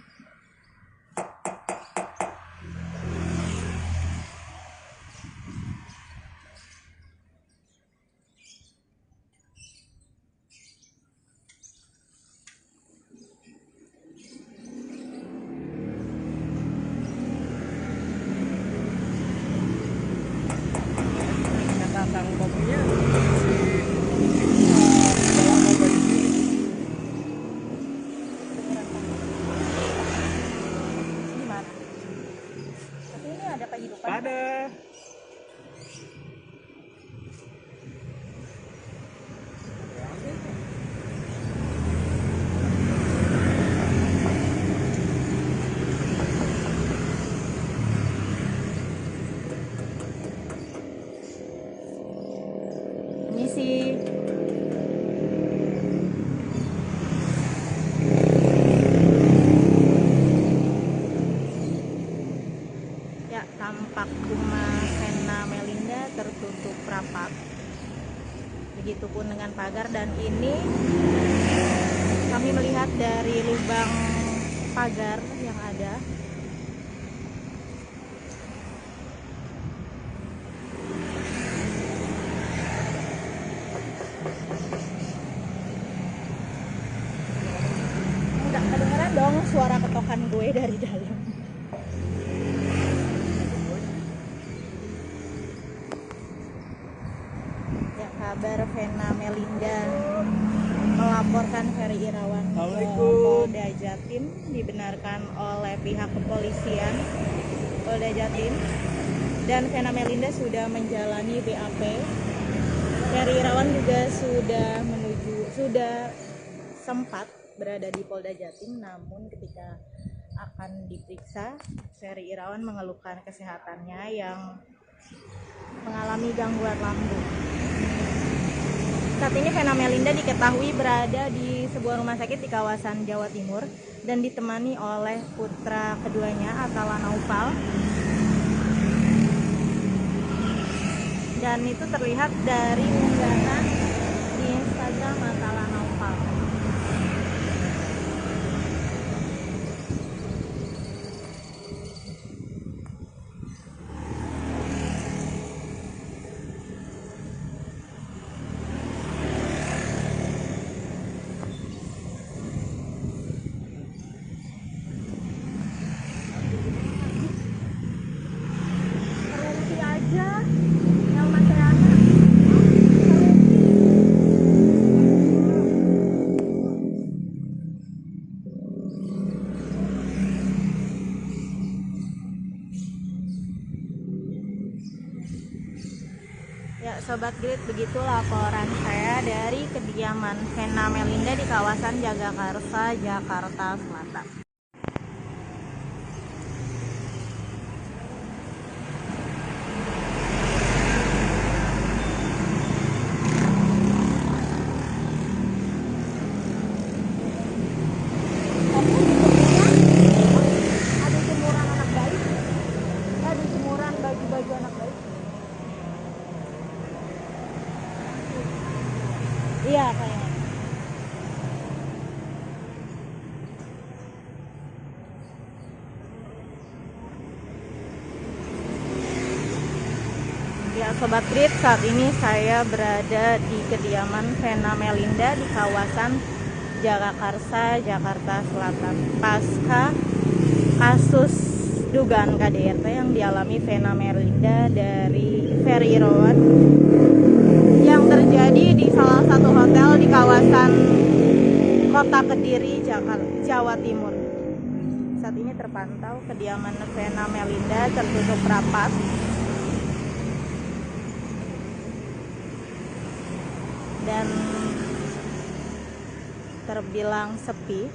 tertutup rapat. Begitupun dengan pagar, dan ini kami melihat dari lubang pagar yang ada. Enggak kedengeran dong suara ketokan gue dari dalam. Ya, kabar Vena Melinda melaporkan Ferry Irawan ke Polda Jatim dibenarkan oleh pihak kepolisian Polda Jatim, dan Vena Melinda sudah menjalani BAP. Ferry Irawan juga sudah sempat berada di Polda Jatim, namun ketika akan diperiksa, Ferry Irawan mengeluhkan kesehatannya yang mengalami gangguan lambung. Saat ini Vena Melinda diketahui berada di sebuah rumah sakit di kawasan Jawa Timur dan ditemani oleh putra keduanya, Atala Naufal. Dan itu terlihat dari unggahan di Instagram Atala Naufal. Ya, Sobat Grid, begitu laporan saya dari kediaman Vena Melinda di kawasan Jagakarsa, Jakarta Selatan. Ada jemuran anak bayi, ada jemuran baju-baju anak bayi. Iya, kayaknya. Ya, Sobat Grid, saat ini saya berada di kediaman Vena Melinda di kawasan Jagakarsa, Jakarta Selatan. Pasca kasus dugaan KDRT yang dialami Vena Melinda dari Ferry Irawan yang terjadi di salah satu hotel di kawasan Kota Kediri, Jawa Timur. Saat ini terpantau kediaman Vena Melinda tertutup rapat. Dan terbilang sepi.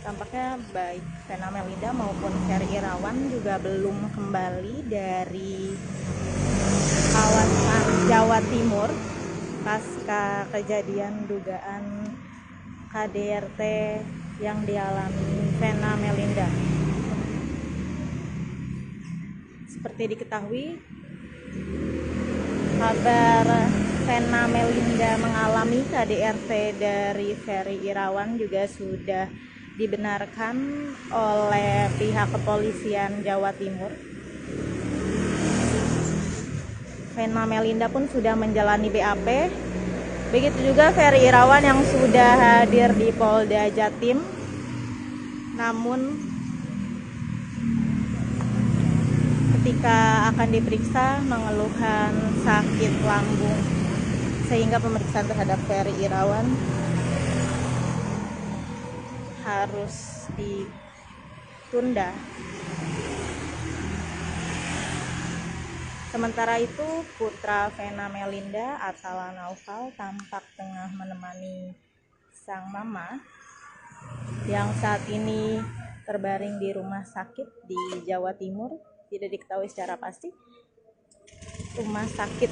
Tampaknya baik Vena Melinda maupun Ferry Irawan juga belum kembali dari kawasan Jawa Timur pasca kejadian dugaan KDRT yang dialami Vena Melinda. Seperti diketahui, kabar Vena Melinda mengalami KDRT dari Ferry Irawan juga sudah dibenarkan oleh pihak kepolisian Jawa Timur. Vena Melinda pun sudah menjalani BAP. Begitu juga Ferry Irawan yang sudah hadir di Polda Jatim. Namun ketika akan diperiksa mengeluhkan sakit lambung, sehingga pemeriksaan terhadap Ferry Irawan harus ditunda. Sementara itu, putra Vena Melinda, Atala Naufal, tampak tengah menemani sang mama yang saat ini terbaring di rumah sakit di Jawa Timur. Tidak diketahui secara pasti rumah sakit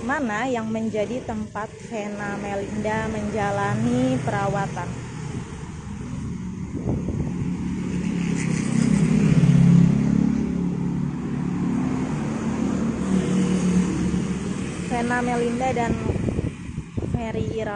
mana yang menjadi tempat Vena Melinda menjalani perawatan. Vena Melinda dan Ferry Irawan.